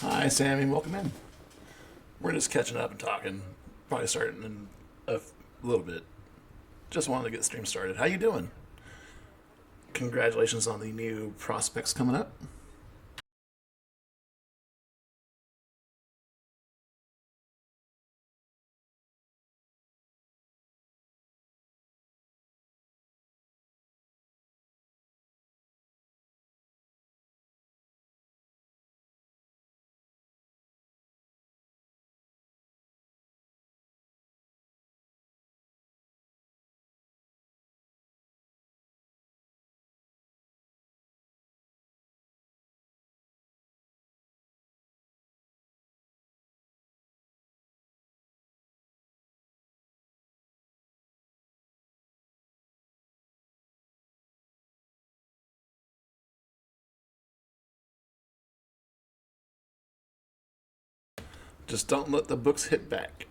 Hi, Sammy. Welcome in. We're just catching up and talking. Probably starting in little bit. Just wanted to get the stream started. How you doing? Congratulations on the new prospects coming up. Just don't let the books hit back.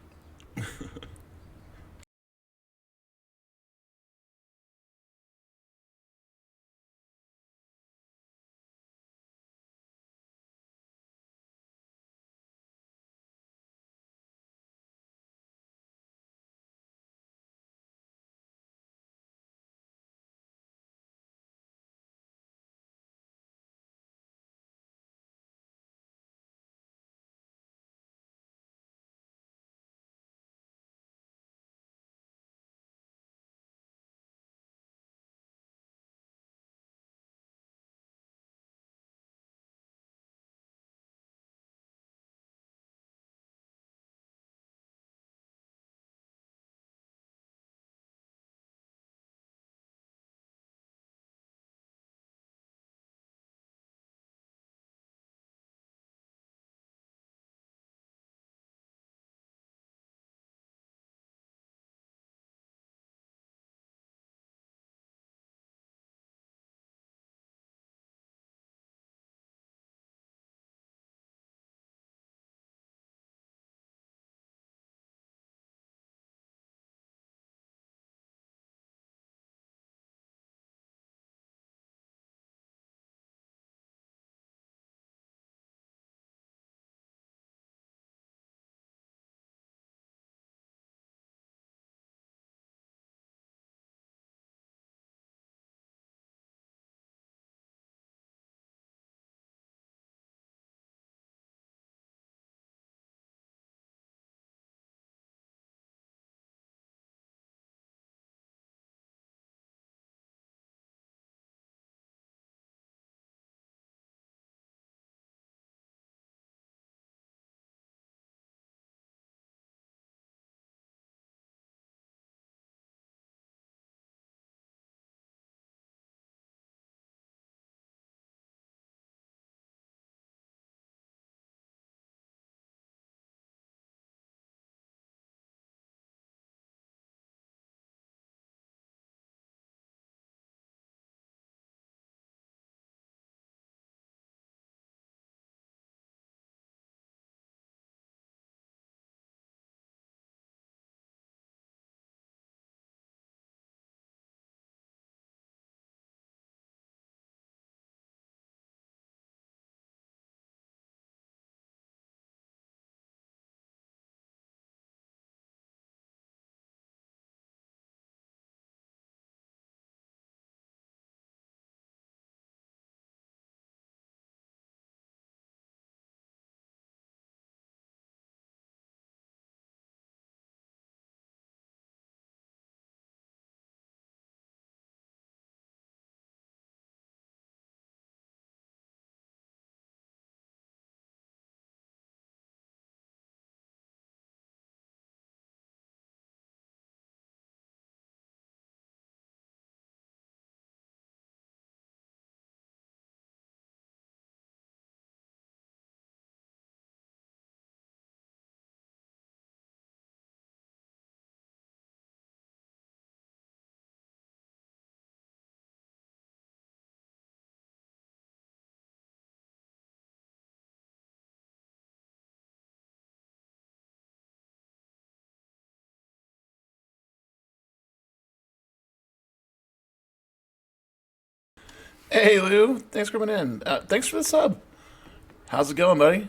Hey, Lou. Thanks for coming in. Thanks for the sub. How's it going, buddy?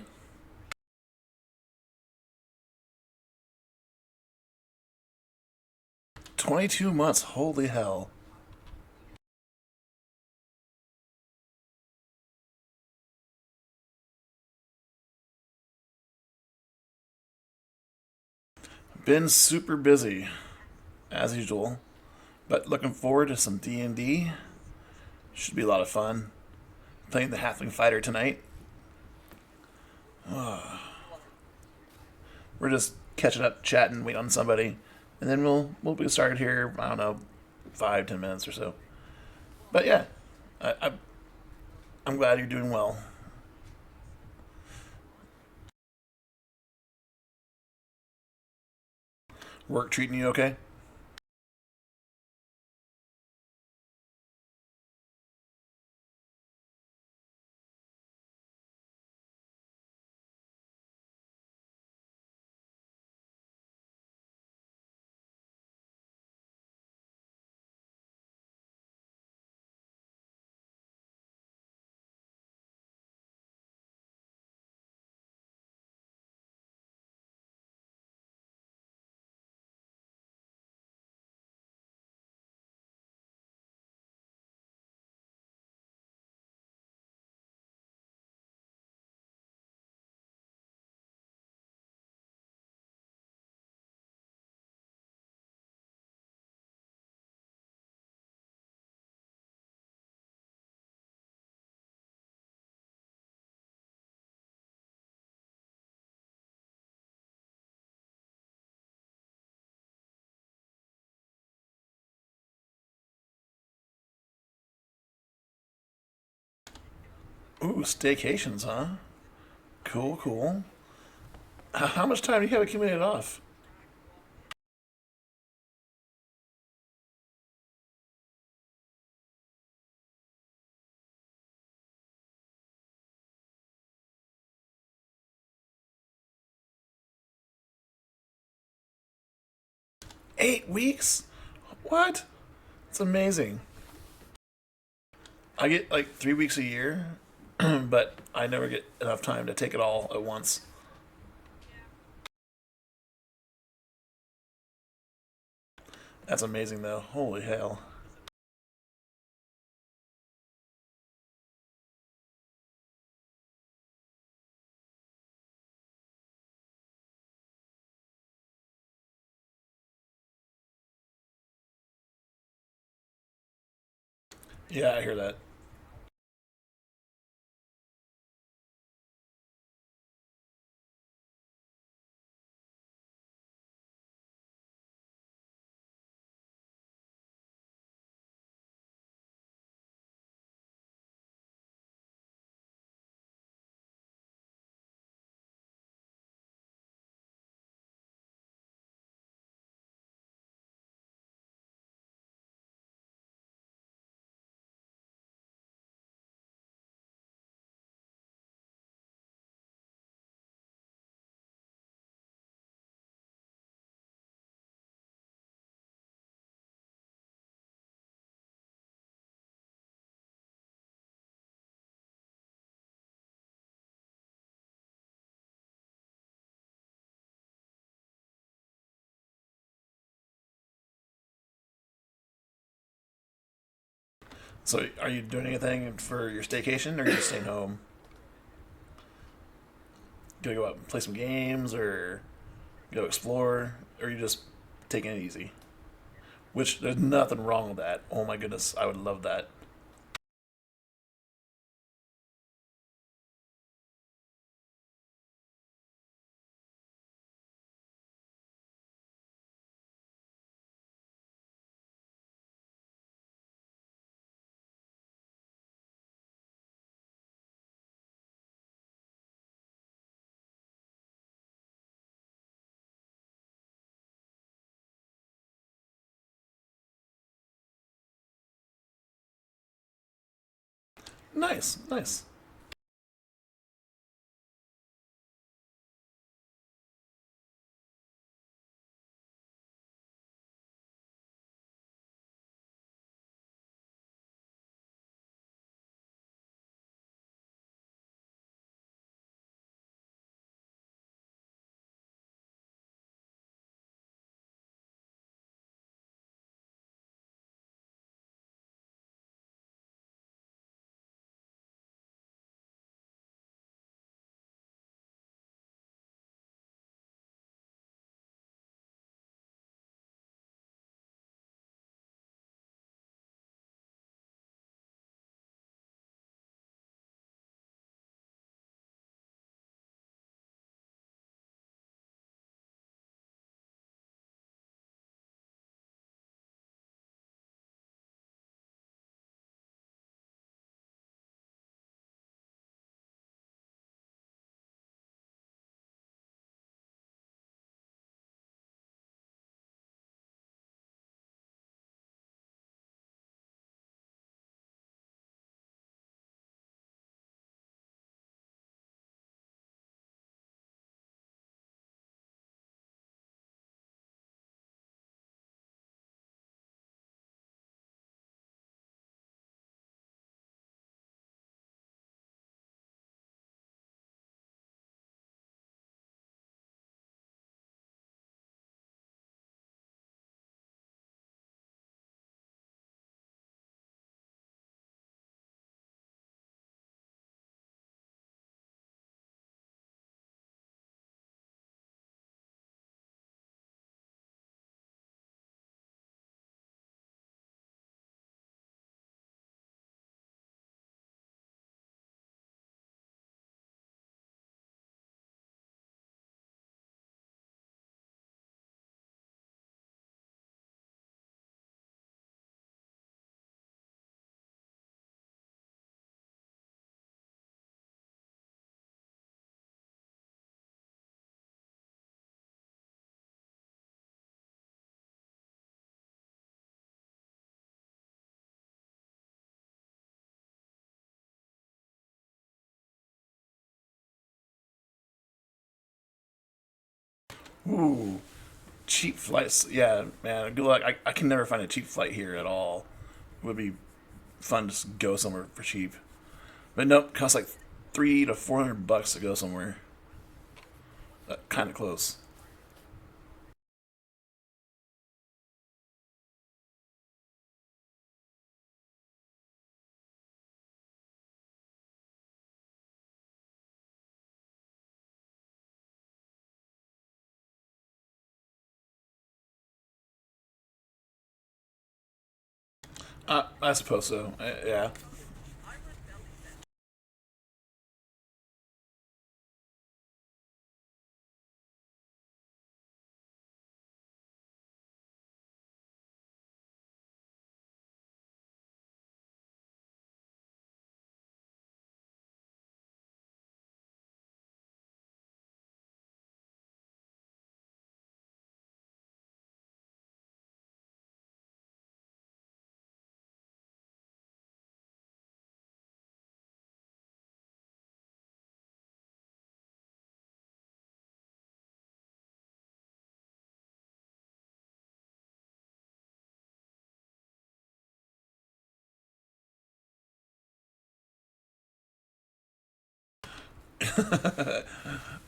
22 months. Holy hell. Been super busy, as usual. But looking forward to some D&D. Should be a lot of fun. Playing the Halfling Fighter tonight. We're just catching up, chatting, waiting on somebody, and then we'll be started here. I don't know, 5-10 minutes or so. But yeah, I'm glad you're doing well. Work treating you okay? 'Ooh, staycations, huh? Cool, cool. How much time do you have accumulated off? 8 weeks? What? It's amazing. I get like 3 weeks a year, but I never get enough time to take it all at once. That's amazing, though. Holy hell. Yeah, I hear that. So, are you doing anything for your staycation, or are you just staying home? Gonna go out and play some games, or go explore, or are you just taking it easy? Which there's nothing wrong with that. Oh my goodness, I would love that. Nice, nice. Ooh, cheap flights. Yeah, man. Good luck. I can never find a cheap flight here at all. It would be fun to just go somewhere for cheap. But nope, it costs like 300 to 400 bucks to go somewhere. Kind of close. I suppose so. Yeah.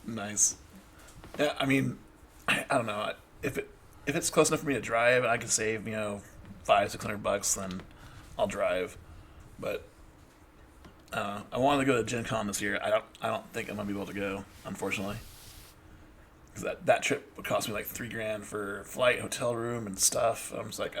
Nice. Yeah, I mean, I don't know if it's close enough for me to drive and I can save 500 600 bucks, then I'll drive. But I wanted to go to Gen Con this year. I don't think I'm gonna be able to go, unfortunately, because that trip would cost me like 3 grand for flight, hotel room, and stuff. I'm just like,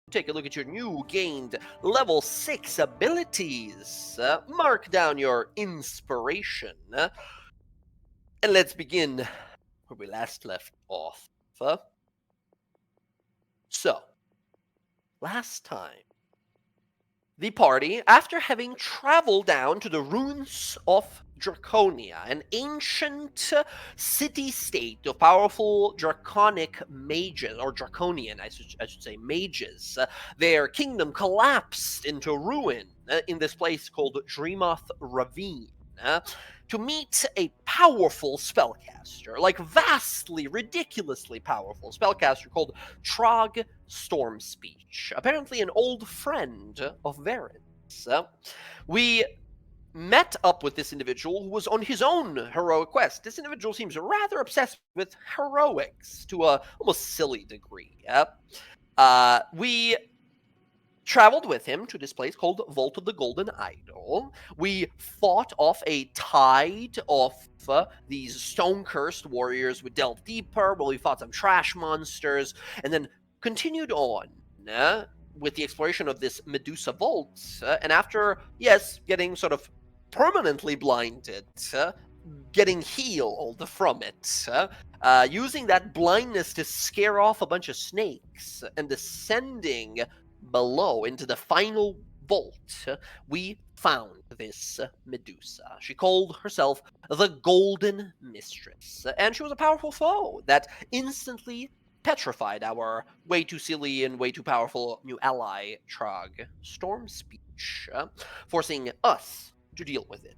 take a look at your new gained level 6 abilities. Mark down your inspiration. And let's begin where we last left off. So, last time, the party, after having traveled down to the ruins of Draconia, an ancient city-state of powerful draconic mages, or draconian, I should say, mages, their kingdom collapsed into ruin in this place called Dreamoth Ravine. To meet a powerful spellcaster, like vastly, ridiculously powerful spellcaster called Trog Stormspeech, apparently an old friend of Varen's. We met up with this individual who was on his own heroic quest. This individual seems rather obsessed with heroics to a almost silly degree. We traveled with him to this place called Vault of the Golden Idol. We fought off a tide of these stone-cursed warriors. We delved deeper, we fought some trash monsters, and then continued on with the exploration of this Medusa Vault. And after, yes, getting sort of permanently blinded, getting healed from it, using that blindness to scare off a bunch of snakes, and descending below into the final vault, we found this Medusa. She called herself the Golden Mistress, and she was a powerful foe that instantly petrified our way too silly and way too powerful new ally, Trog Stormspeech, forcing us to deal with it.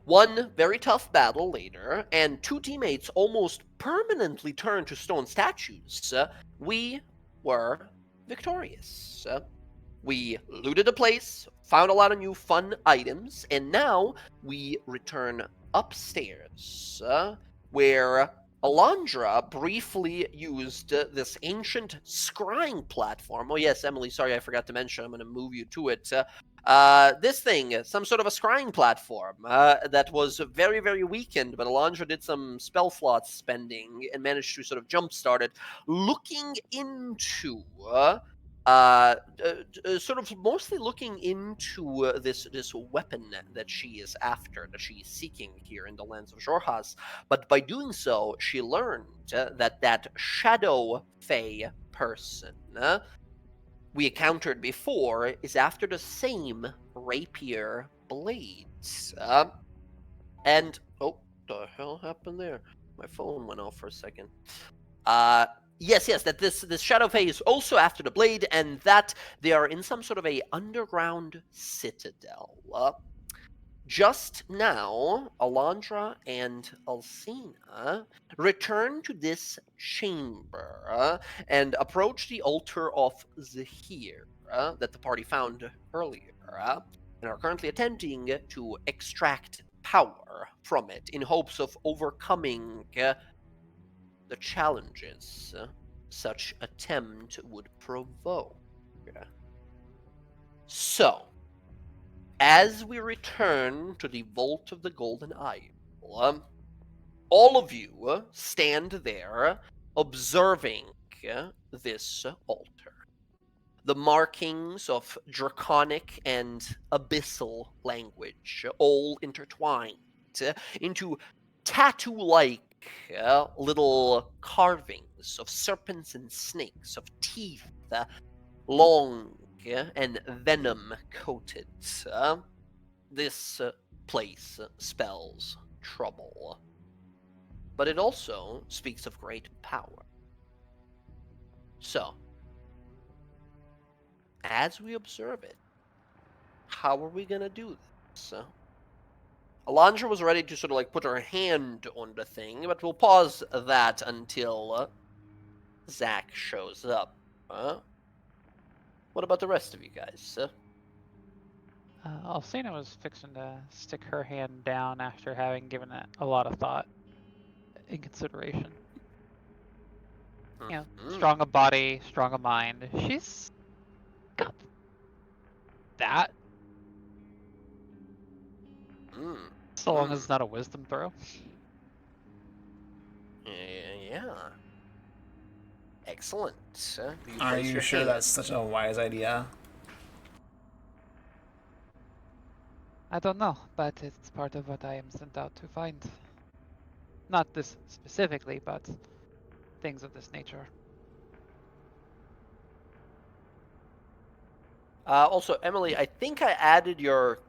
One very tough battle later, and two teammates almost permanently turned to stone statues, we were victorious. We looted the place, found a lot of new fun items, and now we return upstairs, where Alondra briefly used this ancient scrying platform. Oh yes, Emily, sorry I forgot to mention, I'm going to move you to it. This thing, some sort of a scrying platform that was very, very weakened, but Alondra did some spell slot spending and managed to sort of jumpstart it, looking into sort of mostly looking into this weapon that she is after, that she is seeking here in the lands of Jorhas. But by doing so, she learned that Shadow Fae person we encountered before is after the same rapier blades. And oh, the hell happened there? My phone went off for a second. Yes, that this Shadow Fae is also after the blade, and that they are in some sort of a underground citadel. Just now, Alondra and Alcina return to this chamber and approach the altar of Zahir that the party found earlier, and are currently attempting to extract power from it in hopes of overcoming the challenges such attempt would provoke. So, as we return to the Vault of the Golden Idol, all of you stand there observing this altar. The markings of draconic and abyssal language all intertwined into tattoo-like little carvings of serpents and snakes, of teeth, long and venom-coated. This place spells trouble, but it also speaks of great power. So, as we observe it, how are we gonna do this? Alondra was ready to sort of like put her hand on the thing, but we'll pause that until Zach shows up. What about the rest of you guys? Alcina was fixing to stick her hand down after having given it a lot of thought and consideration. You know, strong of body, strong of mind. She's got that. So long as it's not a wisdom throw. Yeah. Excellent. You Are place you your sure hand. that's such a wise idea? I don't know, but it's part of what I am sent out to find. Not this specifically, but things of this nature. Also, Emily, I think I added your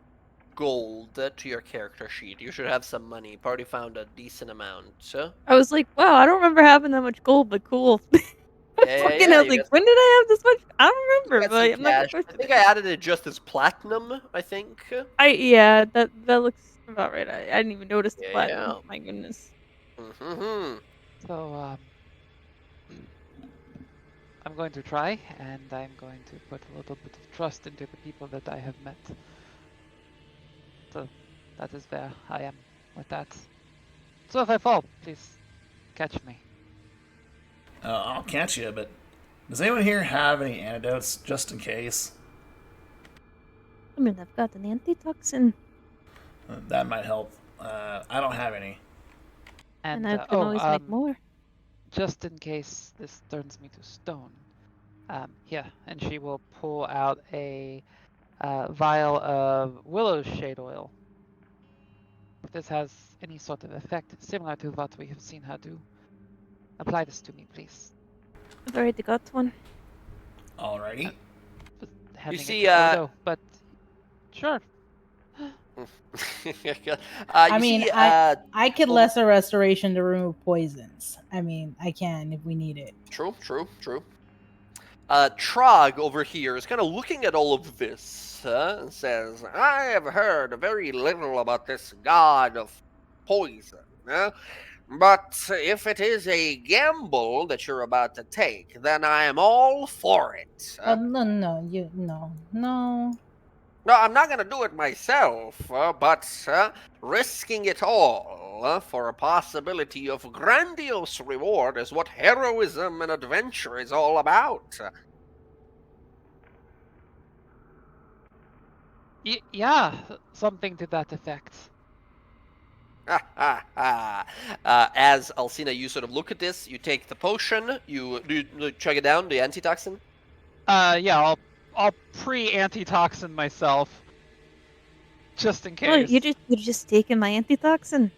gold to your character sheet. You should have some money. Party found a decent amount. I was like, wow, I don't remember having that much gold, but cool. I was You like, when did I have this much? I don't remember, got some but I'm not gonna cash. I question think it. I added it just as platinum, I think. Yeah, that looks about right. I didn't even notice the Yeah. platinum. My goodness. Mm-hmm. So, I'm going to try, and I'm going to put a little bit of trust into the people that I have met. So, that is where I am with that. So if I fall, please catch me. I'll catch you, but does anyone here have any antidotes just in case? I mean, I've got an antitoxin, That might help. I don't have any. and And I can always make more. just in case this turns me to stone, here, and she will pull out a vial of willow shade oil. If this has any sort of effect similar to what we have seen her do, apply this to me, please. I've already got one. Alrighty. Just handing see, it to Odo, but sure. I you mean, see, I could oh, lesser restoration to remove poisons. I mean, I can if we need it. true. Trog over here is kind of looking at all of this and says, I have heard very little about this god of poison. But if it is a gamble that you're about to take, then I am all for it. No, no. No, I'm not going to do it myself, but risking it all for a possibility of grandiose reward is what heroism and adventure is all about. Yeah, something to that effect. As Alcina, you sort of look at this, you take the potion, you chug it down, the antitoxin. Yeah, I'll pre-antitoxin myself, just in Oh, case. you're just taking my antitoxin.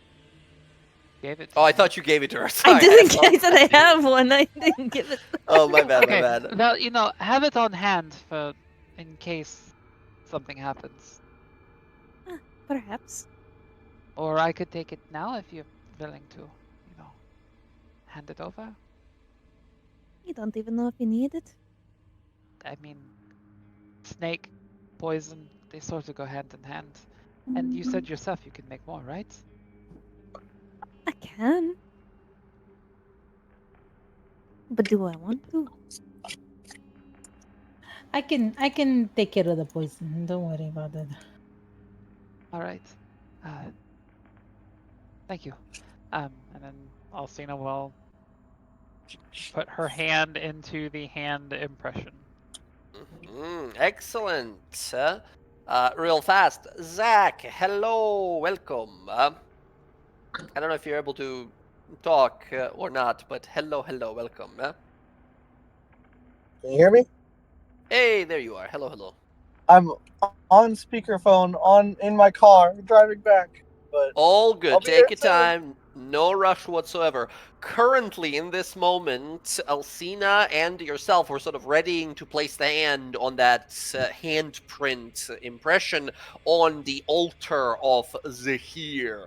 Gave it. Oh, I me. thought you gave it to her. I Sorry, didn't. I apologize. said I have one. I didn't give it. Oh, my bad, Okay, my bad. well, have it on hand for in case something happens. Perhaps. Or I could take it now if you're willing to, hand it over. You don't even know if you need it. I mean, snake, poison, they sort of go hand in hand. And you said yourself you can make more, right? I can. But do I want to? I can take care of the poison. Don't worry about it. All right. Thank you. And then Alcina will put her hand into the hand impression. Excellent. Real fast. Zach, hello, welcome. I don't know if you're able to talk or not, but hello, welcome. Can you hear me? Hey, there you are. Hello. I'm on speakerphone in my car driving back. But All good. I'll be Take there your soon. time. No rush whatsoever. Currently, in this moment, Alcina and yourself were sort of readying to place the hand on that handprint impression on the altar of Zahir.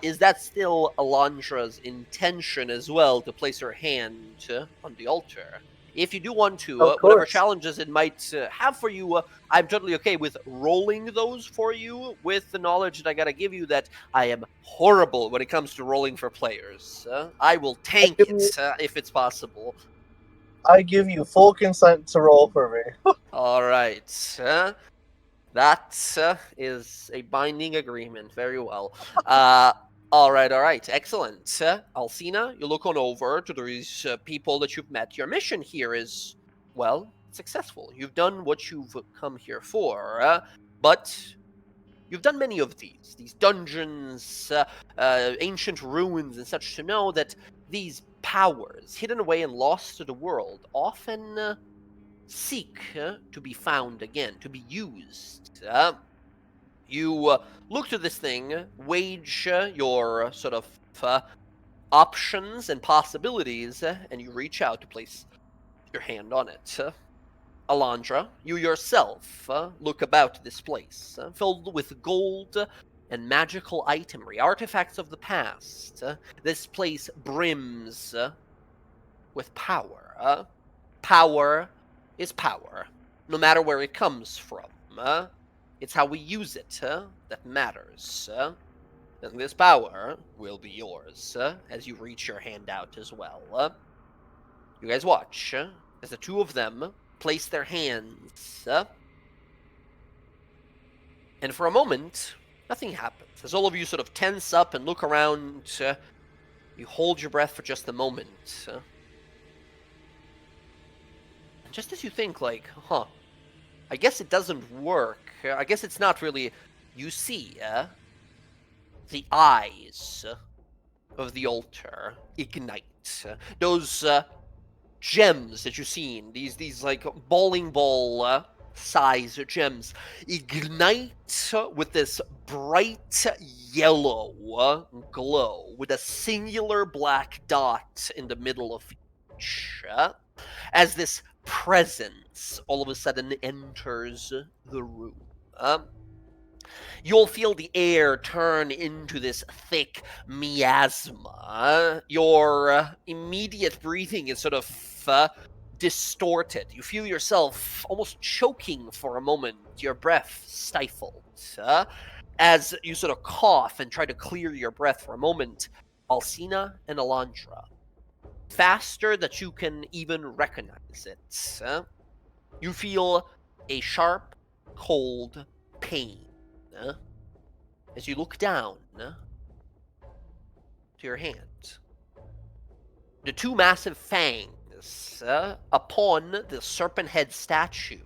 Is that still Alondra's intention as well, to place her hand on the altar? If you do want to, Of whatever course. challenges it might have for you, I'm totally okay with rolling those for you, with the knowledge that I gotta give you that I am horrible when it comes to rolling for players. I will tank give it you- if it's possible. I give you full consent to roll for me. All right. That is a binding agreement. Very well. All right. Excellent. Alcina, you look on over to these people that you've met. Your mission here is, well, successful. You've done what you've come here for, but you've done many of these dungeons, ancient ruins, and such, to know that these powers hidden away and lost to the world often seek to be found again, to be used. You look to this thing, wage your sort of options and possibilities, and you reach out to place your hand on it. Alondra, you yourself look about this place, filled with gold and magical itemry, artifacts of the past. This place brims with power. Power is power, no matter where it comes from. It's how we use it that matters. And this power will be yours as you reach your hand out as well. You guys watch as the two of them place their hands. And for a moment, nothing happens. As all of you sort of tense up and look around, you hold your breath for just a moment. And just as you think, like, I guess it doesn't work. I guess it's not really... You see, the eyes of the altar ignite. Those gems that you've seen, these like bowling ball size gems, ignite with this bright yellow glow with a singular black dot in the middle of each. As this presence all of a sudden enters the room. You'll feel the air turn into this thick miasma. Your immediate breathing is sort of distorted. You feel yourself almost choking for a moment, your breath stifled. As you sort of cough and try to clear your breath for a moment, Alcina and Alondra, faster that you can even recognize it, you feel a sharp, cold pain as you look down to your hand. The two massive fangs upon the serpent head statue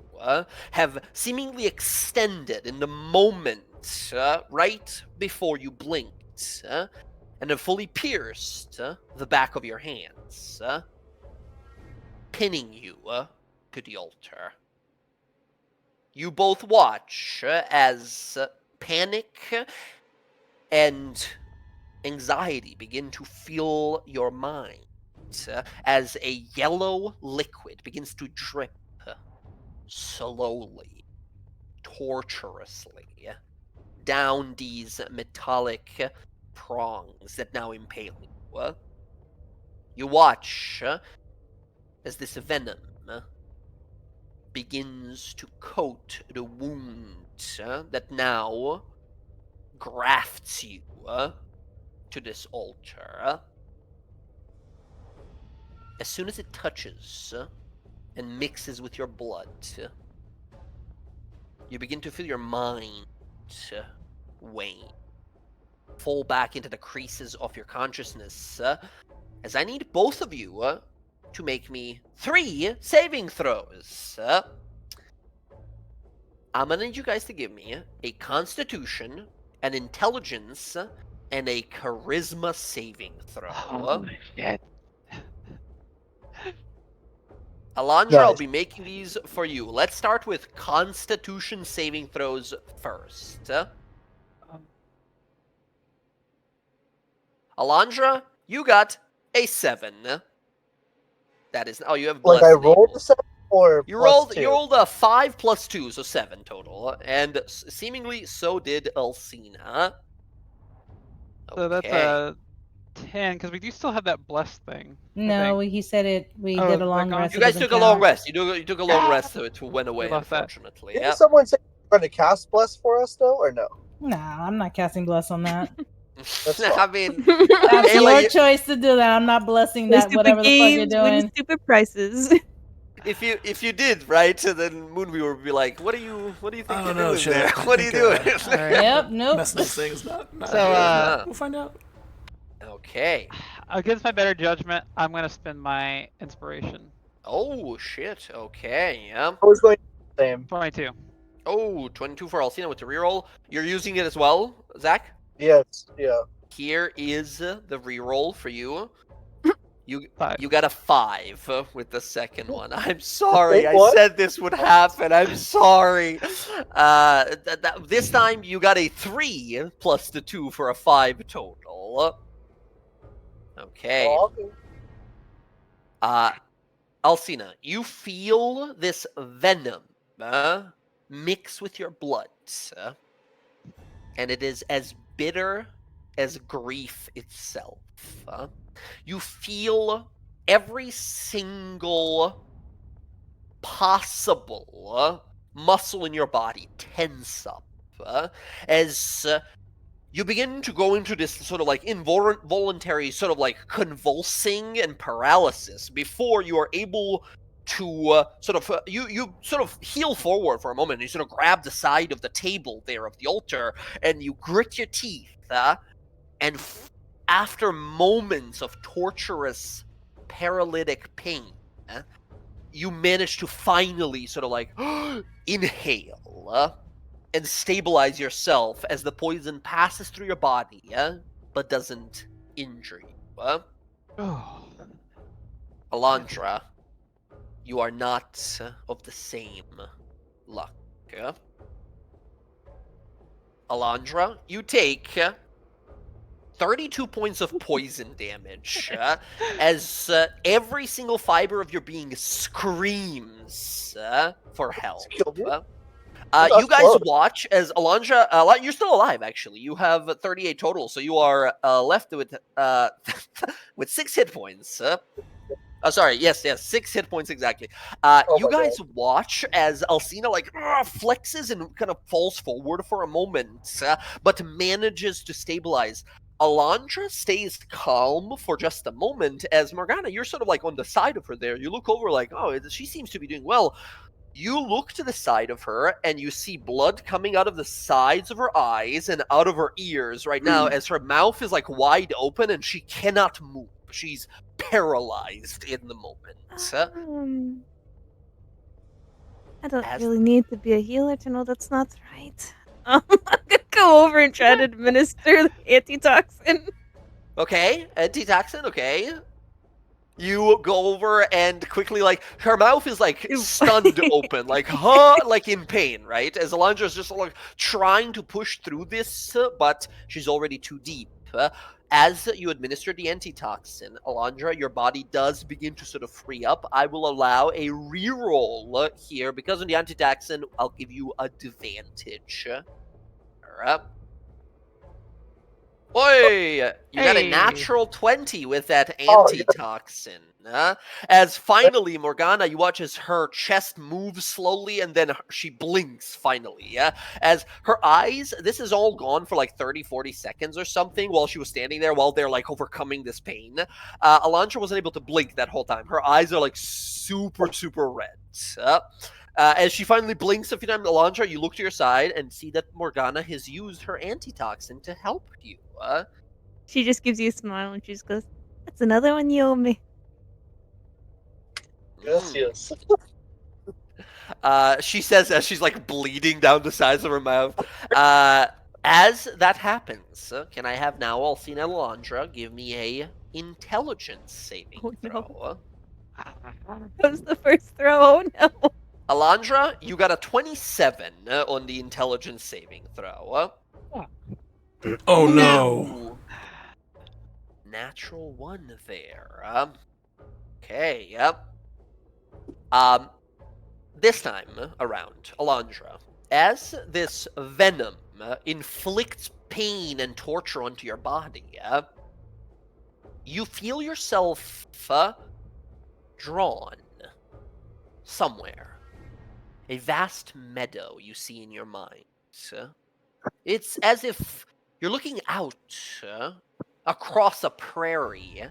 have seemingly extended in the moment right before you blinked, and have fully pierced the back of your hands, pinning you to the altar. You both watch as panic and anxiety begin to fill your mind, as a yellow liquid begins to drip slowly, torturously, down these metallic prongs that now impale you. You watch as this venom begins to coat the wound that now grafts you to this altar. As soon as it touches and mixes with your blood, you begin to feel your mind wane, fall back into the creases of your consciousness, as I need both of you to make me 3 saving throws. I'm gonna need you guys to give me a Constitution, an Intelligence, and a Charisma saving throw. Oh, shit. Alondra, I'll Nice. be making these for you. Let's start with Constitution saving throws first. Alondra, you got a 7. That is... Oh, you have Like blessed I rolled a 7 or You plus rolled 2? you rolled a 5 plus 2, so 7 total, and seemingly so did Alcina. So that's Okay. a 10, because we do still have that blessed thing. I No, think. he said it. We Oh, did is a that long gone? rest. You it guys doesn't took a long count. rest. You took a long rest, so it went away, lost that. unfortunately. Didn't Yep. someone say you're going to cast Bless for us, though, or no? Nah, I'm not casting bless on that. That's I fine. mean, That's Ayla, your choice to do that. I'm not blessing Play that. stupid Whatever the fuck you're games, win doing. stupid prices. if you did, right, then Moonweaver would be like, what do you think I you're don't know, doing Chad. there? I What are you think, doing? All right. Yep. Nope. Messing those things not So, good. We'll find out. Okay. Against my better judgment, I'm gonna spend my inspiration. Oh shit. Okay. Yeah. I was going the same. 22. Oh, 22 for Alcina with the reroll. You're using it as well, Zach? Yes, yeah. Here is the reroll for you. You 5. you got a 5 with the second one. I'm sorry. Wait, I what? said this would happen. I'm sorry. This time you got a 3 plus the 2 for a 5 total. Okay. Oh, okay. Alcina, you feel this venom mix with your blood, and it is as bitter as grief itself. You feel every single possible muscle in your body tense up as you begin to go into this sort of like involuntary sort of like convulsing and paralysis before you are able to you sort of heel forward for a moment. And you sort of grab the side of the table there of the altar and you grit your teeth and after moments of torturous paralytic pain, you manage to finally sort of like inhale and stabilize yourself as the poison passes through your body, but doesn't injure you. Oh. Alondra, you are not of the same luck. Alondra, you take 32 points of poison damage as every single fiber of your being screams for help. Killed you? You guys close. watch as Alondra, you're still alive actually. You have 38 total, so you are left with with 6 hit points. Sorry, yes, 6 hit points exactly. You my guys watch as Alcina flexes and kind of falls forward for a moment, but manages to stabilize. Alondra stays calm for just a moment as Morgana, you're sort of like on the side of her there. You look over like, oh, she seems to be doing well. You look to the side of her and you see blood coming out of the sides of her eyes and out of her ears right now as her mouth is like wide open and she cannot move. She's paralyzed in the moment. I don't As- really need to be a healer to know that's not right. I'm gonna go over and try to administer the antitoxin. Okay, antitoxin, okay. You go over and quickly, like, her mouth is, like, stunned open, like, like in pain, right? As Alondra's just, like, trying to push through this, but she's already too deep. As you administer the antitoxin, Alondra, your body does begin to sort of free up. I will allow a reroll here. Because of the antitoxin, I'll give you advantage. Alright. Oi! You got a Hey. natural 20 with that Oh, yeah. antitoxin. As finally, Morgana, you watch as her chest moves slowly and then she blinks finally. As her eyes, this is all gone for like 30, 40 seconds or something while she was standing there while they're like overcoming this pain. Alondra wasn't able to blink that whole time. Her eyes are like super, super red. As she finally blinks a few times, Alondra, you look to your side and see that Morgana has used her antitoxin to help you. She just gives you a smile and she just goes, "That's another one you owe me." Yes. She says as she's like bleeding down the sides of her mouth. As that happens, can I have now Alcina and Alondra give me a intelligence saving Oh, no. throw? That was the first throw. Oh no. Alondra, you got a 27 on the intelligence saving throw. Oh no. Ooh. Natural 1 there. Okay, yep. This time around, Alondra, as this venom inflicts pain and torture onto your body, you feel yourself drawn somewhere. A vast meadow you see in your mind. It's as if you're looking out across a prairie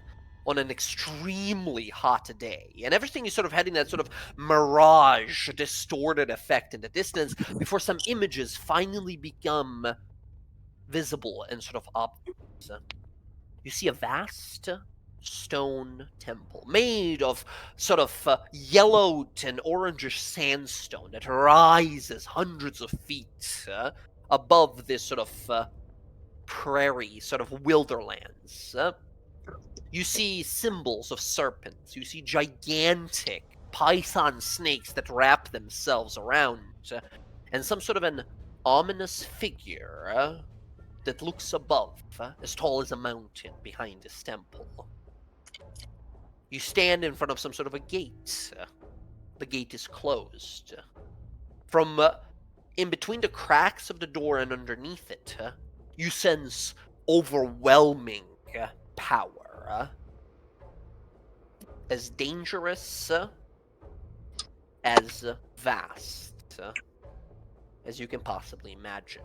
on an extremely hot day, and everything is sort of having that sort of mirage, distorted effect in the distance before some images finally become visible and sort of obvious. You see a vast stone temple made of sort of yellowed and orangish sandstone that rises hundreds of feet above this sort of prairie, sort of wilderlands. You see symbols of serpents. You see gigantic python snakes that wrap themselves around, and some sort of an ominous figure that looks above, as tall as a mountain behind this temple. You stand in front of some sort of a gate. The gate is closed. From in between the cracks of the door and underneath it, you sense overwhelming power. As dangerous, as vast as you can possibly imagine.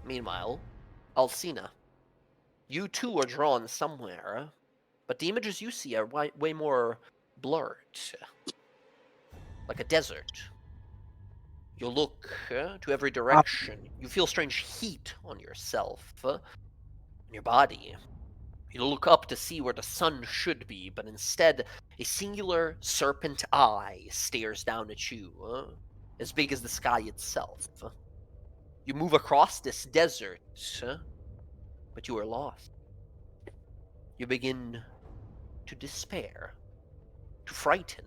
Meanwhile, Alcina, you too are drawn somewhere, but the images you see are way more blurred, like a desert. You look to every direction. You feel strange heat on yourself, on your body. You look up to see where the sun should be, but instead, a singular serpent eye stares down at you, as big as the sky itself. You move across this desert, but you are lost. You begin to despair, to frighten.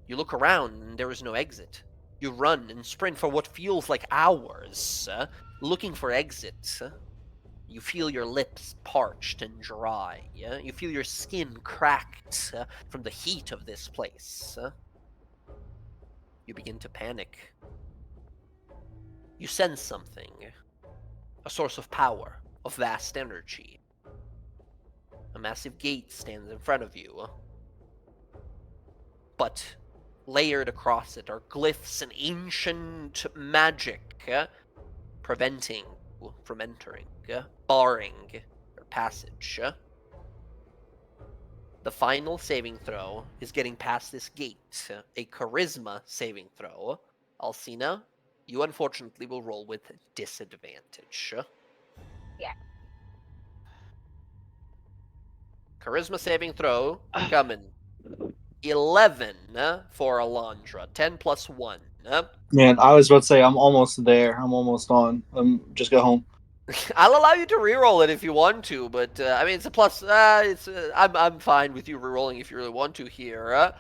You look around, and there is no exit. You run and sprint for what feels like hours, looking for exits. You feel your lips parched and dry. You feel your skin cracked from the heat of this place. You begin to panic. You sense something. A source of power, of vast energy. A massive gate stands in front of you. But layered across it are glyphs and ancient magic, preventing you from entering, barring your passage. The final saving throw is getting past this gate. A charisma saving throw. Alcina, you unfortunately will roll with disadvantage. Yeah. Charisma saving throw coming. 11 for Alondra. 10 plus 1. Man, I was about to say I'm almost there. I'm almost on. Just go home. I'll allow you to reroll it if you want to, but I mean it's a plus. I'm fine with you rerolling if you really want to here.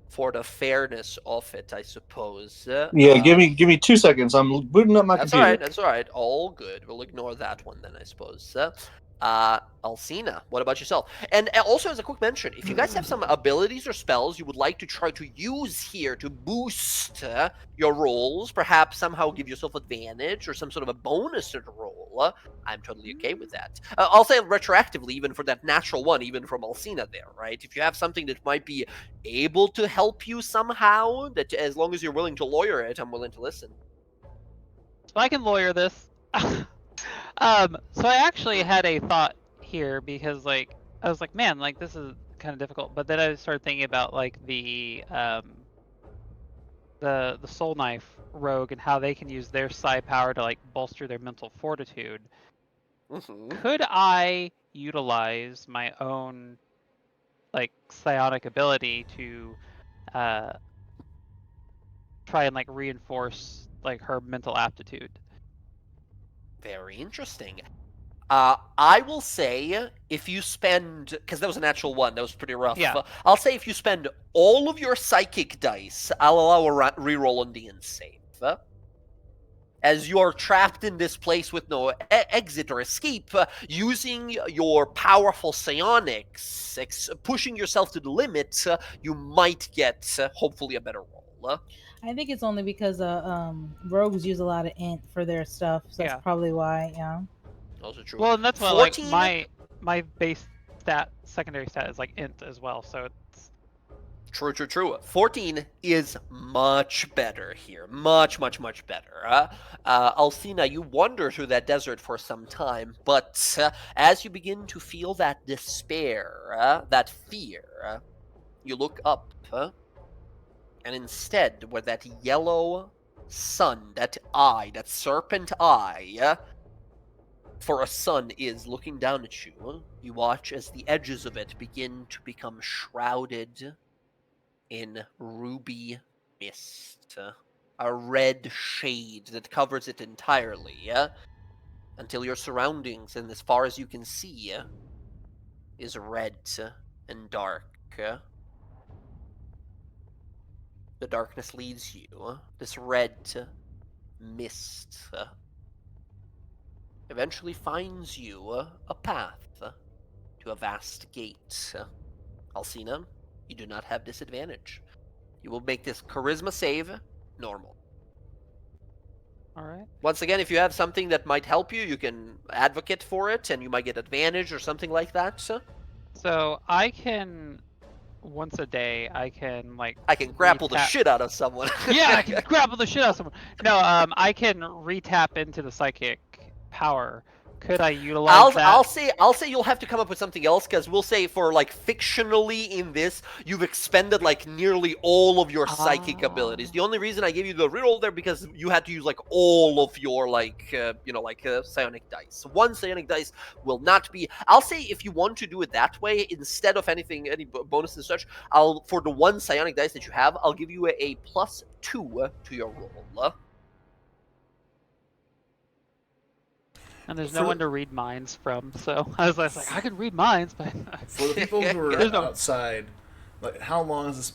For the fairness of it, I suppose. Yeah, give me 2 seconds. I'm booting up my That's computer. alright, that's alright. All good. We'll ignore that one then, I suppose. Alcina, what about yourself? And also, as a quick mention, if you guys have some abilities or spells you would like to try to use here to boost your rolls, perhaps somehow give yourself advantage or some sort of a bonus to the roll, I'm totally okay with that. I'll say retroactively, even for that natural one, even from Alcina there, right? If you have something that might be able to help you somehow, that as long as you're willing to lawyer it, I'm willing to listen. So I can lawyer this. So I actually had a thought here because like I was like, man, like this is kind of difficult. But then I started thinking about like the soul knife rogue and how they can use their psi power to like bolster their mental fortitude. Mm-hmm. Could I utilize my own like psionic ability to try and like reinforce like her mental aptitude? Very interesting. I will say if you spend, because that was a natural one, that was pretty rough. Yeah. I'll say if you spend all of your psychic dice, I'll allow a reroll on the save. As you are trapped in this place with no exit or escape, using your powerful psionics, pushing yourself to the limit, you might get hopefully a better roll. I think it's only because rogues use a lot of int for their stuff, so that's Yeah. probably why. Yeah. Also true. Well, and that's why like 14? my base stat, secondary stat is like int as well, so it's True. 14 is much better here. Much better. Alcina, you wander through that desert for some time, but as you begin to feel that despair, that fear, you look up, and instead, where that yellow sun, that eye, that serpent eye, for a sun is looking down at you, you watch as the edges of it begin to become shrouded in ruby mist, a red shade that covers it entirely, until your surroundings, and as far as you can see, is red and dark. The darkness leads you. This red mist eventually finds you a path to a vast gate. Alcina, you do not have disadvantage. You will make this charisma save normal. All right. Once again, if you have something that might help you, you can advocate for it, and you might get advantage or something like that. So I can once a day. I can like. I can grapple the retap- shit out of someone. Yeah, I can grapple the shit out of someone. No, I can retap into the psychic power. Could I utilize that? I'll say you'll have to come up with something else, because we'll say for like fictionally in this, you've expended like nearly all of your psychic abilities. The only reason I gave you the reroll there because you had to use like all of your like psionic dice. One psionic dice will not be. I'll say if you want to do it that way instead of any bonuses and such, for the one psionic dice that you have, I'll give you a +2 to your roll. And there's no one to read minds from, so I was like, I can read minds, but For the people who are There's no- outside, like how long is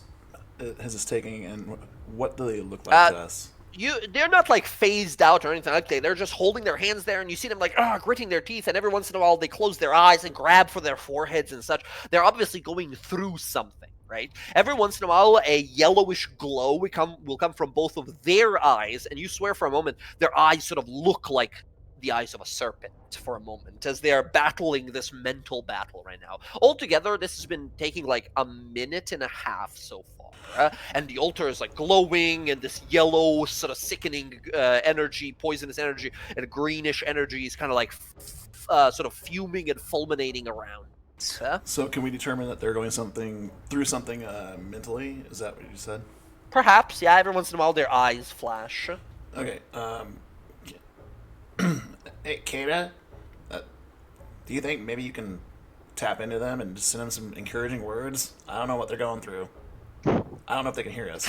this taking, and what do they look like to us? They're not like phased out or anything like that. They're just holding their hands there, and you see them like gritting their teeth, and every once in a while they close their eyes and grab for their foreheads and such. They're obviously going through something, right? Every once in a while, a yellowish glow will come from both of their eyes, and you swear for a moment their eyes sort of look like the eyes of a serpent for a moment as they are battling this mental battle right now. Altogether, this has been taking like a minute and a half so far, and the altar is like glowing, and this yellow sort of sickening energy, poisonous energy, and greenish energy is kind of like sort of fuming and fulminating around. So can we determine that they're going through something mentally? Is that what you said? Perhaps, yeah. Every once in a while, their eyes flash. Okay. Hey, Kata, do you think maybe you can tap into them and just send them some encouraging words? I don't know what they're going through. I don't know if they can hear us.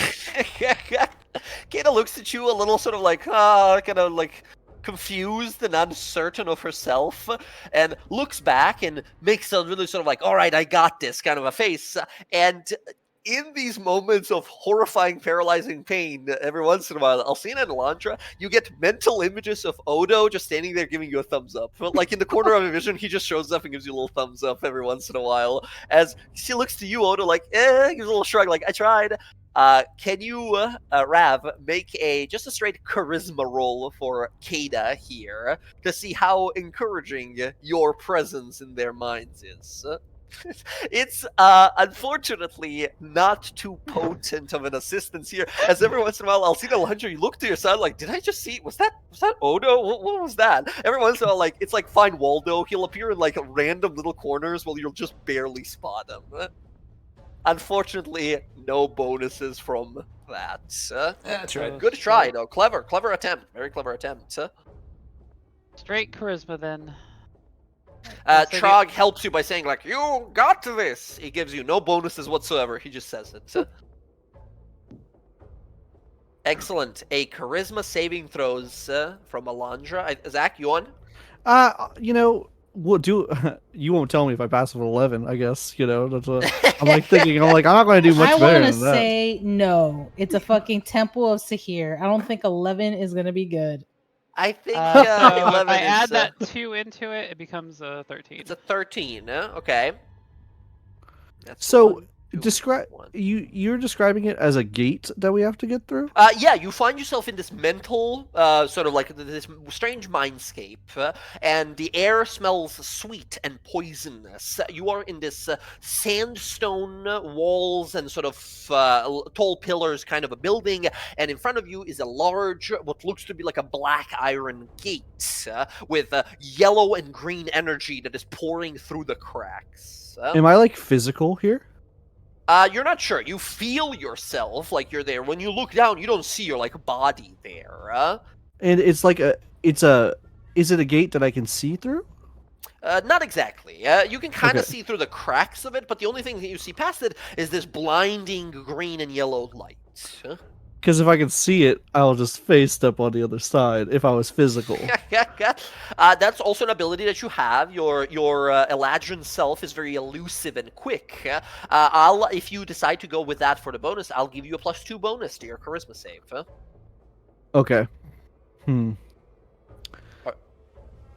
Kata looks at you a little sort of like, kind of like confused and uncertain of herself, and looks back and makes a really sort of like, all right, I got this kind of a face. And in these moments of horrifying, paralyzing pain, every once in a while, Alcina and Elandra, you get mental images of Odo just standing there giving you a thumbs up. But like in the corner of your vision, he just shows up and gives you a little thumbs up every once in a while. As she looks to you, Odo, like, gives a little shrug, like, I tried. Can you, Rav, make just a straight charisma roll for Kata here to see how encouraging your presence in their minds is? It's unfortunately not too potent of an assistance here, as every once in a while I'll see the Elandra, you look to your side like, did I just see, was that Odo? What was that? Every once in a while, like, it's like Find Waldo, he'll appear in like random little corners while you'll just barely spot him. Unfortunately, no bonuses from that. Yeah, that's right. Good try though, clever attempt, very clever attempt. straight charisma then. Trog helps you by saying, like, you got this! He gives you no bonuses whatsoever, he just says it. Excellent. A charisma saving throws from Elandra. Zach, you on? We'll do. You won't tell me if I pass with 11. I guess that's what I'm like thinking. I'm like, I'm not going to do much I better want to than that. say no. It's a fucking Temple of Sahir. I don't think 11 is going to be good. I think So 11 if I is... add that 2 into it, it becomes a 13. It's a 13, okay. That's So, one, two, describe one. you're describing it as a gate that we have to get through. Yeah, you find yourself in this mental, sort of like this strange mindscape, and the air smells sweet and poisonous. You are in this sandstone walls and sort of tall pillars kind of a building, and in front of you is a large, what looks to be like a black iron gate with yellow and green energy that is pouring through the cracks. Am I like physical here? You're not sure. You feel yourself like you're there. When you look down, you don't see your like body there. And it's like is it a gate that I can see through? Not exactly. You can kind of Okay. see through the cracks of it, but the only thing that you see past it is this blinding green and yellow light. Because if I can see it, I'll just face step on the other side if I was physical. That's also an ability that you have. Your Eladrin self is very elusive and quick. If you decide to go with that for the bonus, I'll give you a +2 bonus to your charisma save. Okay.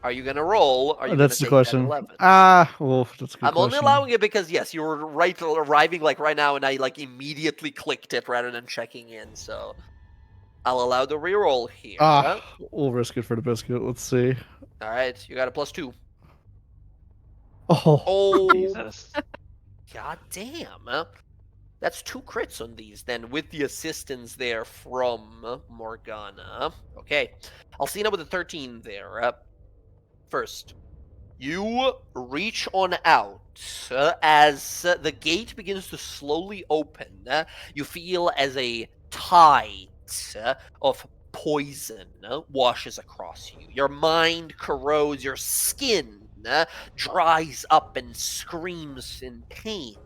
Are you gonna roll? Are you That's gonna the take question. that 11? Well, that's a good I'm only question. allowing it because yes, you were arriving like right now, and I like immediately clicked it rather than checking in. So I'll allow the reroll here. We'll risk it for the biscuit. Let's see. All right, you got a +2. Oh, Oh, Jesus. god damn! That's 2 crits on these then, with the assistance there from Morgana. Okay, Alcina with a 13 there. First, you reach on out as the gate begins to slowly open. You feel as a tide of poison washes across you. Your mind corrodes, your skin dries up and screams in pain,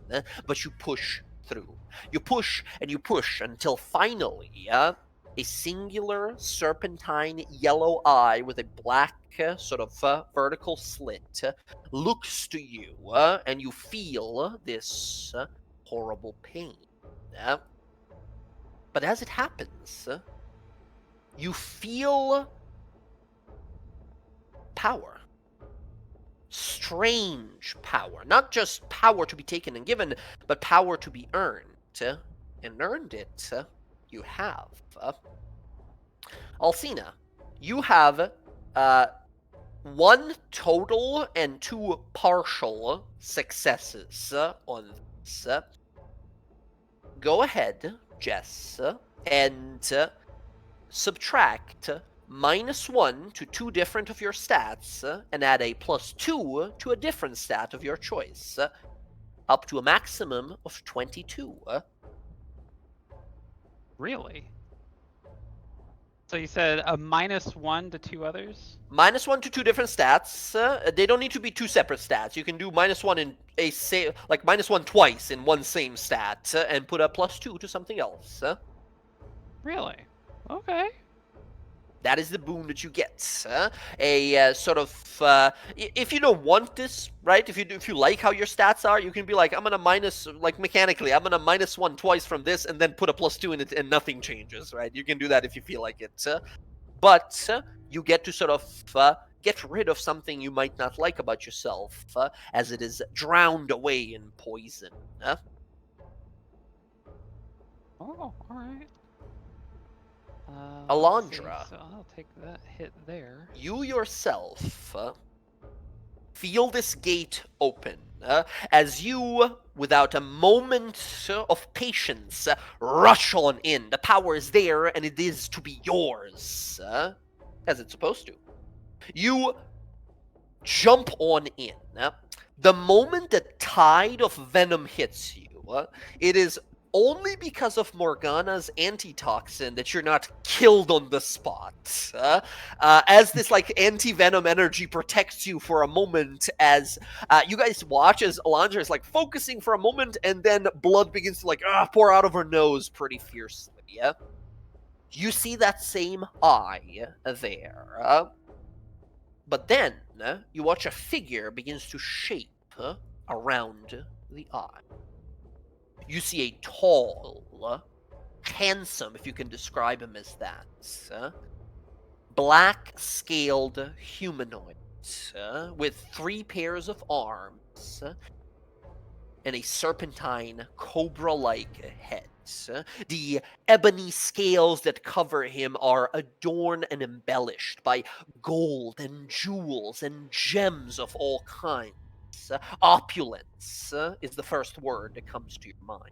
but you push through. You push and you push until finally a singular serpentine yellow eye with a black vertical slit looks to you and you feel this horrible pain. But as it happens, you feel power. Strange power. Not just power to be taken and given, but power to be earned. And earned it, you have. Alcina, you have 1 total and 2 partial successes on this. Go ahead, Jess, and subtract -1 to 2 different of your stats and add a +2 to a different stat of your choice, up to a maximum of 22. Really? So you said a -1 to 2 others? -1 to 2 different stats. They don't need to be 2 separate stats. You can do -1 in like -1 twice in one same stat and put a +2 to something else. Really? Okay. That is the boon that you get. If you don't want this, right? If you like how your stats are, you can be like, I'm gonna mechanically, I'm gonna -1 twice from this, and then put a +2 in it, and nothing changes, right? You can do that if you feel like it. But you get to get rid of something you might not like about yourself, as it is drowned away in poison. Oh, all right. Alondra. So I'll take that hit there. You yourself feel this gate open as you, without a moment of patience, rush on in. The power is there, and it is to be yours, as it's supposed to. You jump on in. The moment the tide of venom hits you, it is only because of Morgana's antitoxin that you're not killed on the spot. As this anti-venom energy protects you for a moment, as you guys watch as Alondra is focusing for a moment, and then blood begins to pour out of her nose pretty fiercely. You see that same eye there, but then you watch a figure begins to shape around the eye. You see a tall, handsome, if you can describe him as that, black-scaled humanoid with 3 pairs of arms and a serpentine, cobra-like head. The ebony scales that cover him are adorned and embellished by gold and jewels and gems of all kinds. Opulence is the first word that comes to your mind.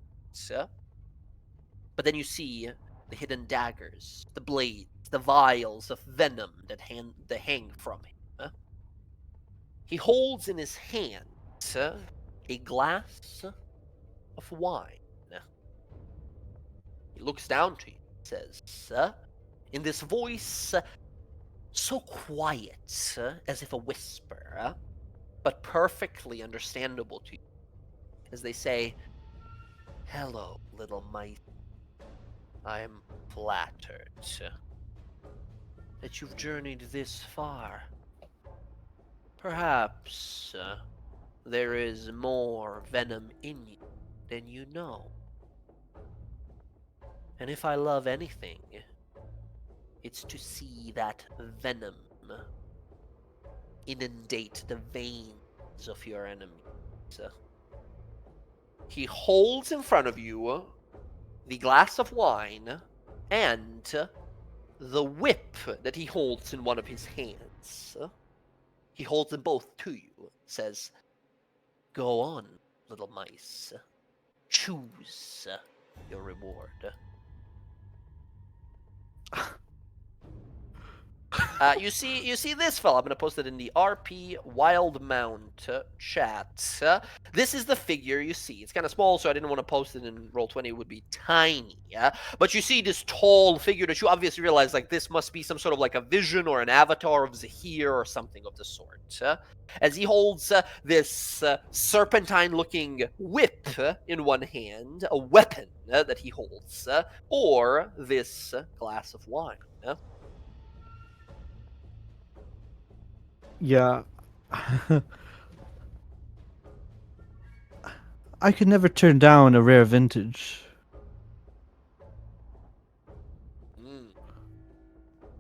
But then you see the hidden daggers, the blades, the vials of venom that hang from him. He holds in his hand a glass of wine. He looks down to you and says, in this voice so quiet, as if a whisper, but perfectly understandable to you, as they say, "Hello, little mice. I am flattered that you've journeyed this far. Perhaps there is more venom in you than you know. And if I love anything, it's to see that venom inundate the veins of your enemies. He holds in front of you the glass of wine and the whip that he holds in one of his hands. He holds them both to you, says, "Go on, little mice. Choose your reward." You see this fella. I'm gonna post it in the RP Wildemount chat. This is the figure you see. It's kind of small, so I didn't want to post it in Roll20. It would be tiny. But you see this tall figure that you obviously realize like this must be some sort of like a vision or an avatar of Zahir or something of the sort. As he holds this serpentine-looking whip in one hand, a weapon that he holds, or this glass of wine. Yeah. I could never turn down a rare vintage.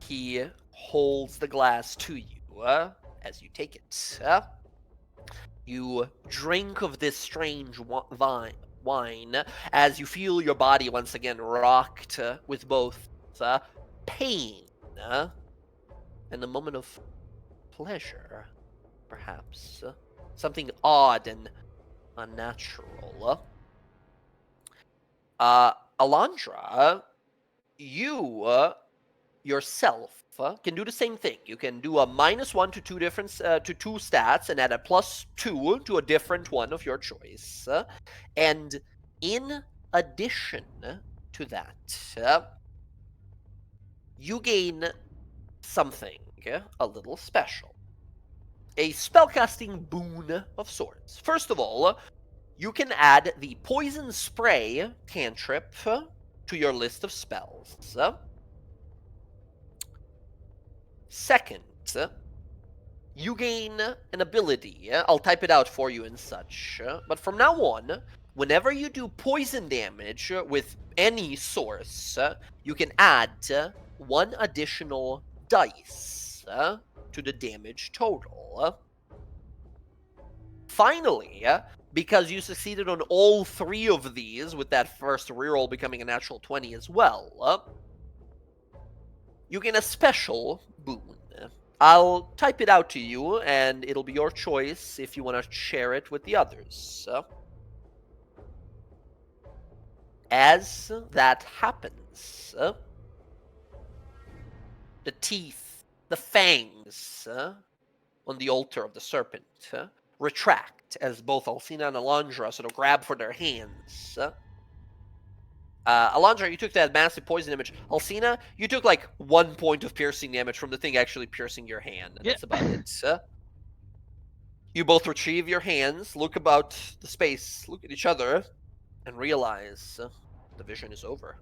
He holds the glass to you as you take it. You drink of this strange wine as you feel your body once again rocked with both pain and a moment of pleasure, perhaps. Something odd and unnatural. Alondra, you yourself can do the same thing. You can do a -1 to two different to 2 stats and add a +2 to a different one of your choice. And in addition to that, you gain something a little special. A spellcasting boon of sorts. First of all, you can add the poison spray cantrip to your list of spells. Second, you gain an ability. I'll type it out for you and such. But from now on, whenever you do poison damage with any source, you can add 1 additional dice to the damage total. Finally, because you succeeded on all 3 of these, with that first reroll becoming a natural 20 as well, you gain a special boon. I'll type it out to you, and it'll be your choice if you want to share it with the others. As that happens, the teeth, the fangs on the altar of the serpent retract as both Alcina and Alondra sort of grab for their hands. Alondra, you took that massive poison damage. Alcina, you took like 1 point of piercing damage from the thing actually piercing your hand. And that's about it. You both retrieve your hands, look about the space, look at each other, and realize the vision is over.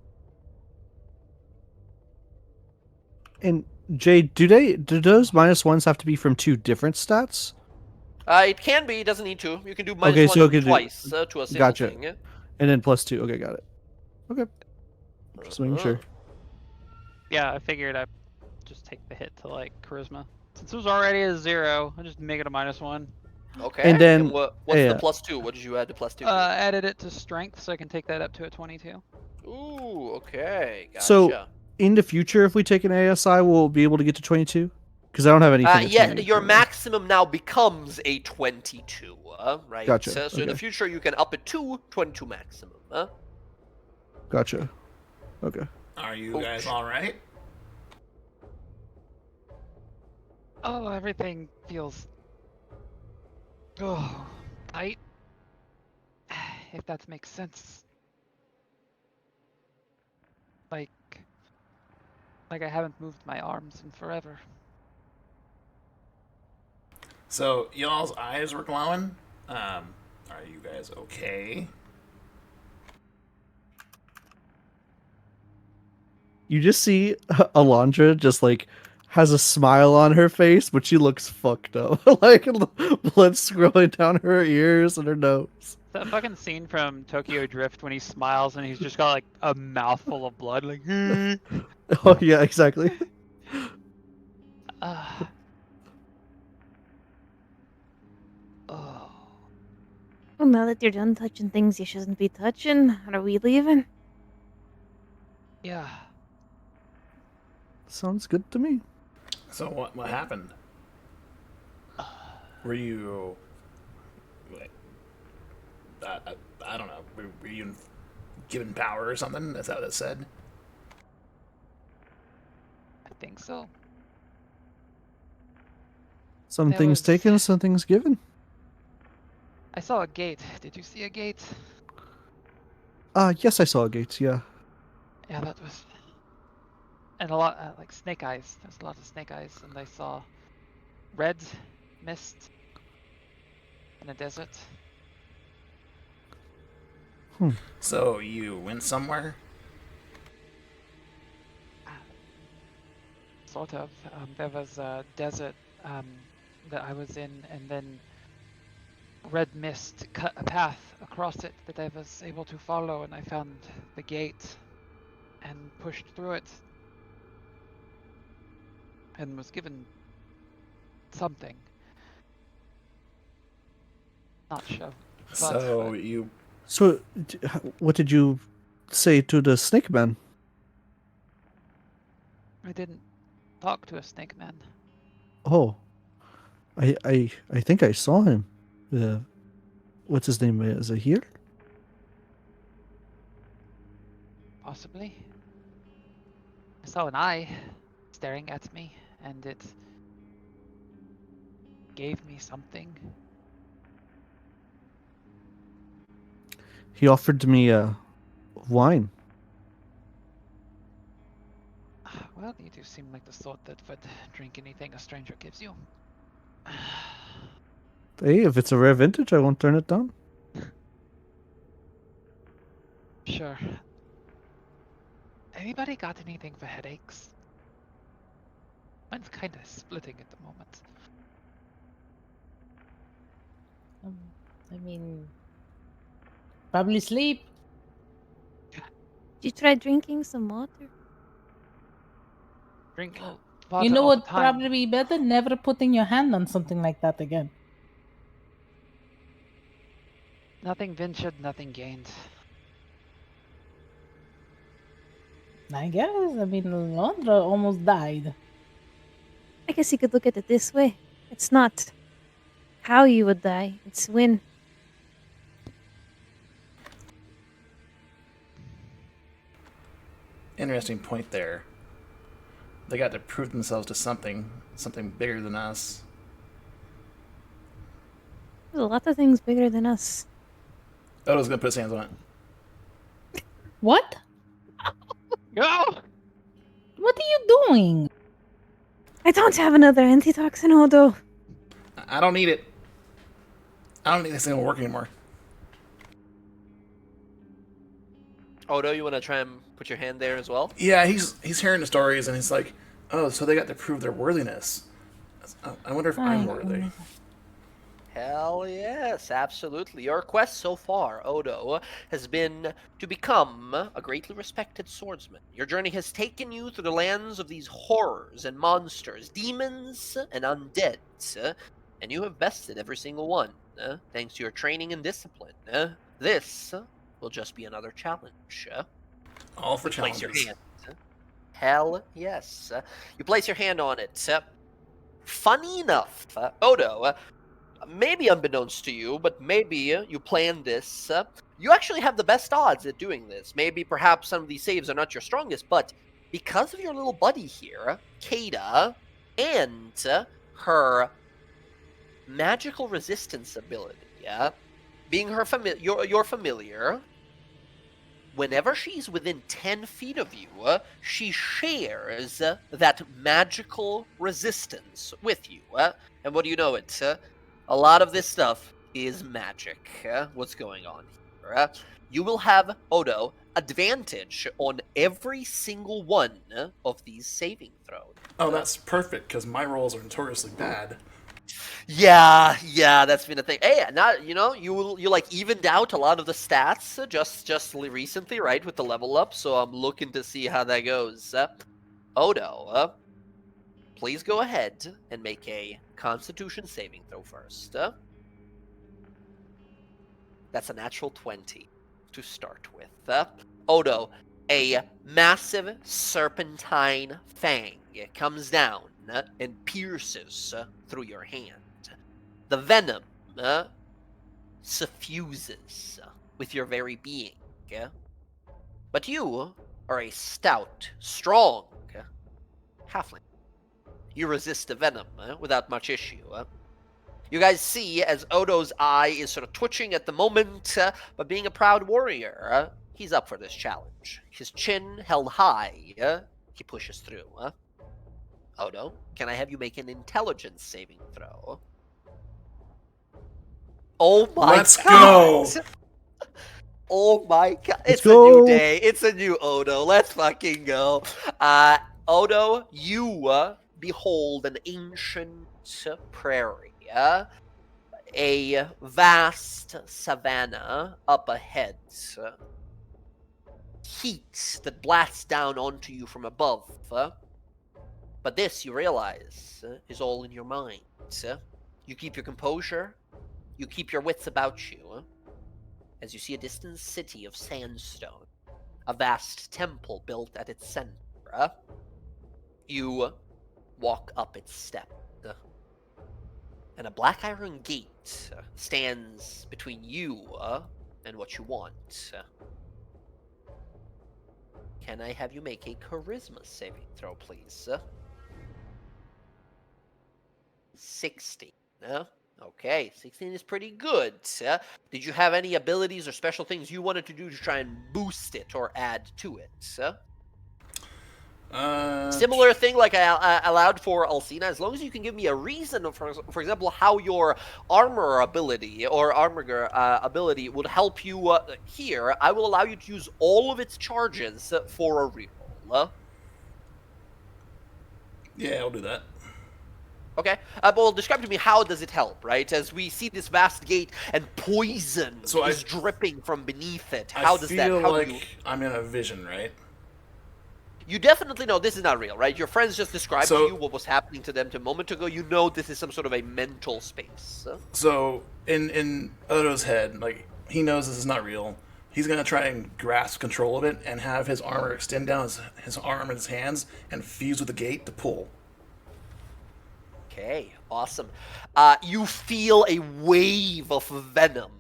And Jay, do those -1s have to be from 2 different stats? It can be, it doesn't need to. You can do -1 Okay, so it could do- twice to a single Gotcha. thing. And then +2. Okay, got it. Okay. Just making sure. Yeah, I figured I'd just take the hit to like charisma. Since it was already a 0, I just make it a -1. Okay. And then- what's yeah. the +2? What did you add to +2? Added it to strength, so I can take that up to a 22. Ooh, okay. Gotcha. So, in the future, if we take an ASI, we'll be able to get to 22? Because I don't have anything. to Yeah, change your right now. maximum now becomes a 22, right? Gotcha, So in the okay. future, you can up it to 22 maximum. Gotcha. Okay. Are you guys all right? Oh, everything feels tight. If that makes sense. Like I haven't moved my arms in forever. So y'all's eyes were glowing. Are you guys okay? you just see Alondra just like has a smile on her face, but she looks fucked up. Like blood scrolling down her ears and her nose. That fucking scene from Tokyo Drift when he smiles and he's just got like a mouthful of blood, like. Oh yeah, exactly. uh, oh. Well, now that you're done touching things you shouldn't be touching, are we leaving? Yeah. Sounds good to me. So what happened? Were you like I don't know? Were you given power or something? Is that what it said? I think so. Some There things was- taken, some things given. I saw a gate. Did you see a gate? Yes, I saw a gate. Yeah. Yeah, that was. And a lot, like snake eyes. There's a lot of snake eyes, and I saw red mist in a desert. So you went somewhere? Sort of. There was a desert that I was in, and then red mist cut a path across it that I was able to follow, and I found the gate and pushed through it and was given something. Not sure. But So you So, what did you say to the snake man? I didn't talk to a snake man. Oh, I think I saw him. What's his name? Is it here? Possibly. I saw an eye staring at me, and it gave me something. He offered me wine. Well, you do seem like the sort that would drink anything a stranger gives you. Hey, if it's a rare vintage, I won't turn it down. Sure. Anybody got anything for headaches? Mine's kind of splitting at the moment. I mean, probably sleep. Did you try drinking some water? Drink You water know all the what? time. Probably be better never putting your hand on something like that again. Nothing ventured, nothing gained. I guess. I mean, Londra almost died. I guess you could look at it this way. It's not how you would die, it's when. interesting point there. They got to prove themselves to something bigger than us. There's a lot of things bigger than us. Odo's gonna put his hands on it. What? Go! What are you doing? I don't have another antitoxin, Odo. I don't need it. I don't think this thing will work anymore. Odo, you want to try and put your hand there as well? Yeah, he's hearing the stories and he's like, oh, so they got to prove their worthiness. I wonder if I'm worthy. Hell yes, absolutely. Your quest so far, Odo, has been to become a greatly respected swordsman. Your journey has taken you through the lands of these horrors and monsters, demons and undead, and you have bested every single one, thanks to your training and discipline. This will just be another challenge. All for You place your challenges. hand. Hell yes. You place your hand on it. Funny enough, Odo, maybe unbeknownst to you, but maybe you planned this. You actually have the best odds at doing this. Maybe perhaps some of these saves are not your strongest, but because of your little buddy here, Kada, and her magical resistance ability, being her your familiar, whenever she's within 10 feet of you, she shares that magical resistance with you. And what do you know? A lot of this stuff is magic. What's going on here? you will have, Odo, advantage on every single one of these saving throws. Oh, that's perfect because my rolls are notoriously bad. Yeah, that's been a thing. Hey, not you like evened out a lot of the stats just recently, right, with the level up. So I'm looking to see how that goes. Odo, please go ahead and make a Constitution saving throw first. That's a natural 20 to start with. Odo, a massive serpentine fang comes down and pierces through your hand. The venom suffuses with your very being. But you are a stout, strong halfling. You resist the venom without much issue. You guys see as Odo's eye is sort of twitching at the moment, but being a proud warrior, he's up for this challenge. His chin held high, he pushes through. Odo, can I have you make an intelligence saving throw? Oh my Let's god! go! Oh my god! Let's It's a new go. day. It's a new Odo. Let's fucking go. Odo, you behold an ancient prairie. A vast savanna up ahead. Heat that blasts down onto you from above. But this, you realize, is all in your mind. You keep your composure. You keep your wits about you. As you see a distant city of sandstone. A vast temple built at its center. You walk up its steps. And a black iron gate stands between you and what you want. Can I have you make a charisma saving throw, please? 16. Okay, 16 is pretty good. Did you have any abilities or special things you wanted to do to try and boost it or add to it? Similar thing like I allowed for Alcina, as long as you can give me a reason, for example, how your armor ability or armor ability would help you here, I will allow you to use all of its charges for a reroll. Yeah, I'll do that. Okay, well, describe to me how does it help, right? As we see this vast gate and poison is dripping from beneath it. How does that? I feel How like do you? I'm in a vision, right? You definitely know this is not real, right? Your friends just described So- to you what was happening to them a moment ago. You know this is some sort of a mental space. So in Odo's head, like he knows this is not real. He's gonna try and grasp control of it and have his armor extend down his arm and his hands and fuse with the gate to pull. Okay, awesome. You feel a wave of venom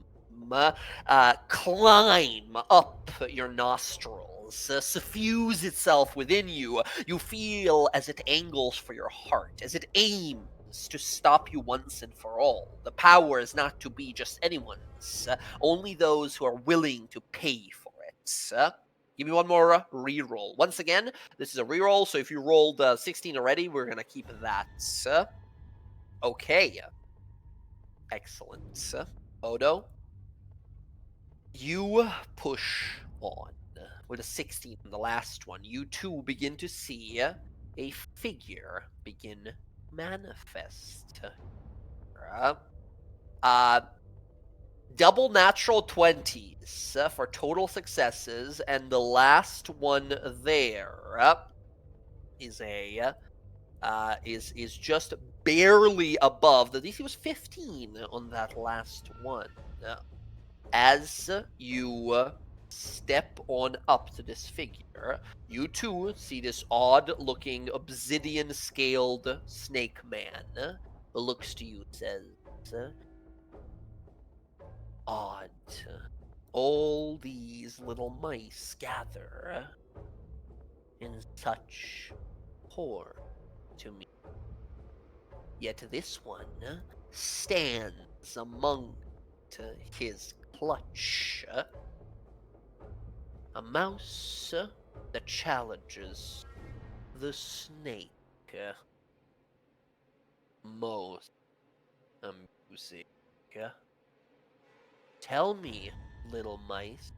climb up your nostrils, suffuse itself within you. You feel as it angles for your heart, as it aims to stop you once and for all. The power is not to be just anyone's, only those who are willing to pay for it. Give me one more reroll. Once again, this is a reroll, so if you rolled 16 already, we're going to keep that. Okay. Excellent. Odo, you push on with a 16, the last one. You too begin to see a figure begin manifest. Double natural 20s for total successes, and the last one there is a is just barely above. The DC was 15 on that last one. As you step on up to this figure, you too see this odd-looking obsidian-scaled snake man who looks to you and says, "Odd. All these little mice gather in such horde to me. Yet this one stands among his clutch. A mouse that challenges the snake. Most amusing. Tell me, little mice,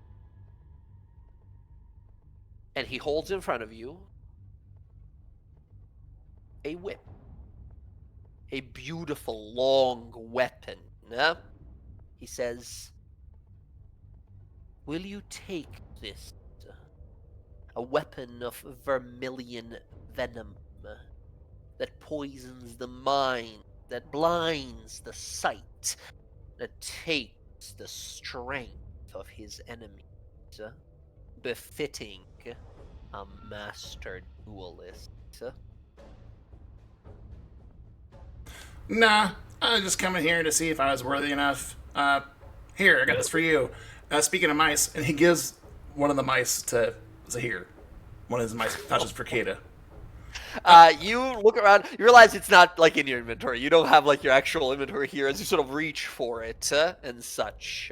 And he holds in front of you a whip. A beautiful, long weapon. He says, "Will you take this? A weapon of vermilion venom that poisons the mind, that blinds the sight, that takes the strength of his enemies, befitting a master duelist." Nah, I was just coming here to see if I was worthy enough. Here, I got this for you. Speaking of mice, and he gives one of the mice to Zahir. One of his mice touches for Kata. You look around, you realize it's not like in your inventory. You don't have like your actual inventory here as you sort of reach for it and such.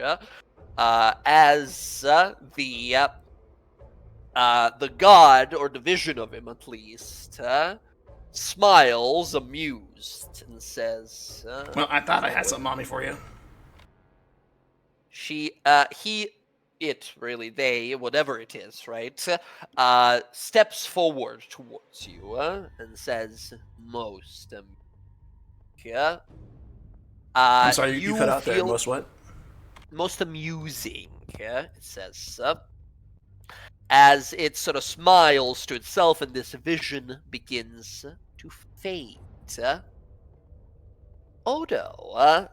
As the god, or division of him at least, smiles amused and says, Well, I thought I had something on me for you. they, whatever it is, right, steps forward towards you and says, "Most I'm sorry, you cut out there. feel Most what? most amusing," it says, as it sort of smiles to itself and this vision begins to fade. Odo,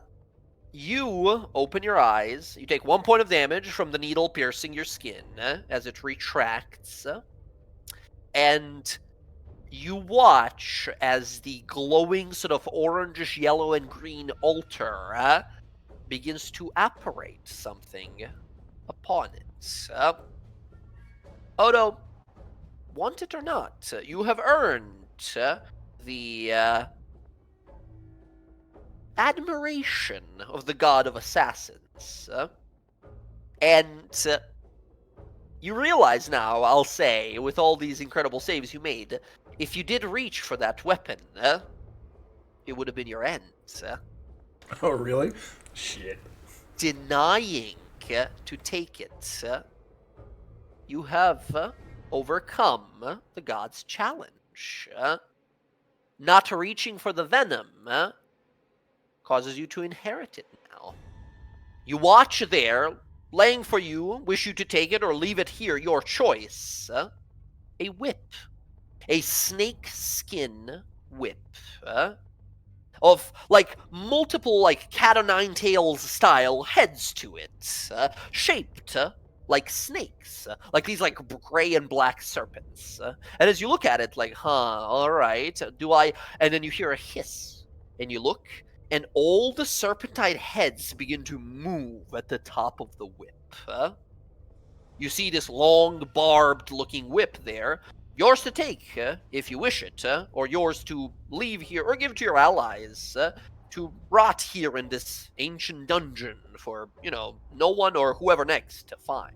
you open your eyes. You take 1 point of damage from the needle piercing your skin as it retracts. And you watch as the glowing sort of orangish yellow and green altar begins to apparate something upon it. Odo, want it or not, you have earned the admiration of the god of assassins. And you realize now, I'll say, with all these incredible saves you made, if you did reach for that weapon, it would have been your end. Oh, really? Shit. Denying to take it, you have overcome the god's challenge. Not reaching for the venom causes you to inherit it now. You watch there, laying for you, wish you to take it or leave it here, your choice. A whip. A snake skin whip. Of, like, multiple, like, cat o' nine tails style heads to it. Shaped like snakes. Like these, like, gray and black serpents. And as you look at it, like, alright, and then you hear a hiss. And you look, and all the serpentine heads begin to move at the top of the whip. You see this long, barbed-looking whip there. Yours to take, if you wish it, or yours to leave here, or give to your allies, to rot here in this ancient dungeon for, no one or whoever next to find.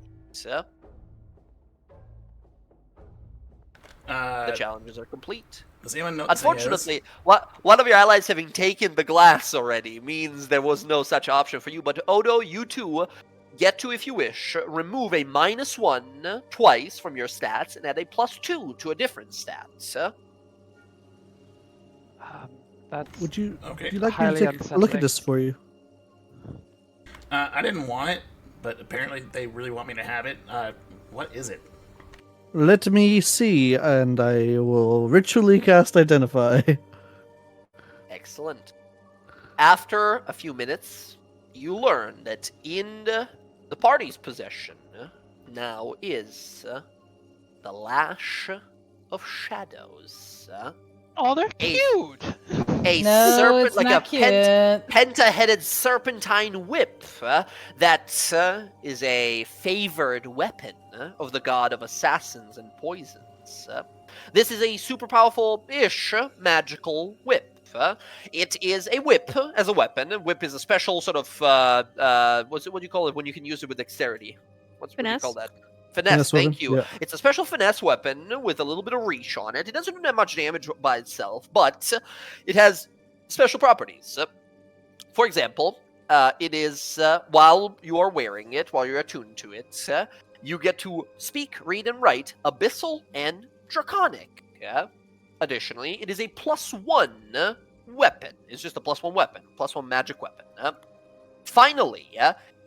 The challenges are complete. Does anyone know? Unfortunately, one of your allies having taken the glass already means there was no such option for you, but Odo, you too get to, if you wish, remove a -1 twice from your stats and add a +2 to a different stat. That's Would you Okay. like me to highly take a look unsettling. at this for you? I didn't want it, but apparently they really want me to have it. What is it? Let me see, and I will ritually cast Identify. Excellent. After a few minutes, you learn that in the party's possession now is the Lash of Shadows. Oh, they're cute. A No, serpent, it's like not a cute. penta-headed serpentine whip that is a favored weapon of the god of assassins and poisons. This is a super powerful-ish magical whip. It is a whip as a weapon. A whip is a special sort of what do you call it when you can use it with dexterity? What do you Finesse? call that? Finesse, weapon, thank you. yeah. It's a special finesse weapon with a little bit of reach on it. It doesn't do that much damage by itself, but it has special properties. For example, it is, while you are wearing it, while you're attuned to it, you get to speak, read, and write Abyssal and Draconic. Additionally, it is a +1 weapon. It's just a +1 weapon, +1 magic weapon. Finally,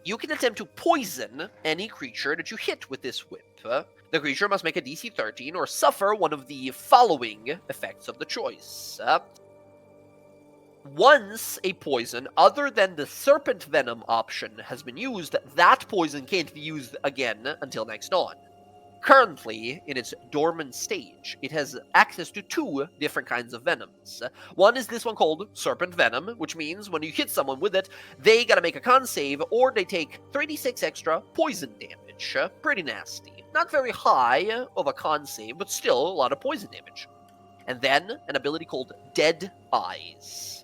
you can attempt to poison any creature that you hit with this whip. The creature must make a DC 13 or suffer one of the following effects of the choice. Once a poison other than the serpent venom option has been used, that poison can't be used again until next dawn. Currently, in its dormant stage, it has access to 2 different kinds of venoms. One is this one called Serpent Venom, which means when you hit someone with it, they gotta make a con save, or they take 3d6 extra poison damage. Pretty nasty. Not very high of a con save, but still a lot of poison damage. And then an ability called Dead Eyes,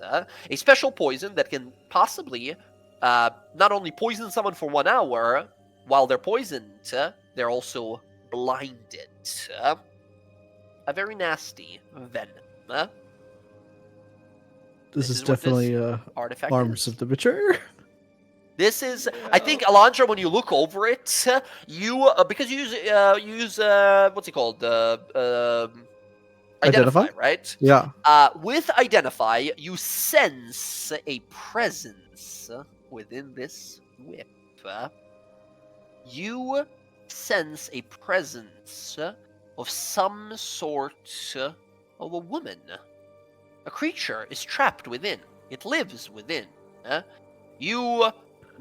a special poison that can possibly not only poison someone for 1 hour, while they're poisoned, they're also blinded. A very nasty venom. This is what this definitely artifact Arms is. of the Betrayer. This is, I think, Alondra, when you look over it, you, because you use what's it called? Identify, right? Yeah. With Identify, you sense a presence within this whip. You sense a presence of some sort of a woman. A creature is trapped within. It lives within. You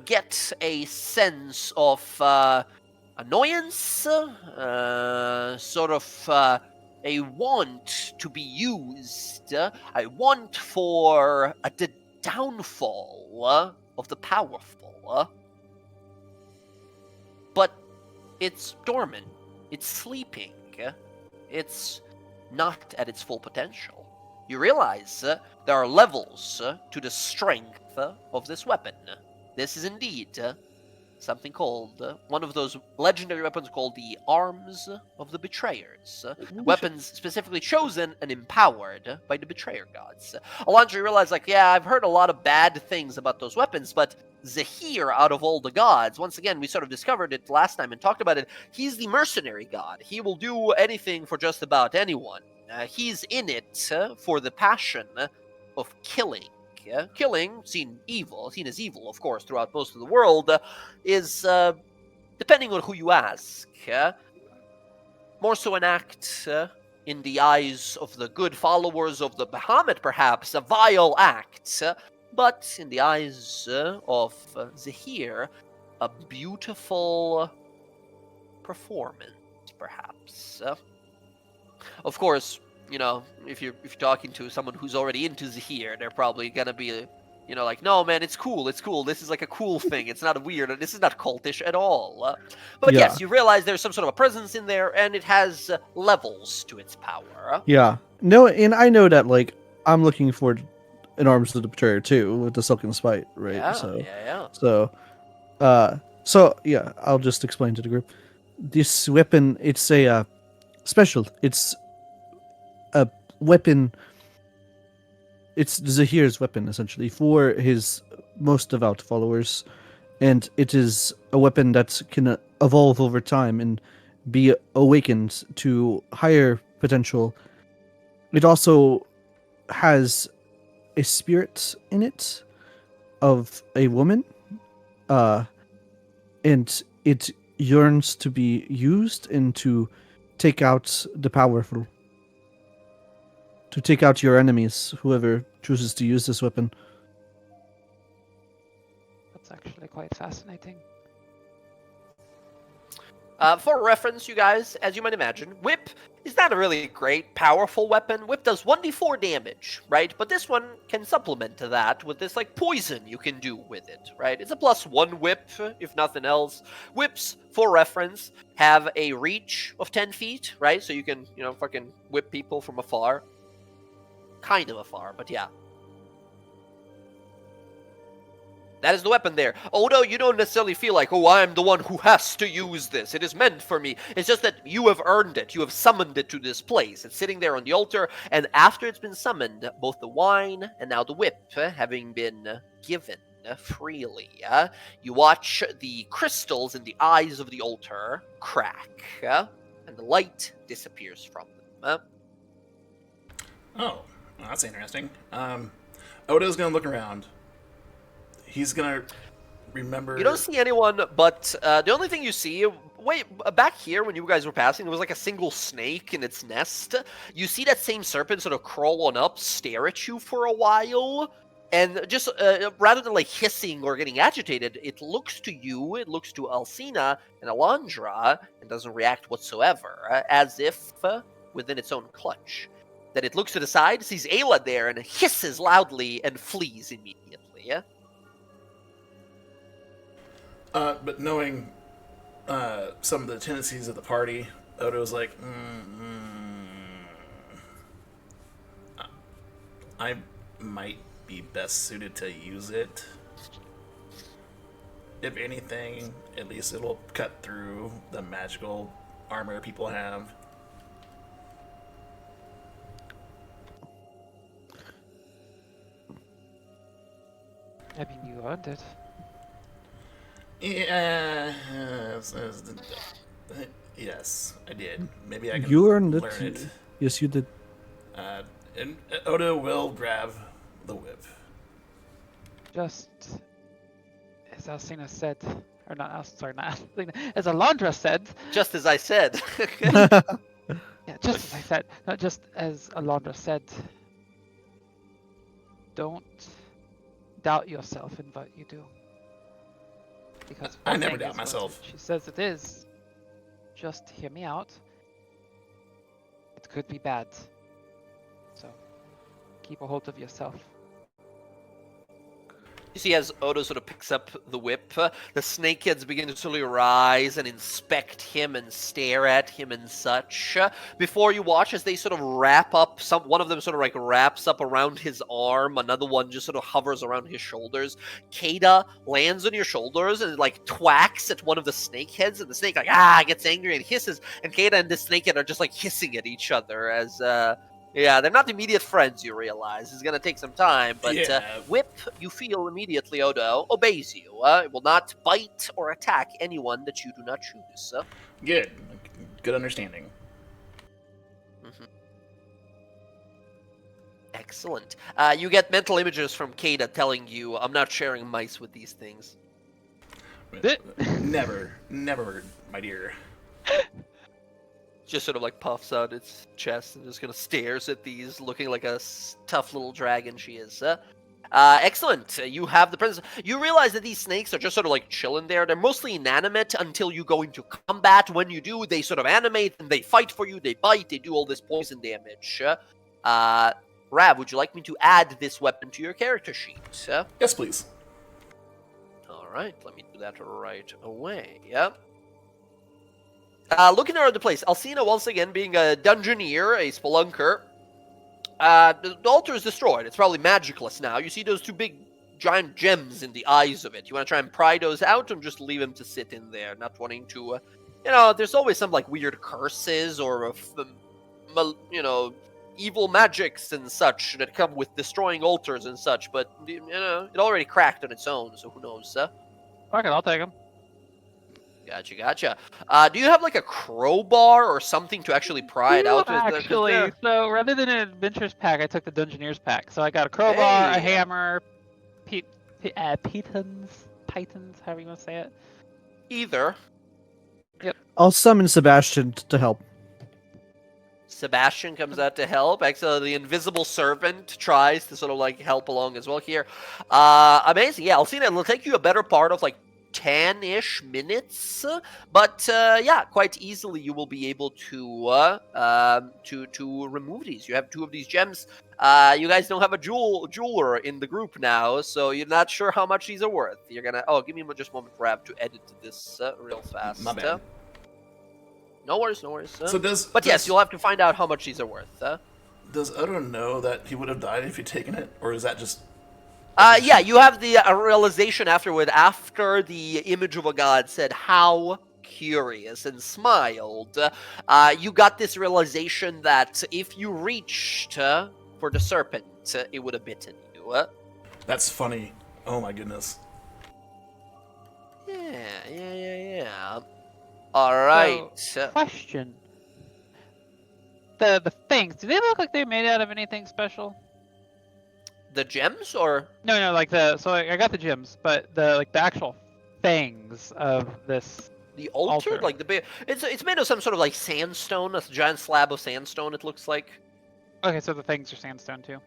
get a sense of annoyance, sort of a want to be used, a want for the downfall of the powerful. But it's dormant. It's sleeping. It's not at its full potential. You realize there are levels to the strength of this weapon. This is indeed something called, one of those legendary weapons called the Arms of the Betrayers. Weapons specifically chosen and empowered by the Betrayer gods. Alondra realized, like, yeah, I've heard a lot of bad things about those weapons, but Zahir, out of all the gods, once again, we sort of discovered it last time and talked about it, he's the mercenary god. He will do anything for just about anyone. He's in it for the passion of killing. Killing, seen as evil, of course, throughout most of the world, is, depending on who you ask, more so an act, in the eyes of the good followers of the Bahamut, perhaps, a vile act, but in the eyes of Zahir, a beautiful performance, perhaps. Of course, you know, if you're talking to someone who's already into Zahir, they're probably gonna be, you know, like, no, man, it's cool. This is like a cool thing. It's not weird. This is not cultish at all. But Yeah. yes, you realize there's some sort of a presence in there, and it has levels to its power. Yeah. No, and I know that, like, I'm looking for an Arms of the Betrayer too, with the Silken Spite, right? Yeah, So, yeah. so yeah, I'll just explain to the group. This weapon, it's a special. It's a weapon. It's Zahir's weapon, essentially, for his most devout followers, and it is a weapon that can evolve over time and be awakened to higher potential. It also has a spirit in it of a woman, and it yearns to be used and to take out the powerful. To take out your enemies, whoever chooses to use this weapon. That's actually quite fascinating. For reference, you guys, as you might imagine, Whip is not a really great, powerful weapon. Whip does 1d4 damage, right? But this one can supplement to that with this, like, poison you can do with it, right? It's a +1 whip, if nothing else. Whips, for reference, have a reach of 10 feet, right? So you can, you know, fucking whip people from afar. Kind of afar, but yeah. That is the weapon there. Although you don't necessarily feel like, oh, I'm the one who has to use this. It is meant for me. It's just that you have earned it. You have summoned it to this place. It's sitting there on the altar, and after it's been summoned, both the wine and now the whip having been given, freely. You watch the crystals in the eyes of the altar crack, and the light disappears from them. Oh, well, that's interesting. Odo's gonna look around. He's gonna remember. You don't see anyone, but the only thing you see, back here when you guys were passing, there was like a single snake in its nest. You see that same serpent sort of crawl on up, stare at you for a while, and just rather than like hissing or getting agitated, it looks to you, it looks to Alcina and Alondra, and doesn't react whatsoever, as if within its own clutch. Then it looks to the side, sees Ayla there, and hisses loudly and flees immediately. But knowing some of the tendencies of the party, Odo's like, I might be best suited to use it. If anything, at least it'll cut through the magical armor people have. I mean, you earned it. Yeah, yes, I did. Maybe I can You earned it. learn it. Yes, you did. And Odo will grab the whip. Just as Alcina said, or not, sorry, not Alcina, as Alondra said. Just as I said. Yeah, just as I said, not just as Alondra said. Don't doubt yourself in what you do. Because I one never thing doubt is what myself. She says it is. Just hear me out. It could be bad. So keep a hold of yourself. You see, as Odo sort of picks up the whip, the snakeheads begin to slowly rise and inspect him and stare at him and such. Before you watch as they sort of wrap up, one of them sort of like wraps up around his arm, another one just sort of hovers around his shoulders. Kada lands on your shoulders and like twacks at one of the snakeheads, and the snake like gets angry and hisses, and Kada and this snakehead are just like hissing at each other as yeah, they're not immediate friends, you realize. It's going to take some time, but Yeah. Whip, you feel immediately, Odo, obeys you. It will not bite or attack anyone that you do not choose. Good. Good understanding. Excellent. You get mental images from Kada telling you, I'm not sharing mice with these things. Never, my dear. Just sort of like puffs out its chest and just kind of stares at these, looking like a tough little dragon she is. Excellent. You have the presence. You realize that these snakes are just sort of like chilling there. They're mostly inanimate until you go into combat. When you do, they sort of animate and they fight for you. They bite. They do all this poison damage. Rav, would you like me to add this weapon to your character sheet? Yes, please. All right, let me do that right away. Looking around the place, Alcina once again being a dungeoneer, a spelunker. The altar is destroyed. It's probably magicless now. You see those two big giant gems in the eyes of it. You want to try and pry those out and just leave them to sit in there, not wanting to, there's always some like weird curses or, evil magics and such that come with destroying altars and such, but, it already cracked on its own, so who knows, Fuck it, I'll take him. Gotcha. Do you have like a crowbar or something to actually pry it out? Actually, so rather than an adventurers pack, I took the Dungeoneers pack. So I got a crowbar, Hey. a hammer, pitons, however you want to say it. Either. I'll summon Sebastian to help. Sebastian comes out to help. Actually, the invisible servant tries to sort of like help along as well here. Amazing. Yeah, Alcina, it'll take you a better part of like 10-ish minutes, but quite easily you will be able to remove these. You have two of these gems. You guys don't have a jeweler in the group now, so you're not sure how much these are worth. You're gonna give me just a moment, Rab, to edit this real fast. My bad. No worries. So Yes, you'll have to find out how much these are worth. Does Odo know that he would have died if he'd taken it, or is that just? Yeah, you have the realization afterward, after the image of a god said, "How curious," and smiled. You got this realization that if you reached for the serpent, it would have bitten you. That's funny. Oh my goodness. Yeah. All right. So, question. The things, do they look like they're made out of anything special? The gems, or No, like so I got the gems, but the actual fangs of this the altar? altar. Like the big. It's made of some sort of like sandstone, a giant slab of sandstone. It looks like. Okay, so the fangs are sandstone too.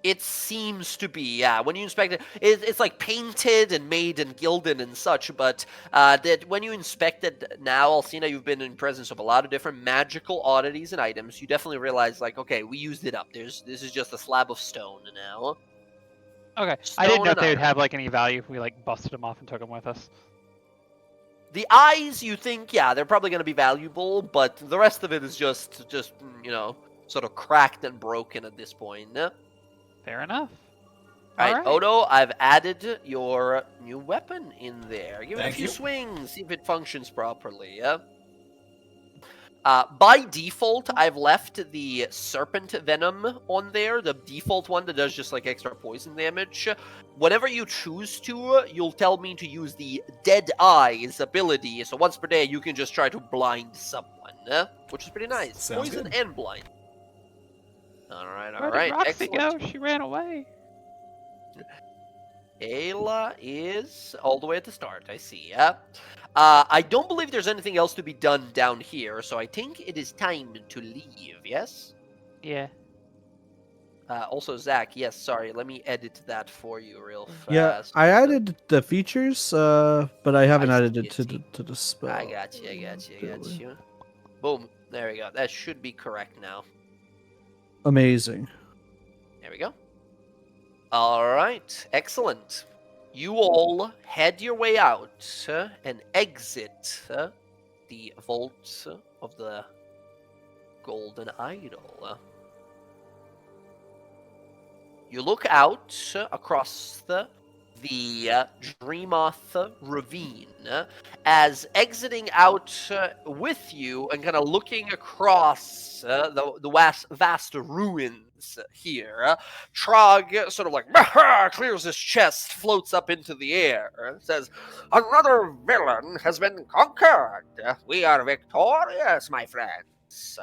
It seems to be, yeah. When you inspect it, it's like painted and made and gilded and such. But that when you inspect it now, Alcina, you've been in presence of a lot of different magical oddities and items. You definitely realize, like, okay, we used it up. This is just a slab of stone now. Okay, I Stone didn't know if and they would iron. have like any value if we like busted them off and took them with us. The eyes, you think, yeah, they're probably going to be valuable, but the rest of it is just sort of cracked and broken at this point. Fair enough. All right, Alright. Odo, I've added your new weapon in there. Give it a Thank few you. swings, see if it functions properly, yeah? By default, I've left the serpent venom on there, the default one that does just like extra poison damage. Whenever you choose to, you'll tell me to use the Dead Eyes ability, so once per day you can just try to blind someone, which is pretty nice. Sounds Poison good. and blind. Where All did right, Roxy excellent. go? She ran away. Ayla is all the way at the start, I see, yeah. I don't believe there's anything else to be done down here, so I think it is time to leave, yes? Yeah. Also, Zach, yes, sorry, let me edit that for you real fast. Yeah, I added the features, but I haven't I added see, it I to see. the spell. I got you. Boom, there we go. That should be correct now. Amazing. There we go. All right, excellent. You all head your way out and exit the vault of the Golden Idol. You look out across the Dreamoth ravine as exiting out with you and kind of looking across the vast ruins here. Trog sort of like clears his chest, floats up into the air, and says, "Another villain has been conquered. We are victorious, my friends.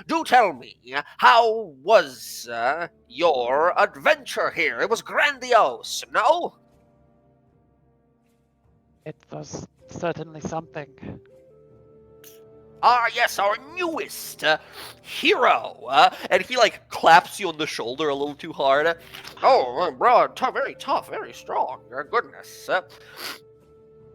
Do tell me, how was your adventure here? It was grandiose, no?" It was certainly something. Ah, yes, our newest hero. And he, like, claps you on the shoulder a little too hard. Oh, bro, very tough, very strong. Goodness.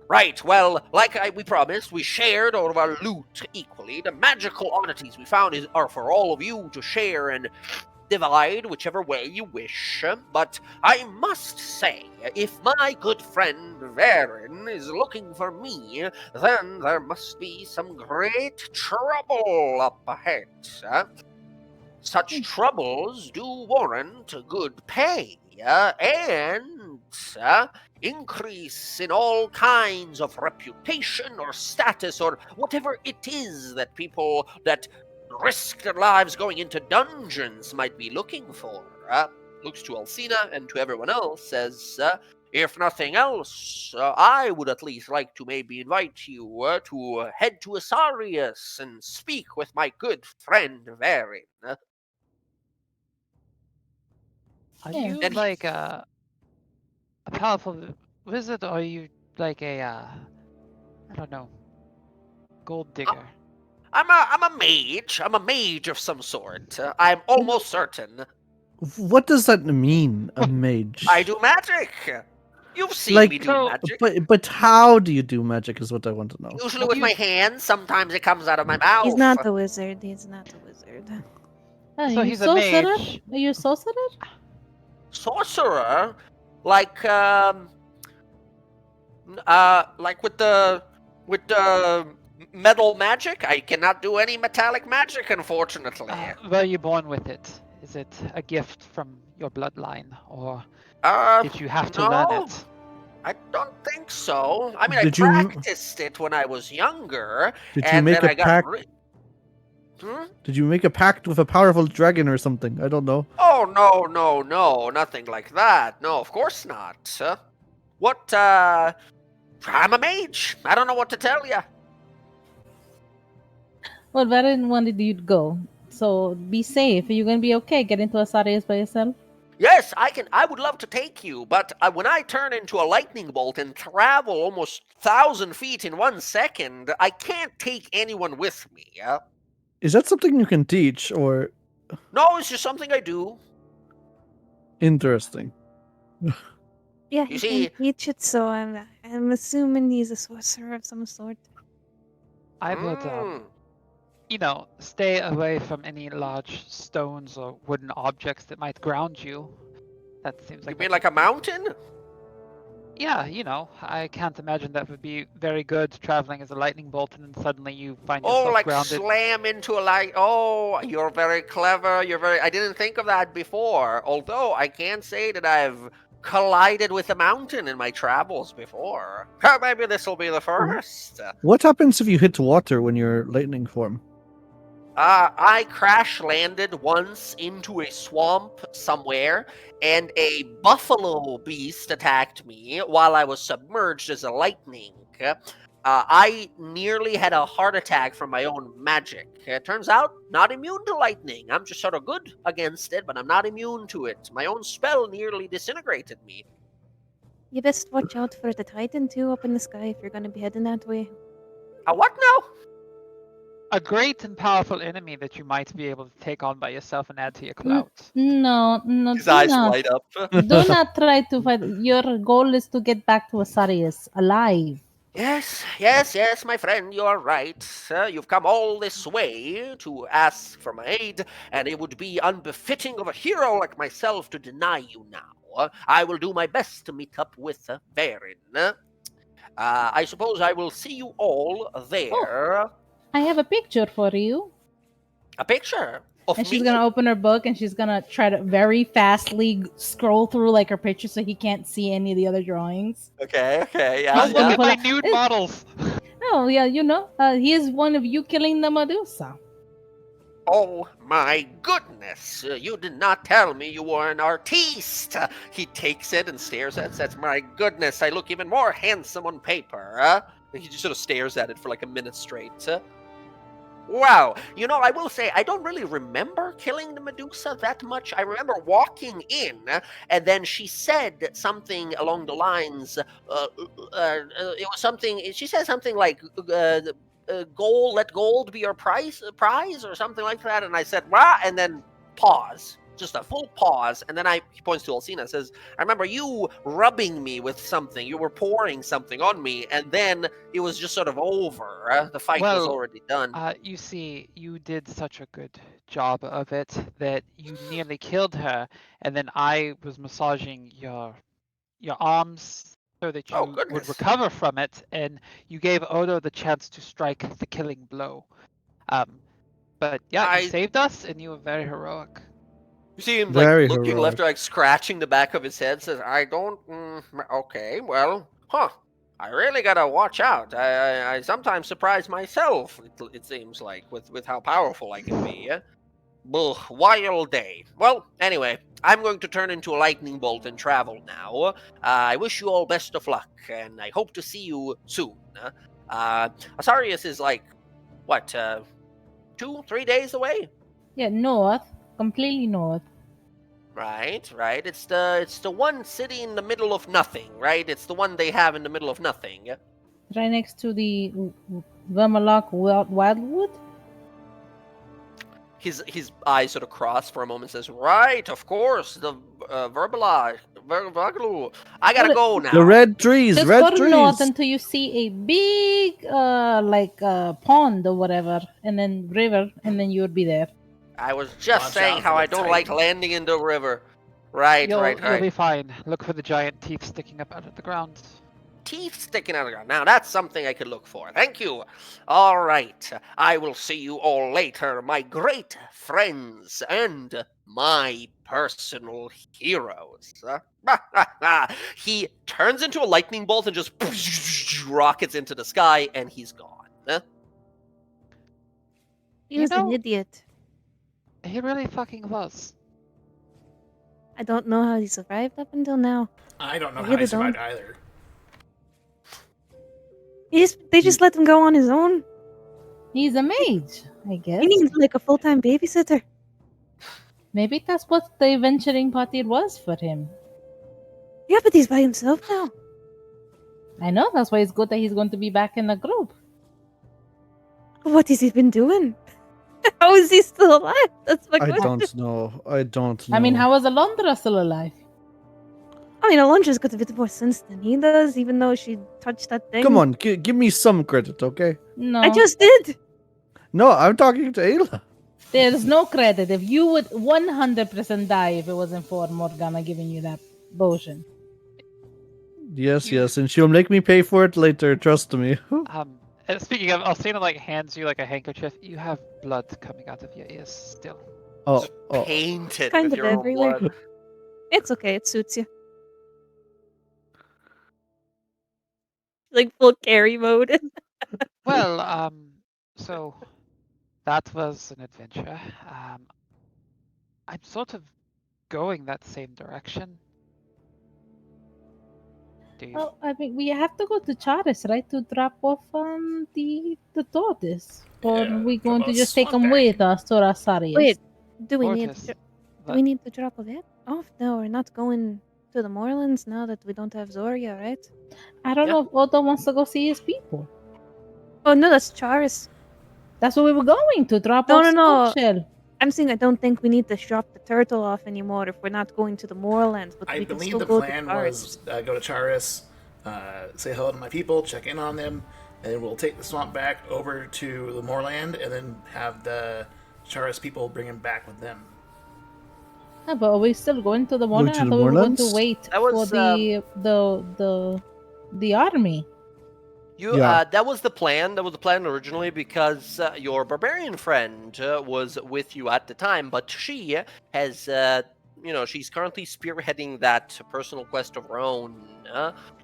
Right, well, like we promised, we shared all of our loot equally. The magical oddities we found are for all of you to share and divide whichever way you wish. But I must say, if my good friend Varen is looking for me, then there must be some great trouble up ahead. Such troubles do warrant good pay, and increase in all kinds of reputation or status or whatever it is that people that risk their lives going into dungeons might be looking for. Looks to Alcina and to everyone else, says, if nothing else, I would at least like to maybe invite you to head to Asarius and speak with my good friend Varen. Are Yeah. you And he- like a powerful wizard, or are you like a I don't know, gold digger? I'm a mage. I'm a mage of some sort. I'm almost certain. What does that mean, a mage? I do magic. You've seen Like, me do so- magic. But how do you do magic is what I want to know. Usually with my hands. Sometimes it comes out of my mouth. He's not a wizard. He's not a wizard. So you he's a sorcerer? mage. Are you a sorcerer? Sorcerer, like with the metal magic. I cannot do any metallic magic, unfortunately. Were you born with it? Is it a gift from your bloodline, or did you have to learn no. it? I don't think so. I mean, Did I you- practiced it when I was younger, Did you and make then a I got. pact? Hmm? Did you make a pact with a powerful dragon or something? I don't know. Oh no, nothing like that. No, of course not. What, I'm a mage. I don't know what to tell you. Well, Varen wanted you to go. So be safe. Are you gonna be okay? Get into Asarius by yourself? Yes, I would love to take you, but when I turn into a lightning bolt and travel almost 1,000 feet in 1 second, I can't take anyone with me. Is that something you can teach, or No, it's just something I do. interesting? Yeah, You he see- can teach it, so I'm assuming he's a sorcerer of some sort. I would, stay away from any large stones or wooden objects that might ground you. That seems like You that mean like could a be- mountain? Yeah, I can't imagine that would be very good traveling as a lightning bolt and then suddenly you find Oh, yourself like grounded. slam into a light. Oh, you're very clever. I didn't think of that before. Although I can say that I've collided with a mountain in my travels before. Maybe this will be the first. What happens if you hit water when you're lightning form? I crash landed once into a swamp somewhere, and a buffalo beast attacked me while I was submerged as a lightning. I nearly had a heart attack from my own magic. It turns out, not immune to lightning. I'm just sort of good against it, but I'm not immune to it. My own spell nearly disintegrated me. You best watch out for the Titan too up in the sky if you're gonna be heading that way. What now? A great and powerful enemy that you might be able to take on by yourself and add to your clout. No, His do eyes not. light up. Do not try to fight. Your goal is to get back to Asarius alive. Yes, my friend, you are right. You've come all this way to ask for my aid, and it would be unbefitting of a hero like myself to deny you now. I will do my best to meet up with Varen. I suppose I will see you all there. I have a picture for you. A picture of And me? she's gonna open her book and she's gonna try to very fastly scroll through like her picture so he can't see any of the other drawings. Okay, yeah, Don't look yeah. at my nude models! Oh yeah, he is one of you killing the Medusa. Oh my goodness! You did not tell me you were an artiste. He takes it and stares at it. Says, "My goodness, I look even more handsome on paper." And he just sort of stares at it for like a minute straight. Wow, I will say I don't really remember killing the Medusa that much. I remember walking in, and then she said something along the lines. It was something. She said something like. Gold, let gold be your prize, or something like that. And I said, "What?" And then pause, just a full pause. And then he points to Alcina, says, "I remember you rubbing me with something. You were pouring something on me, and then it was just sort of over. The fight was Well, already done." You see, you did such a good job of it that you nearly killed her, and then I was massaging your arms so that Oh you would goodness! recover from it, and you gave Odo the chance to strike the killing blow. But yeah, you saved us, and you were very heroic. You see him Very like looking left heroic. or like scratching the back of his head. Says, "I don't. Okay, well, I really gotta watch out. I sometimes surprise myself. It seems like with how powerful I can be. Wild day. Well, anyway, I'm going to turn into a lightning bolt and travel now. I wish you all best of luck, and I hope to see you soon. Asarius is like, what, 2-3 days away? Yeah, north, completely north. Right. It's the one city in the middle of nothing, right? It's the one they have in the middle of nothing. Right next to the Vermalock Wildwood. His eyes sort of cross for a moment. Says, "Right, of course, the Verglu. I gotta go now." The red trees, Just red go to north trees. until you see a big, pond or whatever, and then river, and then you would be there. I was just Watch saying out how for I the don't like Titan. landing in the river. Right. You'll be fine. Look for the giant teeth sticking up out of the ground. Teeth sticking out of the ground. Now that's something I could look for. Thank you. All right. I will see you all later, my great friends and my personal heroes. He turns into a lightning bolt and just rockets into the sky, and he's gone. He was an idiot. He really fucking was. I don't know how he survived up until now. I don't know I how really he survived don't. either. They just let him go on his own. He's a mage, I guess. He needs like a full-time babysitter. Maybe that's what the venturing party was for him. Yeah, but he's by himself now. I know, that's why it's good that he's going to be back in the group. What has he been doing? How is he still alive? That's my I question. don't know. I don't know. I mean, how is Alondra still alive? I mean, Alondra's got a bit more sense than he does, even though she touched that thing. Come on, give me some credit, okay? No. I just did. No, I'm talking to Ayla. There's no credit. If you would 100% die if it wasn't for Morgana giving you that potion. Yes, yes, and she'll make me pay for it later. Trust me. Speaking of, Alcina like hands you like a handkerchief. You have blood coming out of your ears still. Oh, oh. Painted Kind with of your own everywhere. blood. It's okay. It suits you. Like full carry mode. Well, so that was an adventure. I'm sort of going that same direction. Do you? Oh, I mean, we have to go to Charis, right, to drop off the tortoise. Or Yeah, are we how going to about just take swamp him back? with us to Rosarius? Wait, do we need Tortoise, to, do but we need to drop a vet off? No, we're not going to the moorlands now that we don't have Zoria, right? I don't Yeah. know if Otto wants to go see his people. Oh no, that's Charis. That's what we were going to drop No, off no. Shell. I'm saying I don't think we need to drop the turtle off anymore if we're not going to the moorlands, but I we can believe still the go plan to Charis. was go to Charis, say hello to my people, check in on them, and then we'll take the swamp back over to the moorland, and then have the Charis people bring him back with them. Yeah, but are we still going to the morning? to I the thought we were going to moorlands? wait That for was, the army. Yeah. That was the plan. That was the plan originally because your barbarian friend was with you at the time, but she has, she's currently spearheading that personal quest of her own,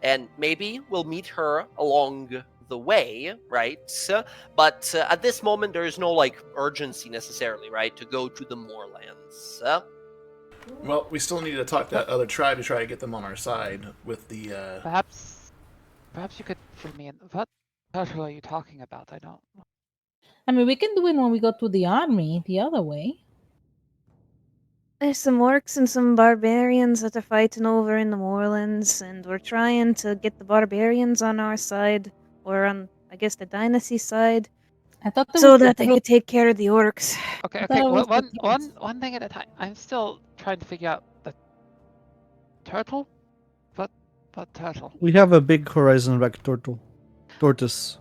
and maybe we'll meet her along the way, right? But at this moment, there is no like urgency necessarily, right, to go to the moorlands. Well, we still need to talk to that other tribe to try to get them on our side with the. perhaps you could fill me in. What turtle are you talking about? I don't. I mean, we can do it when we go to the army, the other way. There's some orcs and some barbarians that are fighting over in the moorlands, and we're trying to get the barbarians on our side, or on, I guess, the dynasty side, I thought there so was the that they group- could take care of the orcs. Okay, I okay. thought it was One, the one, kids. one thing at a time. I'm still trying to figure out the turtle. What turtle? We have a big horizon back tortoise.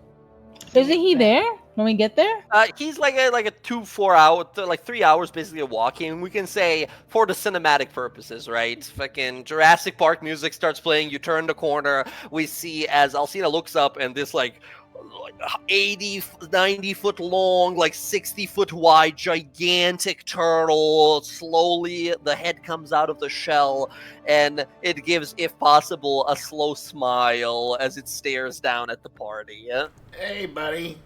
Isn't he there when we get there? He's like a 2-4 hour, like 3 hours basically of walking. We can say for the cinematic purposes, right? Fucking Jurassic Park music starts playing. You turn the corner. We see as Alcina looks up, and this like 80, 90 foot long, like 60 foot wide, gigantic turtle. Slowly, the head comes out of the shell, and it gives, if possible, a slow smile as it stares down at the party. Yeah? Hey, buddy.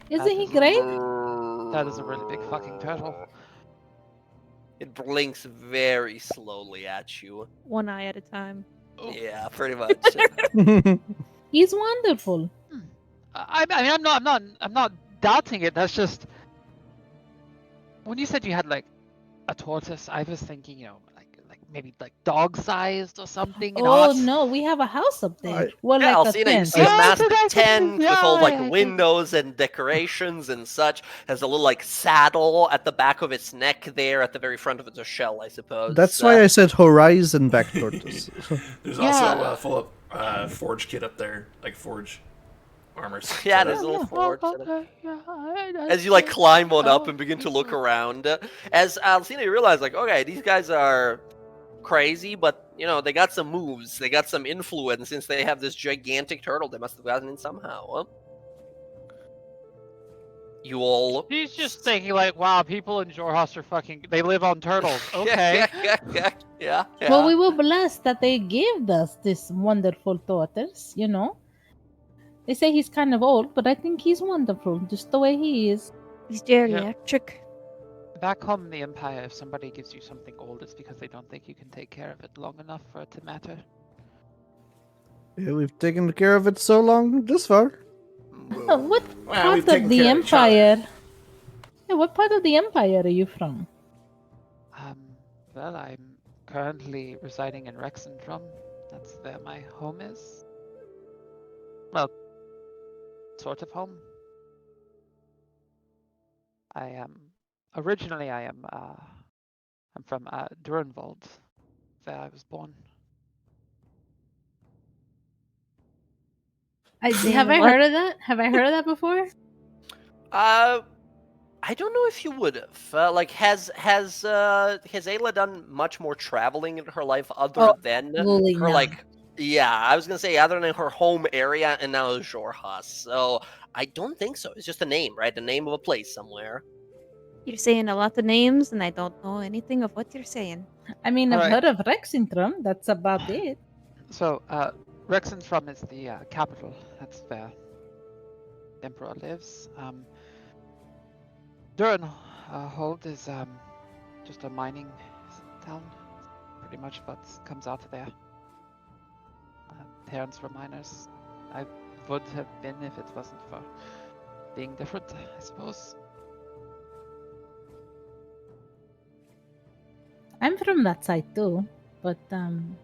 Isn't he great? That is a really big fucking turtle. It blinks very slowly at you. One eye at a time. Yeah, pretty much. He's wonderful. I mean, I'm not doubting it. That's just when you said you had like a tortoise, I was thinking, like maybe like dog-sized or something. Oh no, we have a house up there. Well, Yeah, like I'll see a that. You tent. see a Yeah, massive okay. tent with Yeah, all like yeah, windows and decorations and such. Has a little like saddle at the back of its neck there, at the very front of its shell, I suppose. That's why I said horizon back tortoise. There's Yeah. also a full forge kit up there, like forge armor. Yeah, set there's a up. little Oh, forge. okay, yeah, As you like climb on up Oh. and begin to look around, as Alcina, you realize like, okay, these guys are crazy, but they got some moves, they got some influence. Since they have this gigantic turtle, they must have gotten in somehow. Huh? You all. He's just thinking like, wow, people in Jorhas are fucking. They live on turtles. Okay. yeah. Well, we were blessed that they gave us this wonderful tortoise, They say he's kind of old, but I think he's wonderful, just the way he is. He's geriatric. Back home in the Empire, if somebody gives you something old, it's because they don't think you can take care of it long enough for it to matter. Yeah, we've taken care of it so long this far. What Well, we've part taken of the care of each other. empire? Yeah, what part of the empire are you from? Well, I'm currently residing in Rexendrum. That's where my home is. Well, sort of home. I am originally I'm from Durenwald, where I was born. Have I what? heard of that? Have I heard of that before? I don't know if you would have. Has Ayla done much more traveling in her life other Oh, than absolutely her not. Yeah, I was gonna say other than her home area and now Jorhas. So I don't think so. It's just a name, right? The name of a place somewhere. You're saying a lot of names, and I don't know anything of what you're saying. I mean, I've Alright. heard of Rexingtrum. That's about it. So, Rexendrum is the capital. That's where the Emperor lives. Durenhold is just a mining town. Pretty much what comes out of there. Parents were miners. I would have been if it wasn't for being different, I suppose. I'm from that side too, but I'm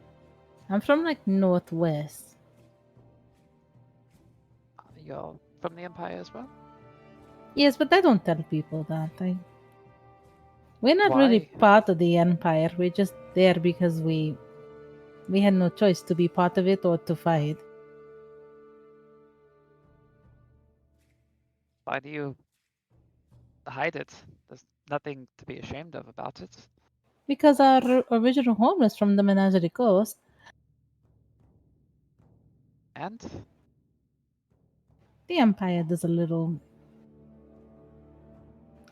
from like northwest. You're from the Empire as well? Yes, but I don't tell people that. We're not really Why? part of the empire. We're just there because we had no choice to be part of it or to fight. Why do you hide it? There's nothing to be ashamed of about it. Because our original home is from the Menagerie Coast. And The empire does a little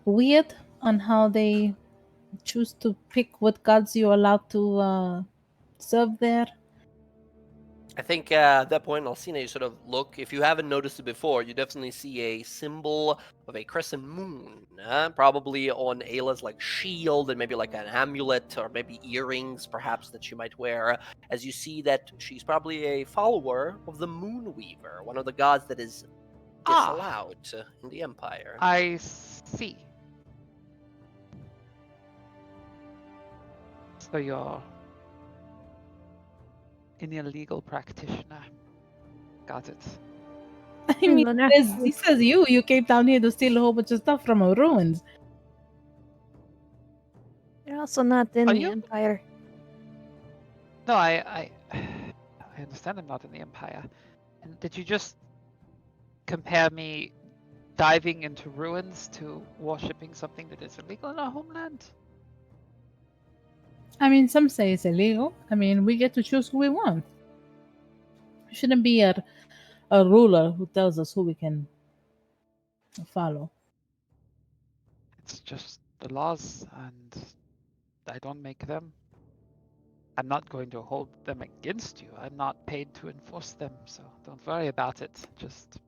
weird on how they choose to pick what gods you're allowed to serve there. I think at that point, Alcina, you sort of look. If you haven't noticed it before, you definitely see a symbol of a crescent moon, probably on Ayla's shield and maybe like an amulet or maybe earrings, perhaps that she might wear. As you see that she's probably a follower of the Moon Weaver, one of the gods that is disallowed in the Empire. I see. So you're an illegal practitioner. Got it. I mean, Luna, he says you came down here to steal a whole bunch of stuff from our ruins. you're also not in Are the you? Empire. No, I understand I'm not in the Empire. And did you just compare me diving into ruins to worshipping something that is illegal in our homeland? I mean, some say it's illegal. I mean, we get to choose who we want. We shouldn't be a ruler who tells us who we can follow. It's just the laws, and I don't make them. I'm not going to hold them against you. I'm not paid to enforce them, so don't worry about it. Just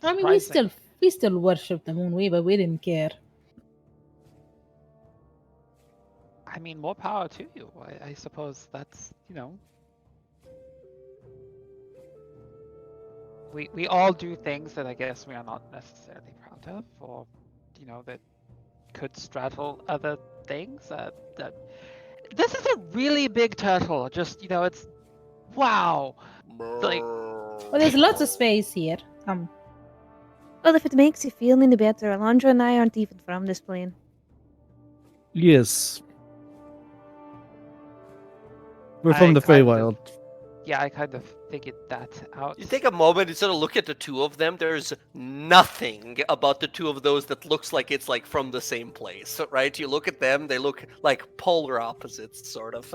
I mean, surprising. we still worship the Moon Weaver. We didn't care. I mean, more power to you. I suppose that's, we all do things that I guess we are not necessarily proud of, or that could straddle other things. That this is a really big turtle. Just it's wow. Like Well, there's lots of space here. Well, if it makes you feel any better, Alondra and I aren't even from this plane. Yes. We're I from the kind of- Feywild. yeah, I kind of figured that out. You take a moment and sort of look at the two of them. There's nothing about the two of those that looks like it's from the same place, right? You look at them, they look like polar opposites, sort of.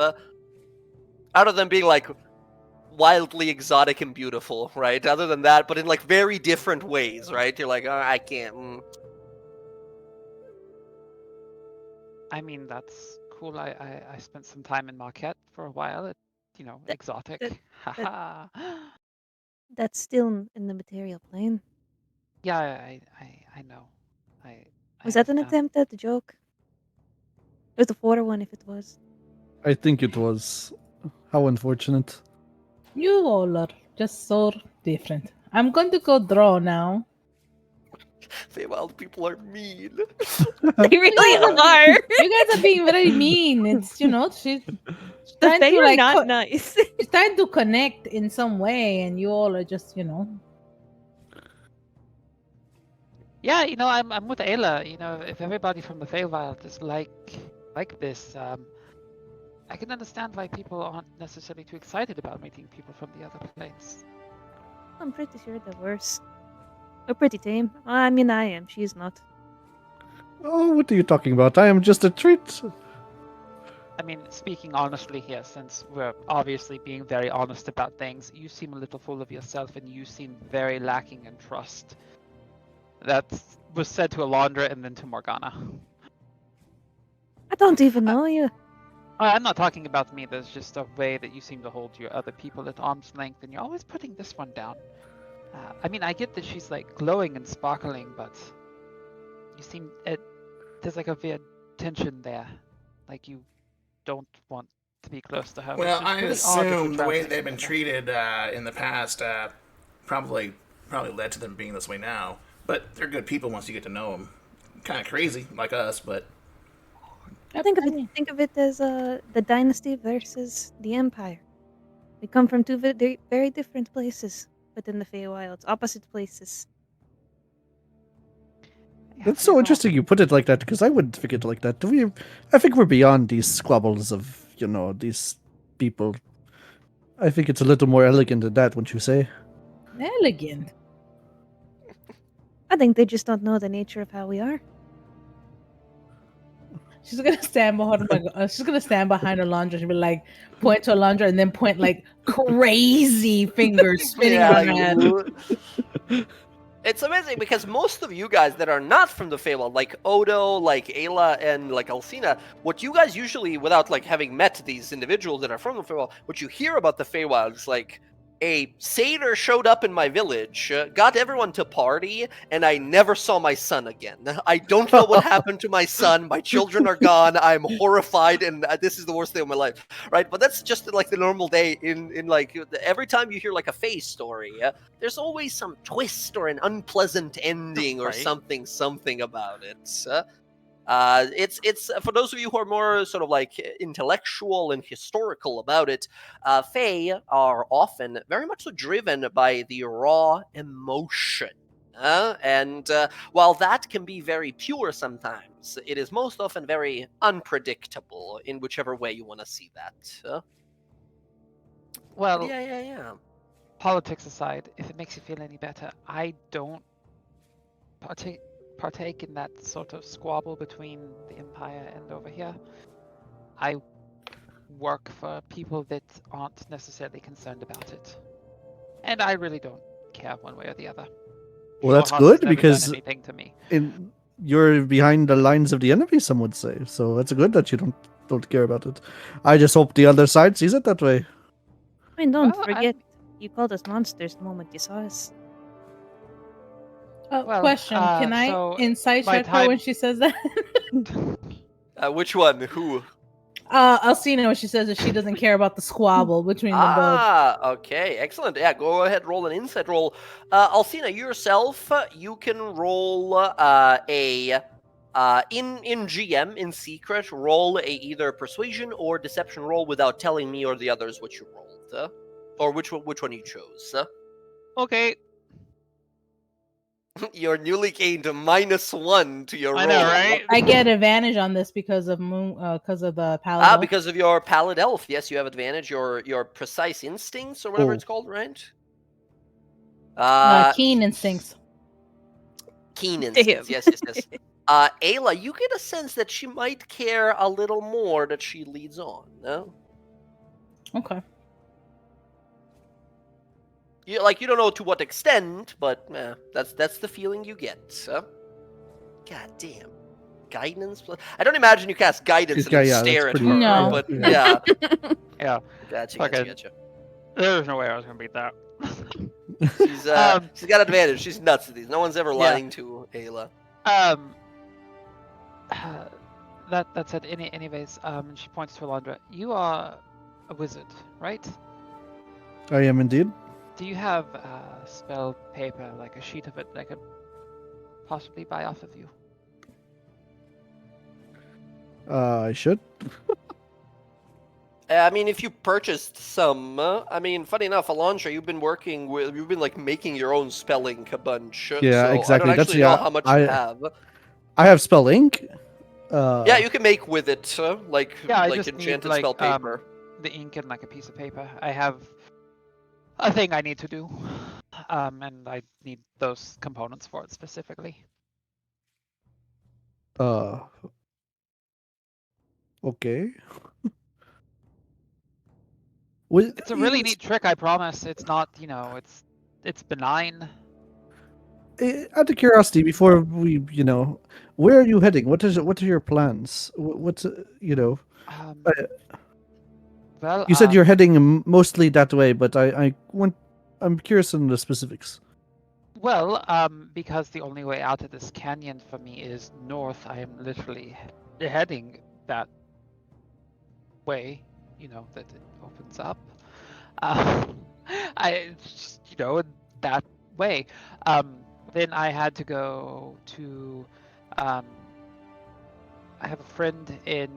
Other than being wildly exotic and beautiful, right? Other than that, but in very different ways, right? You're like, oh, I can't. I mean, that's cool. I spent some time in Marquette for a while. It, exotic. Haha. That's still in the material plane. Yeah, I know. I Was that an understand. attempt at a joke? It was the 4-1 if it was. I think it was. How unfortunate. You all are Just so different. I'm going to go draw now. Feywild people are mean. They really are. You guys are being very mean. It's she's The trying Fae to are like not nice. she's trying to connect in some way, and you all are just Yeah, I'm with Ayla. If everybody from the Feywild is like this, I can understand why people aren't necessarily too excited about meeting people from the other planes. I'm pretty sure they're worse. They're pretty tame. I mean, I am. She's not. Oh, what are you talking about? I am just a treat. I mean, speaking honestly here, since we're obviously being very honest about things, you seem a little full of yourself and you seem very lacking in trust. That was said to Alondra and then to Morgana. I don't even know you. I'm not talking about me, there's just a way that you seem to hold your other people at arm's length, and you're always putting this one down. I mean, I get that she's like glowing and sparkling, but you seem there's like a weird tension there, like you don't want to be close to her. Well, which is I really odd if assume we're the way traveling they've been together. treated in the past probably led to them being this way now. But they're good people once you get to know them. Kind of crazy, like us, but Think of it as the dynasty versus the empire. We come from two very different places within the Feywilds, opposite places. Yeah, That's fair so enough. interesting you put it like that, because I wouldn't think it like that. I think we're beyond these squabbles of, these people. I think it's a little more elegant than that, wouldn't you say? elegant. I think they just don't know the nature of how we are. She's gonna stand behind she's gonna stand behind Alondra. She'll be like, point to Alondra and then point like crazy fingers spinning Yeah, on her head. it's amazing because most of you guys that are not from the Feywild, like Odo, like Ayla, and like Alcina, what you guys usually, without like having met these individuals that are from the Feywild, what you hear about the Feywild is like a satyr showed up in my village, got everyone to party, and I never saw my son again. I don't know what happened to my son. My children are gone. I'm horrified, and this is the worst day of my life, right? But that's just like the normal day in like every time you hear like a Fae story, there's always some twist or an unpleasant ending or Right. something about it. It's for those of you who are more sort of like intellectual and historical about it. Fae are often very much so driven by the raw emotion. And while that can be very pure sometimes, it is most often very unpredictable in whichever way you want to see that. Well, Yeah. politics aside, if it makes you feel any better, I don't partake in that sort of squabble between the Empire and over here. I work for people that aren't necessarily concerned about it. And I really don't care one way or the other. Well, that's Shorehorse has good, never because done anything to me. you're behind the lines of the enemy, some would say. So it's good that you don't care about it. I just hope the other side sees it that way. I mean, don't Well, forget, you called us monsters the moment you saw us. Well, Question: Can I so insight by check her when she says that? Which one? Who? Alcina, when she says that she doesn't care about the squabble between them both. Okay, excellent. Yeah, go ahead, roll an insight roll. Alcina, yourself, you can roll in GM in secret. Roll a either persuasion or deception roll without telling me or the others what you rolled, or which one you chose. okay, You're newly gained -1 to your I roll. know, right? I get advantage on this because of the paladin. Because of your Pallid Elf. Yes, you have advantage. Your precise instincts or whatever Oh. it's called, right? Keen instincts. Keen Damn. instincts. Yes. Ayla, you get a sense that she might care a little more that she leads on. No? Okay. You don't know to what extent, but that's the feeling you get. God damn. Guidance plus... I don't imagine you cast guidance and then Yeah, stare that's at pretty- her, No. but Yeah. yeah. Yeah, Gotcha. there's no way I was gonna beat that. She's got advantage. She's nuts at these. No one's ever Yeah. lying to Ayla. That said, anyways, she points to Alondra. You are a wizard, right? I am indeed. Do you have spell paper, like a sheet of it that I could possibly buy off of you? I should. I mean, if you purchased some, I mean, funny enough, Alondra, you've been like making your own spell ink a bunch. Yeah, So exactly. I don't That's actually know how much you have. I have spell ink. Yeah, you can make with it, Yeah, I like just need enchanted like spell paper. the ink and like a piece of paper. I have a thing I need to do, and I need those components for it specifically. Okay. Well, It's a really it's- neat trick, I promise. It's not, you know, it's benign. Out of curiosity, before we, where are you heading? What are your plans? What's, Um, uh, well, you said you're heading mostly that way, but I'm curious on the specifics. well, because the only way out of this canyon for me is north, I am literally heading that way, you know, that it opens up. Uh, just, you know, that way. Then I had to go to, um, I have a friend in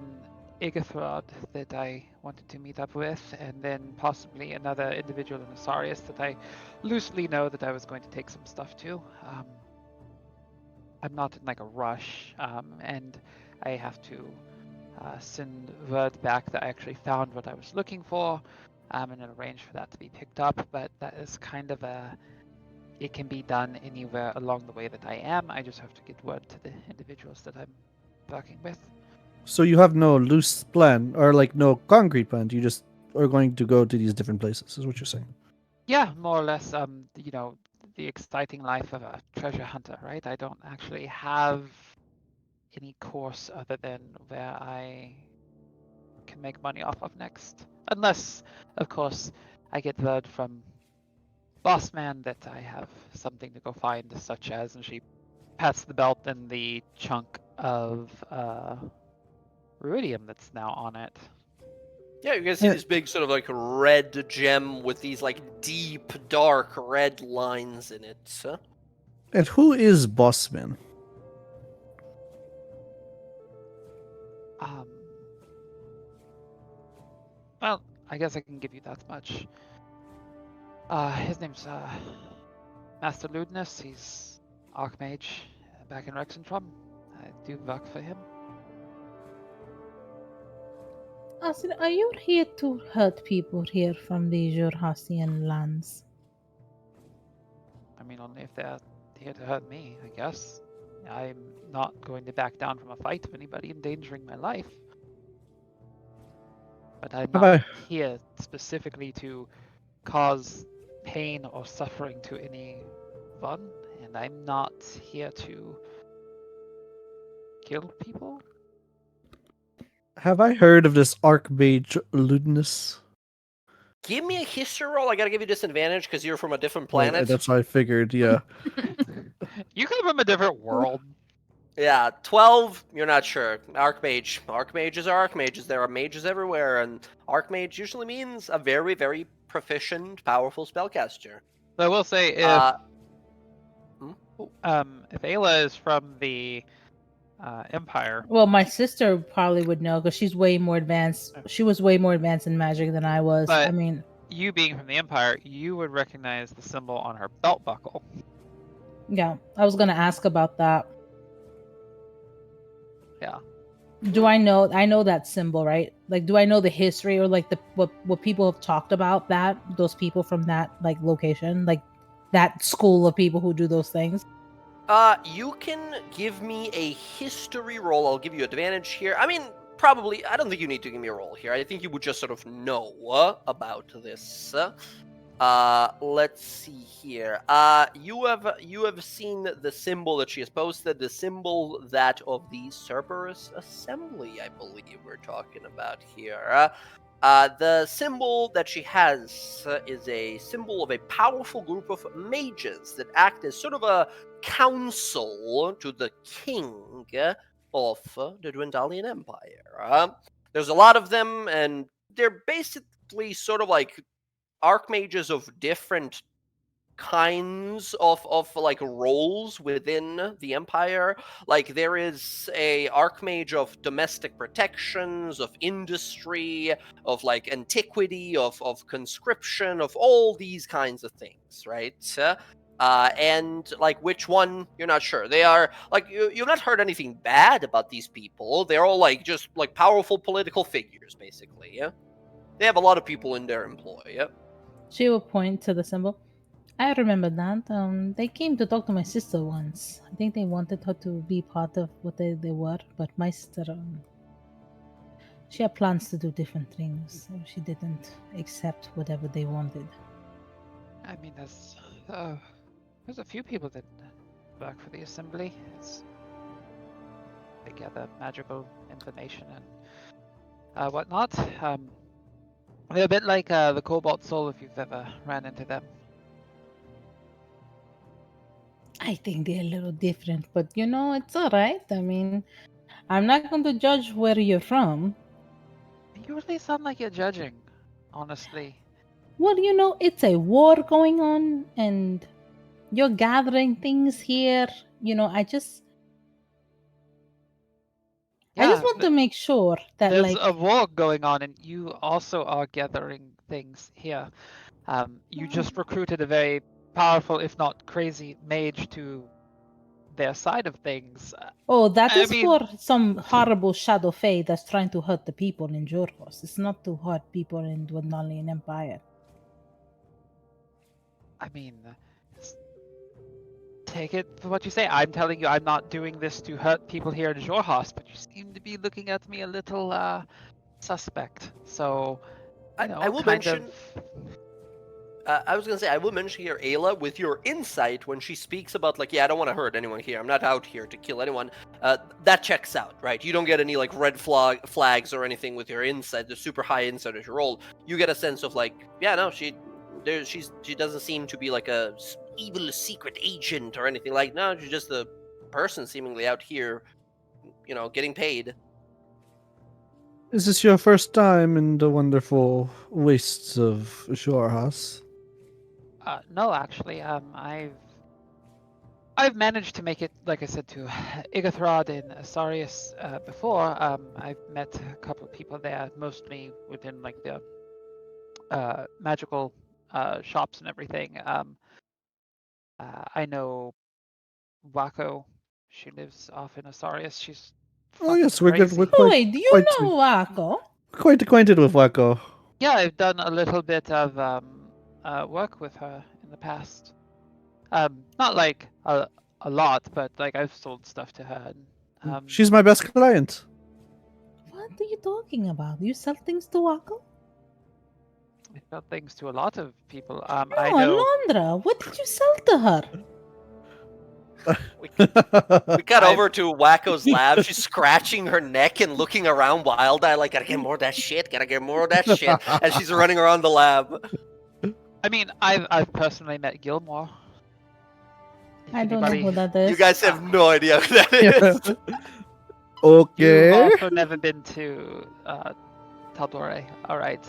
Igathrod that I wanted to meet up with, and then possibly another individual in Asarius that I loosely know that I was going to take some stuff to. I'm not in like a rush, and I have to send word back that I actually found what I was looking for, and arrange for that to be picked up. But that is kind of it can be done anywhere along the way that I am. I just have to get word to the individuals that I'm working with. So you have no loose plan or like no concrete plan. You just are going to go to these different places, is what you're saying. Yeah, more or less. You know, the exciting life of a treasure hunter, right? I don't actually have any course other than where I can make money off of next. Unless, of course, I get word from Boss Man that I have something to go find, such as, and she pats the belt and the chunk of ruidium that's now on it. Yeah, you can see Yeah. this big sort of like red gem with these like deep, dark red lines in it. And who is Bossman? Um, well, I guess I can give you that much. His name's Master Ludinus. He's Archmage back in Rexentrum. I do work for him. Asin, are you here to hurt people here from the Jurhasian lands? I mean, only if they're here to hurt me, I guess. I'm not going to back down from a fight of anybody endangering my life. But I'm Have not I here specifically to cause pain or suffering to anyone, and I'm not here to kill people. have I heard of this Archmage Ludinus? Give me a history roll. I gotta give you disadvantage because you're from a different planet. That's what I figured. Yeah. You come from a different world. Yeah, 12, you're not sure. Archmage. Archmages are archmages. There are mages everywhere, and archmage usually means a very, very proficient, powerful spellcaster. So I will say, if Ayla is from the Empire, Well, my sister probably would know because she's way more advanced. She was way more advanced in magic than I was. But- I mean, you being from the Empire, you would recognize the symbol on her belt buckle. yeah, I was gonna ask about that. Yeah. Do I know that symbol, right? Like, do I know the history or like the what people have talked about those people from that like location, like that school of people who do those things? You can give me a history roll. I'll give you advantage here. I mean, probably. I don't think you need to give me a roll here. I think you would just sort of know about this. Let's see here. You have seen the symbol that she has posted. The symbol that of the Cerberus Assembly, I believe we're talking about here. The symbol that she has is a symbol of a powerful group of mages that act as sort of a council to the king of the Dwendalian Empire. There's a lot of them, and they're basically sort of like archmages of different kinds of like roles within the empire. Like there is a archmage of domestic protections, of industry, of like antiquity, of conscription, of all these kinds of things, right? And like which one you're not sure. They are like you've not heard anything bad about these people. They're all like just like powerful political figures, basically. Yeah, they have a lot of people in their employ. Yeah. She will point to the symbol. I remember that. They came to talk to my sister once. I think they wanted her to be part of what they were, but my sister, she had plans to do different things, so she didn't accept whatever they wanted. I mean, there's a few people that work for the assembly. They gather magical information and whatnot. They're a bit like the Cobalt Soul, if you've ever ran into them. I think they're a little different, but it's alright. I mean, I'm not going to judge where you're from. You really sound like you're judging, honestly. Well, it's a war going on, and you're gathering things here. I just want to make sure that, there's like, a war going on, and you also are gathering things here. You just recruited a very powerful, if not crazy, mage to their side of things. oh, that I is mean- for some horrible shadow fae that's trying to hurt the people in Jorhos. It's not to hurt people in Dwendalian Empire. I mean, take it for what you say. I'm telling you, I'm not doing this to hurt people here in Jorhos, but you seem to be looking at me a little suspect. So, I will mention. I was gonna say I will mention here, Ayla, with your insight when she speaks about like, yeah, I don't want to hurt anyone here. I'm not out here to kill anyone. That checks out, right? You don't get any like red flags or anything with your insight, the super high insight as you roll. You get a sense of like, yeah, no, she doesn't seem to be like a evil secret agent or anything like. No, she's just a person seemingly out here, getting paid. Is this your first time in the wonderful wastes of Jorhas? No, actually, I've managed to make it, like I said, to Igathrod and Asarius before. I've met a couple of people there, mostly within like the magical shops and everything. I know Wako. She lives off in Asarius. She's Oh yes, fucking we're crazy. Oh, wait, do you know Wako? quite acquainted with Wako. Yeah, I've done a little bit of work with her in the past. Not like a lot, but like I've sold stuff to her. And, She's my best client. What are you talking about? You sell things to Wako? I sell things to a lot of people. No, I know. Alondra, what did you sell to her? We cut over to Wacko's lab. She's scratching her neck and looking around wild-eyed like, gotta get more of that shit, gotta get more of that shit. And she's running around the lab. I mean, I've personally met Gilmore. If I don't know anybody- who that is. You guys have no idea who that is. Okay. You've also never been to Taldore. All right.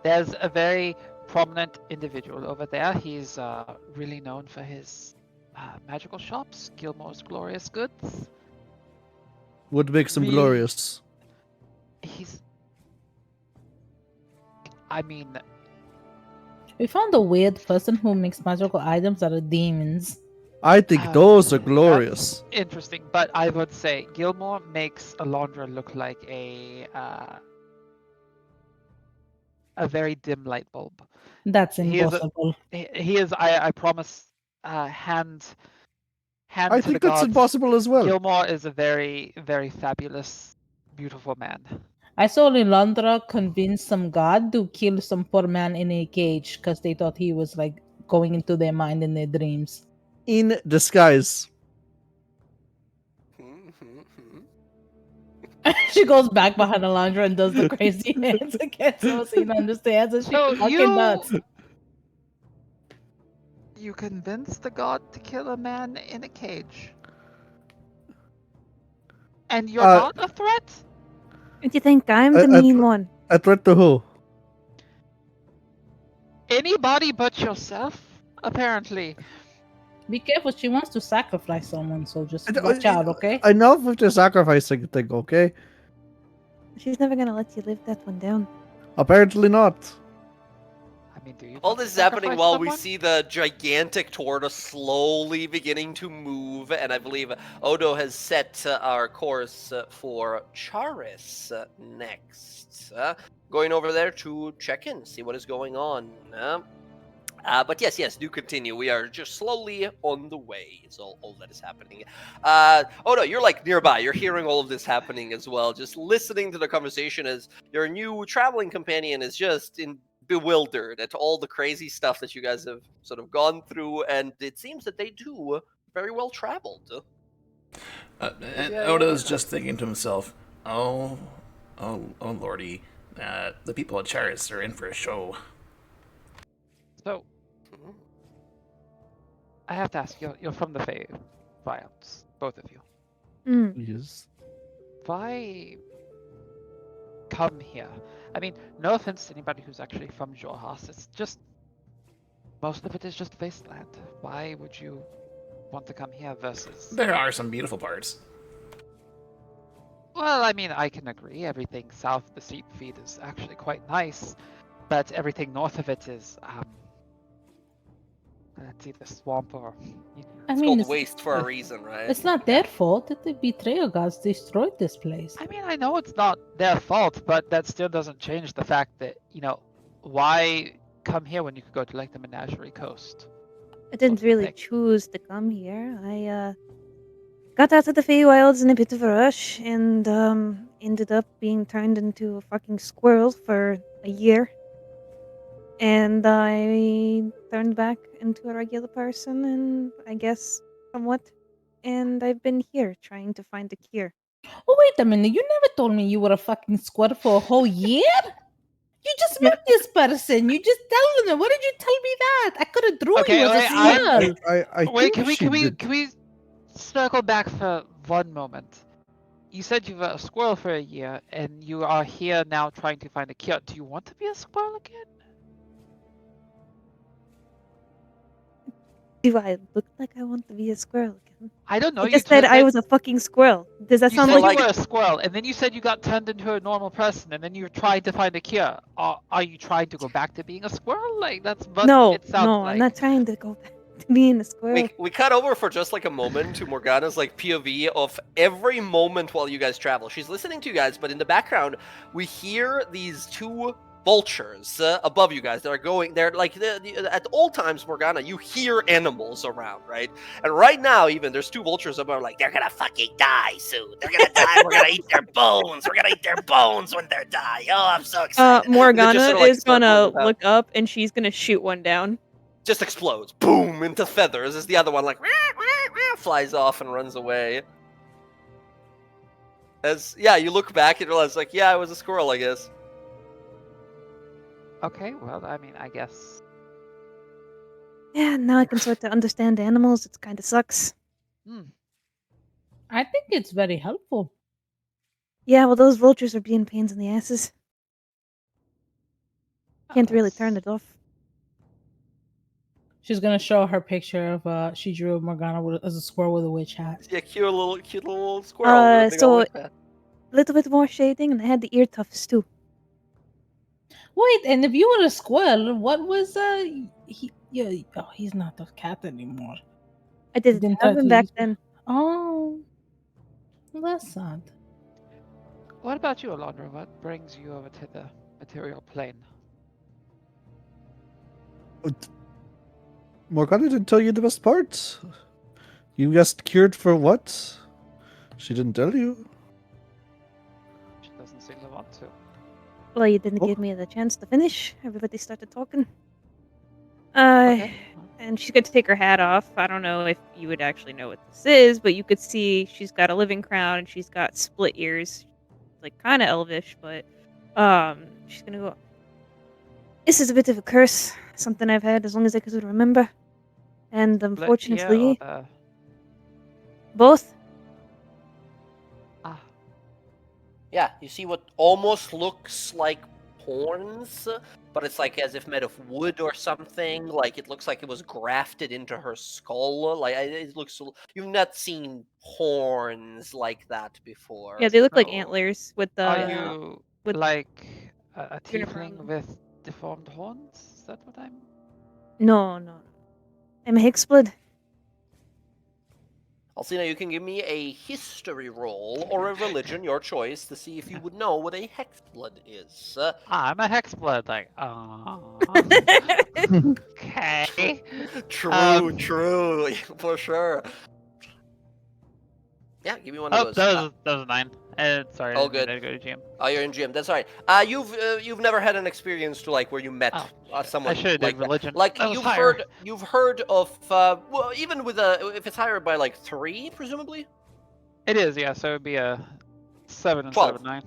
There's a very prominent individual over there. He's really known for his magical shops, Gilmore's Glorious Goods. Would make some Really? glorious. I mean, We found a weird person who makes magical items out of demons. I think those are glorious. that's interesting, but I would say Gilmore makes Alondra look like a very dim light bulb. That's He is a- impossible. He is, I promise, hand I to the think that's gods. impossible as well. Gilmore is a very, very fabulous, beautiful man. I saw Lilandra convince some god to kill some poor man in a cage because they thought he was like going into their mind in their dreams. In disguise. She goes back behind Alondra and does the crazy hands again so she understands and she So fucking nuts. You convinced the god to kill a man in a cage. And you're not a threat? Do you think I'm the mean one? A threat to who? Anybody but yourself? Apparently. Be careful, she wants to sacrifice someone, so just I- watch out, okay? Enough with the sacrificing thing, okay? She's never gonna let you live that one down. Apparently not. I mean, do you All want to this is happening sacrifice while we someone? see the gigantic tortoise slowly beginning to move, and I believe Odo has set our course for Charis next. Going over there to check in, see what is going on. But yes, do continue. We are just slowly on the way. Is all that is happening. Odo, you're like nearby. You're hearing all of this happening as well. Just listening to the conversation as your new traveling companion is just bewildered at all the crazy stuff that you guys have sort of gone through, and it seems that they too very well traveled. And Yeah. Odo's just thinking to himself, oh lordy, the people at Charis are in for a show. So, I have to ask, you're from the Wilds, both of you. Mm. Yes. Why come here? I mean, no offense to anybody who's actually from Jorhas, it's just, most of it is just wasteland. Why would you want to come here versus... There are some beautiful parts. Well, I mean, I can agree. Everything south of the Steep Feet is actually quite nice, but everything north of it is, it's either swamp or... I It's mean, called waste for a reason, right? it's not their fault that the betrayal gods destroyed this place. I mean, I know it's not their fault, but that still doesn't change the fact that, why come here when you could go to, like, the Menagerie Coast? I didn't the really thing. choose to come here. I got out of the Feywilds in a bit of a rush and ended up being turned into a fucking squirrel for a year. And I turned back into a regular person, and I guess somewhat. And I've been here trying to find a cure. Oh, wait a minute. You never told me you were a fucking squatter for a whole year? You just Yeah. met this person. You just tell them. Why did you tell me that? I could have thrown Okay, you as a wait, I'm- squirrel. I Wait, think can we circle back for one moment? You said you were a squirrel for a year, and you are here now trying to find a cure. Do you want to be a squirrel again? Do I look like I want to be a squirrel again? I don't know. I You just said I said was a fucking squirrel. Does that you sound said like you were a squirrel, and then you said you got turned into a normal person, and then you tried to find a cure. Are you trying to go back to being a squirrel? Like that's what No, it sounds no, like. I'm not trying to go back to being a squirrel. We cut over for just like a moment to Morgana's like POV of every moment while you guys travel. She's listening to you guys, but in the background we hear these two vultures above you guys that are going. They're like at all times, Morgana, you hear animals around, right? And right now, even there's two vultures above, like they're gonna fucking die soon. They're gonna die. We're gonna eat their bones. We're gonna eat their bones when they're die. Oh, I'm so excited. And they Morgana just sort of, like, is circle gonna the path. look up and she's gonna shoot one down. Just explodes, boom, into feathers as the other one like flies off and runs away. As you look back and realize like, I was a squirrel, I guess. Okay, well, I mean, I guess. Yeah, now I can sort of understand animals. It kind of sucks. I think it's very helpful. Yeah, well, those vultures are being pains in the asses. Can't really turn it off. She's gonna show her picture of she drew Morgana as a squirrel with a witch hat. Yeah, cute little squirrel with a big so old whip hat. a little bit more shading, and I had the ear tufts too. Wait, and if you were a squirrel, what was he's not a cat anymore. I didn't Didn't have try him to back use- then. Oh, well, that's sad. What about you, Alondra? What brings you over to the material plane? Morgana didn't tell you the best part. You guessed cured for what? She didn't tell you. She doesn't seem to want to. Well, you didn't Oh. give me the chance to finish. Everybody started talking. Okay. And she's going to take her hat off. I don't know if you would actually know what this is, but you could see she's got a living crown and she's got split ears. Like, kind of elvish, but she's going to go, this is a bit of a curse. Something I've had as long as I could remember. And Split ear unfortunately, or both. Ah, Yeah, you see what almost looks like horns, but it's like as if made of wood or something. Like it looks like it was grafted into her skull. Like it looks. You've not seen horns like that before. Yeah, they look like So, antlers with Are the you with like a green around tiefling them. with deformed horns? Is that what I'm? No. I'm a Hexblood. Alcina, you can give me a history roll or a religion, your choice, to see if you would know what a hexblood is. I'm a hexblood. Like, okay. True, true, for sure. Yeah, give me one of Oh, those. that was a 9. Sorry, I All didn't mean good. to go to GM. Oh, you're in GM. That's all right. You've never had an experience to like where you met Oh, shit. I someone should have like did that. religion. Like That was higher. you've heard of well, even with if it's higher by like 3 presumably. It is, yeah. So it'd be a 7 instead 12. of a 9.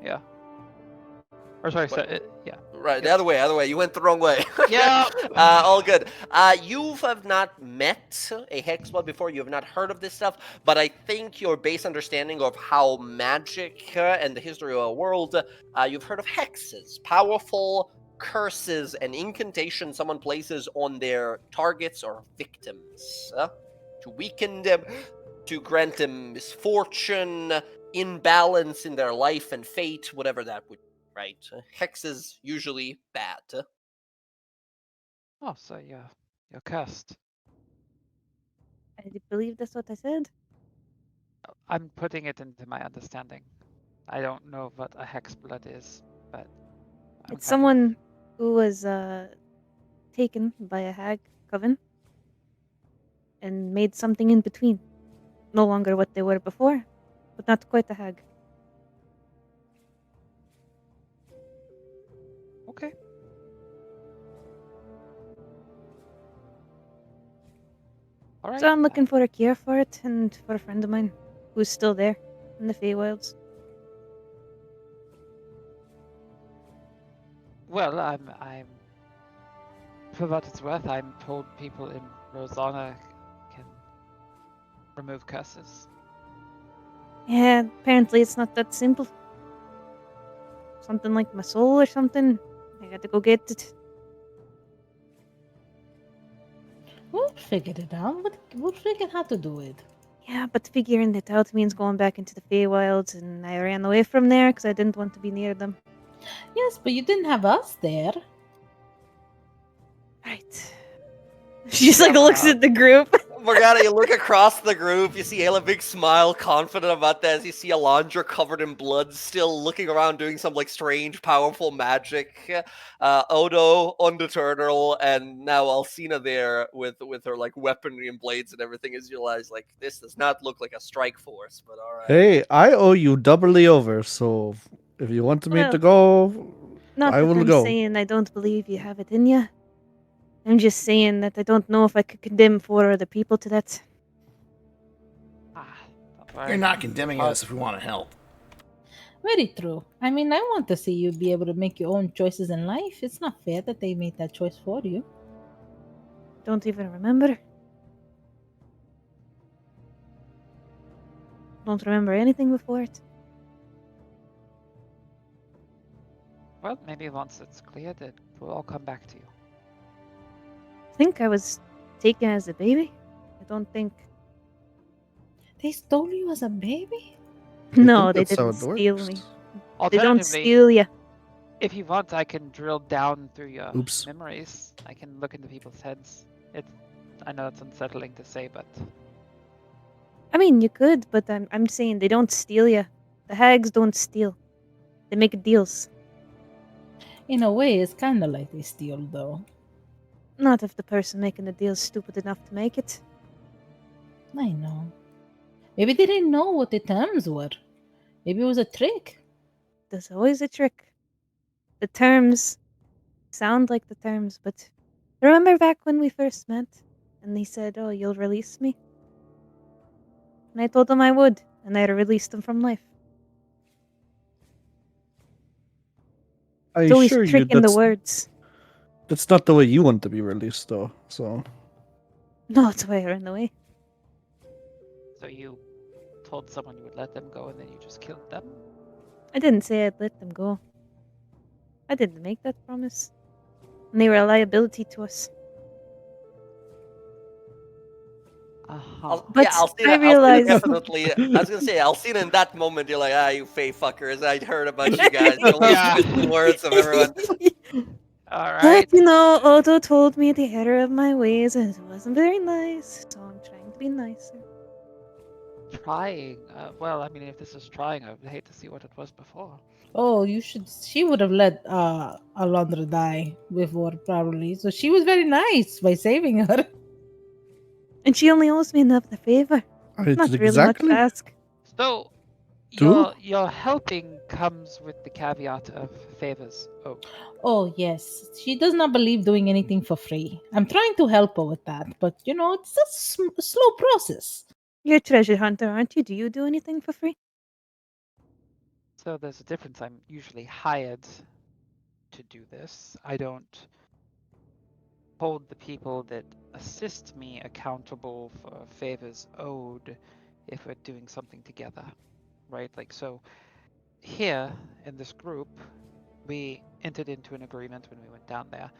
Yeah. Or sorry, yeah. Right, Yep. the other way. You went the wrong way. Yeah. All good. You have not met a hexblood before. You have not heard of this stuff, but I think your base understanding of how magic and the history of the world, you've heard of hexes, powerful curses and incantations someone places on their targets or victims to weaken them, to grant them misfortune, imbalance in their life and fate, whatever that would. Right, hexes usually bad. Oh, so you're cursed. I believe that's what I said. I'm putting it into my understanding. I don't know what a hexblood is, but I'm It's kind someone who was taken by a hag coven and made something in between. No longer what they were before, but not quite a hag. okay. All right. So I'm looking for a cure for it and for a friend of mine who's still there in the Feywilds. Well, I'm. For what it's worth, I'm told people in Rosanna can remove curses. Yeah, apparently it's not that simple. Something like my soul or something. I got to go get it. We'll figure it out. We'll figure how to do it. Yeah, but figuring it out means going back into the Feywilds, and I ran away from there because I didn't want to be near them. Yes, but you didn't have us there. Right. She just like looks at the group. Morgana, you look across the group, you see Ayla big smile, confident about this. You see Alondra covered in blood, still looking around doing some like strange, powerful magic. Odo undeterred, and now Alcina there with her like weaponry and blades and everything. As you realize, like this does not look like a strike force, but all right. Hey, I owe you doubly over, so if you want me to Well, go, Not I that will I'm go. saying I don't believe you have it in you. I'm just saying that I don't know if I could condemn 4 other people to that. Don't worry. You're not condemning Oh. us if we want to help. Very true. I mean, I want to see you be able to make your own choices in life. It's not fair that they made that choice for you. Don't even remember. Don't remember anything before it. Well, maybe once it's cleared, it will all come back to you. I think I was taken as a baby. I don't think. They stole you as a baby? No, think they that's how didn't it steal works. me. They don't Alternatively, steal you. if you want, I can drill down through your Oops. memories. I can look into people's heads. I know it's unsettling to say, but I mean, you could, but I'm saying they don't steal you. The hags don't steal. They make deals. In a way, it's kind of like they steal, though. Not if the person making the deal's stupid enough to make it. I know. Maybe they didn't know what the terms were. Maybe it was a trick. There's always a trick. The terms sound like the terms, but remember back when we first met and he said, "Oh, you'll release me?" And I told him I would, and I released him from life. I It's always assure you trick in the words. that's not the way you want to be released, though. So No, it's why I ran away. so you told someone you would let them go and then you just killed them? I didn't say I'd let them go. I didn't make that promise. And they were a liability to us. Uh-huh. But I Alcina realized- definitely. I was gonna say, Alcina, in that moment, you're like, you fey fuckers. I heard about you guys. All those Yeah. twisted words of everyone. All But right. Odo told me the error of my ways, and it wasn't very nice. So I'm trying to be nicer. Trying. Well, I mean, if this is trying, I would hate to see what it was before. Oh, you should. She would have let Alondra die before, probably. So she was very nice by saving her. And she only owes me another favor. Not really much to ask. So, Two? your helping comes with the caveat of favors. Oh, Oh, yes. She does not believe doing anything for free. I'm trying to help her with that, but it's a slow process. You're a treasure hunter, aren't you? Do you do anything for free? so there's a difference. I'm usually hired to do this. I don't hold the people that assist me accountable for favors owed if we're doing something together, right? Like, so here in this group, we entered into an agreement when we went down there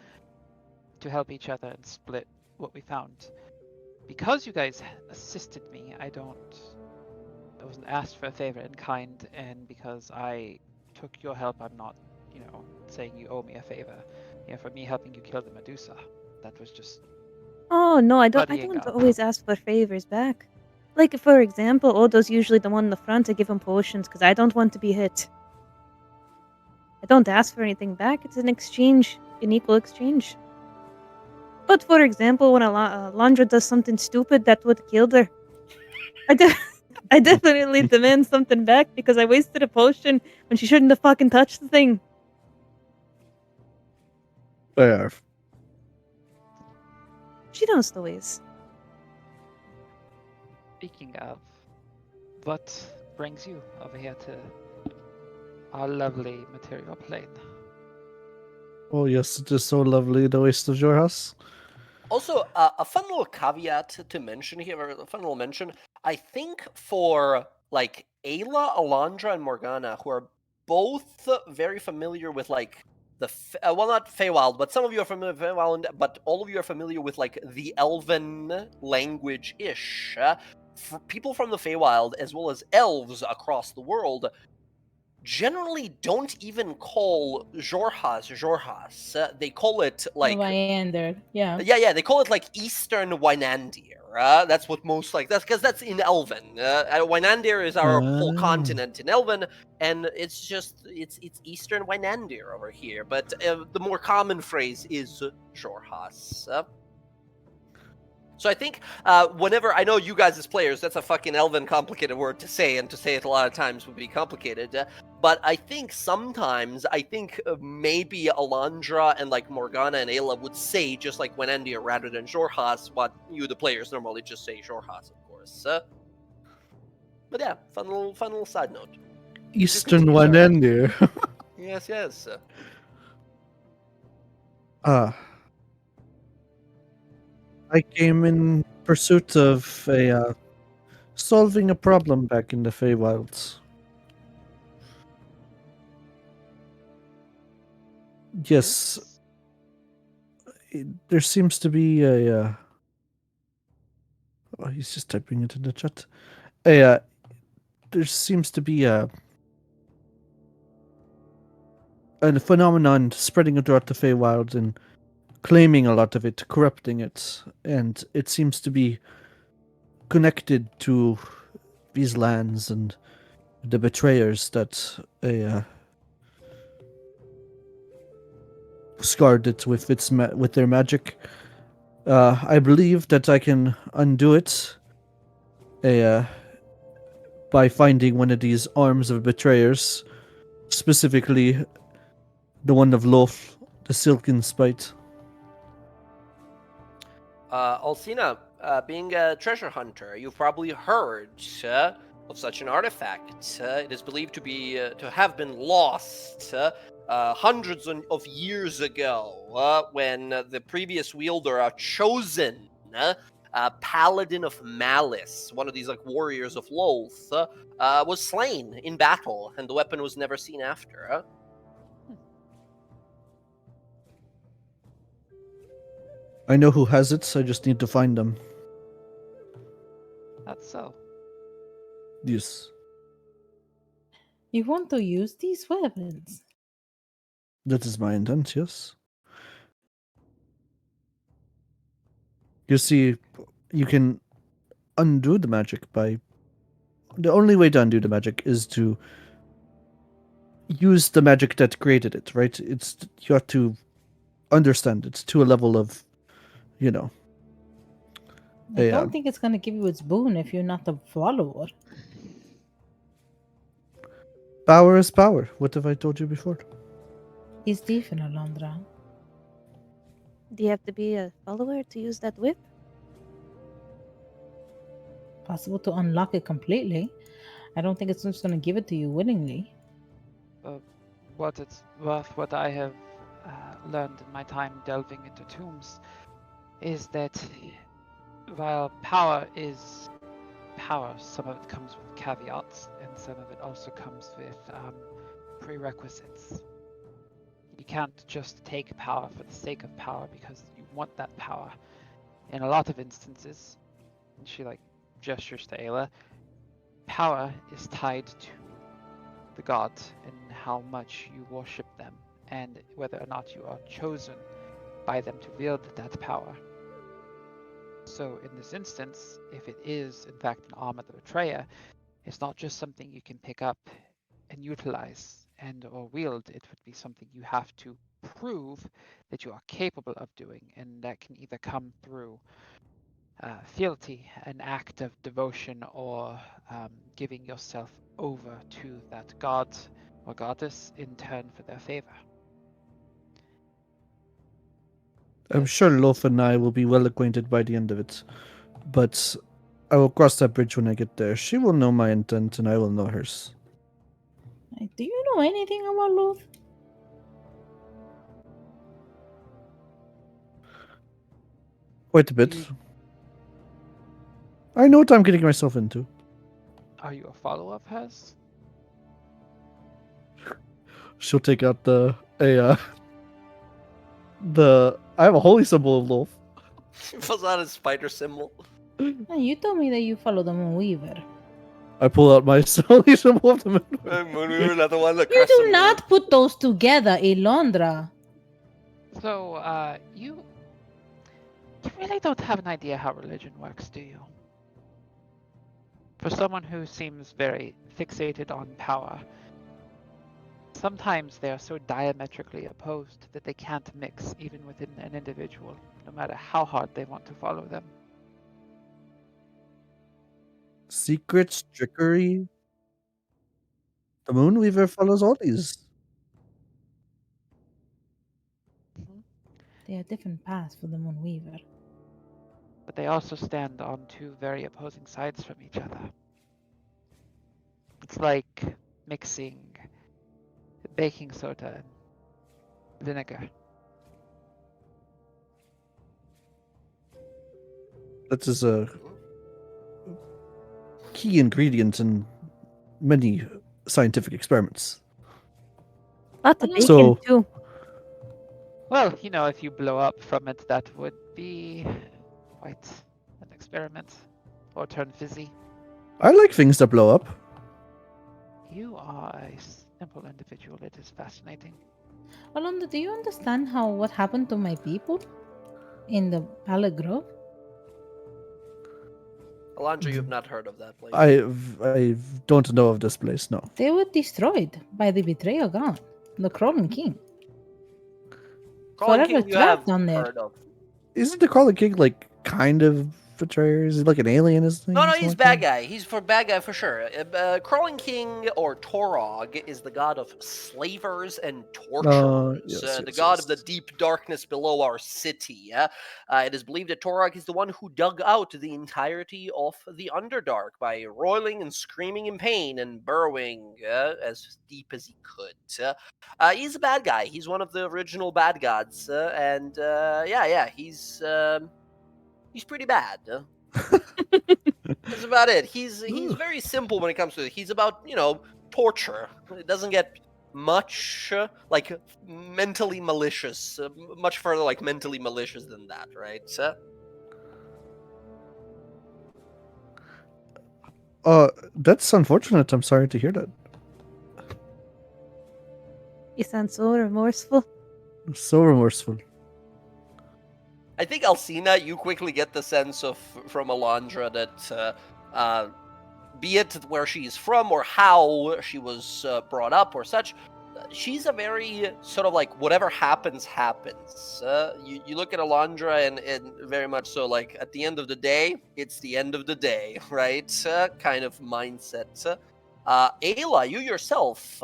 to help each other and split what we found. Because you guys assisted me, I wasn't asked for a favor in kind, and because I took your help, I'm not, saying you owe me a favor. For me helping you kill the Medusa, that was just Oh no, I don't buddying up. always ask for favors back. Like for example, Odo's usually the one in the front to give him potions because I don't want to be hit. I don't ask for anything back. It's an exchange, an equal exchange. But for example, when Alondra does something stupid that would kill her, I definitely demand something back because I wasted a potion when she shouldn't have fucking touched the thing. Fair. She knows the ways. Speaking of, what brings you over here to our lovely material plane? Oh yes, it is so lovely the waste of your house. Also, a fun little caveat to mention here, or a fun little mention. I think for like Ayla, Alondra, and Morgana, who are both very familiar with like well, not Feywild, but some of you are familiar with Feywild, but all of you are familiar with like the Elven language-ish. For people from the Feywild, as well as elves across the world, generally don't even call Jorhas. They call it like Viander, yeah. yeah, they call it like Eastern Wynandir. That's what most like. That's because that's in Elven. Wynandir is our whole continent in Elven, and it's Eastern Wynandir over here. But the more common phrase is Jorhas. So I think whenever I know you guys as players, that's a fucking Elven complicated word to say, and to say it a lot of times would be complicated. But I think sometimes, maybe Alondra and like Morgana and Ayla would say just like Wenandia rather than Jorhas, what you the players normally just say Jorhas, of course. But yeah, fun little side note. Eastern one end here. Yes. I came in pursuit of solving a problem back in the Feywilds. Yes, there seems to be a. Oh, he's just typing it in the chat. There seems to be a phenomenon spreading throughout the Feywild and claiming a lot of it, corrupting it, and it seems to be connected to these lands and the betrayers that scarred it with with their magic. I believe that I can undo it by finding one of these arms of betrayers, specifically the one of Loth, the Silken Spite. Alcina, being a treasure hunter, you've probably heard of such an artifact. It is believed to have been lost hundreds of years ago, when the previous wielder, chosen paladin of Malice, one of these like warriors of Loth, was slain in battle, and the weapon was never seen after. I know who has it, I just need to find them. That's so. Yes. You want to use these weapons? That is my intent, yes. You see, you can undo the magic by. The only way to undo the magic is to use the magic that created it, right? It's you have to understand it to a level of, you know, I a don't think it's gonna give you its boon if you're not a follower. power is power. What have I told you before? It's different, Alondra. Do you have to be a follower to use that whip? Possible to unlock it completely. I don't think it's just gonna give it to you willingly. What it's worth, what I have learned in my time delving into tombs, is that while power is power, some of it comes with caveats, and some of it also comes with prerequisites. You can't just take power for the sake of power because you want that power. In a lot of instances, and she like gestures to Ayla, power is tied to the gods and how much you worship them, and whether or not you are chosen by them to wield that power. So in this instance, if it is in fact an arm of the betrayer, it's not just something you can pick up and utilize and or wield. It would be something you have to prove that you are capable of doing, and that can either come through fealty, an act of devotion, or giving yourself over to that god or goddess in turn for their favor. I'm sure Loaf and I will be well acquainted by the end of it, but I will cross that bridge when I get there. She will know my intent, and I will know hers. Do you know anything about Luth? Quite a bit. You- I know what I'm getting myself into. Are you a follower of hers? She'll take out the I have a holy symbol of Loaf. He pulls out his spider symbol. No, you told me that you follow the Moonweaver. I pull out my holy symbol of the moon. Moonweaver, not the one that You crescent do moon. not put those together, Elondra. So, you really don't have an idea how religion works, do you? For someone who seems very fixated on power, sometimes they are so diametrically opposed that they can't mix even within an individual, no matter how hard they want to follow them. Secrets, trickery. The Moonweaver follows all these. They are different paths for the Moonweaver. But they also stand on two very opposing sides from each other. It's like mixing baking soda and vinegar. That is a key ingredient in many scientific experiments. Lots of Well, bacon So- too. Well, if you blow up from it, that would be quite an experiment. Or turn fizzy. I like things that blow up. You are a simple individual. It is fascinating. Alondra, do you understand what happened to my people in the Pallet Grove? Alondra, you have not heard of that place. I don't know of this place. No. They were destroyed by the betrayal god, the Crawling King. Crawling forever King you have trapped on there. heard of. Isn't the Crawling King like kind of betrayer? Is he like an alien? Isn't he? No, Something he's like bad that? guy. He's for bad guy for sure. Crawling King or Torog is the god of slavers and torturers. Yes, The yes, god of the yes. deep darkness below our city. It is believed that Torog is the one who dug out the entirety of the Underdark by roiling and screaming in pain and burrowing as deep as he could. He's a bad guy. He's one of the original bad gods, and he's pretty bad. That's about it. He's very simple when it comes to it. He's about torture. It doesn't get much like mentally malicious, much further like mentally malicious than that, right? That's unfortunate. I'm sorry to hear that. You sound so remorseful. So remorseful. I think Alcina, you quickly get the sense of from Alondra that be it where she's from or how she was brought up or such, she's a very sort of like whatever happens, happens. You look at Alondra and very much so like at the end of the day, it's the end of the day, right? Kind of mindset. Ayla, you yourself,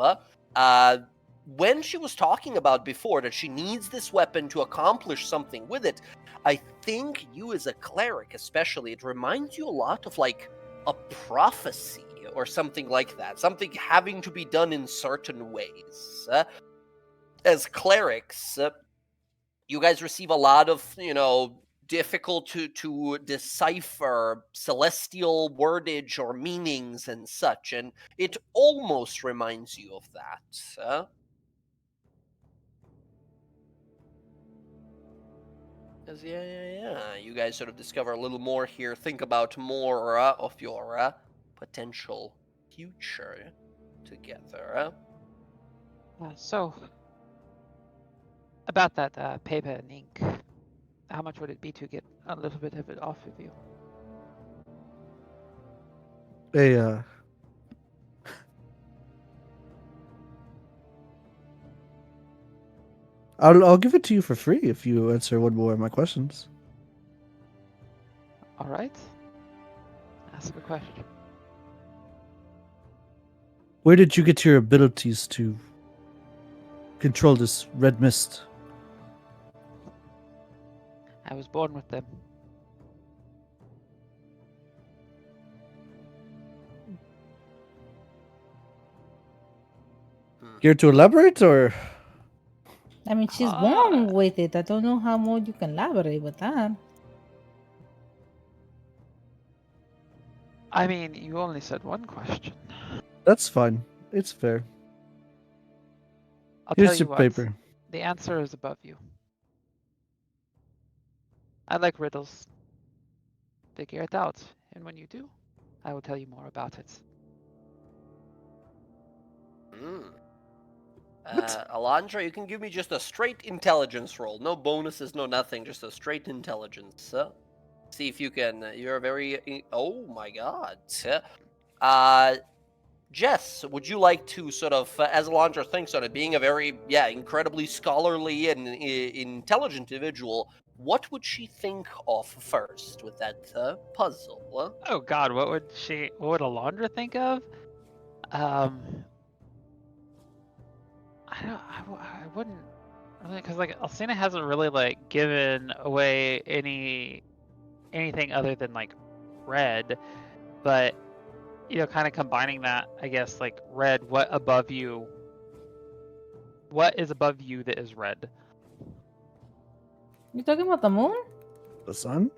when she was talking about before that she needs this weapon to accomplish something with it, I think you as a cleric especially, it reminds you a lot of like a prophecy or something like that, something having to be done in certain ways. As clerics, you guys receive a lot of, difficult to decipher celestial wordage or meanings and such, and it almost reminds you of that. Yeah. You guys sort of discover a little more here. Think about more of your potential future together. So, about that paper and ink, how much would it be to get a little bit of it off of you? Hey, I'll give it to you for free if you answer one more of my questions. All right. Ask a question. Where did you get your abilities to control this red mist? I was born with them. Care to elaborate, or I mean, she's Ah. born with it. I don't know how more you can elaborate with that. I mean, you only said one question. that's fine. It's fair. I'll tell Here's you your what. paper. The answer is above you. I like riddles. Figure it out, and when you do, I will tell you more about it. Alondra, you can give me just a straight intelligence roll. No bonuses, no nothing. Just a straight intelligence. See if you can. You're very. Oh my god. Jess, would you like to sort of, as Alondra thinks on it, being a very, incredibly scholarly and intelligent individual, what would she think of first with that puzzle? Oh God, what would Alondra think of? I wouldn't really, because like Alcina hasn't really like given away anything other than like red, but kind of combining that, I guess, like red, what is above you that is red? You talking about the moon? The sun?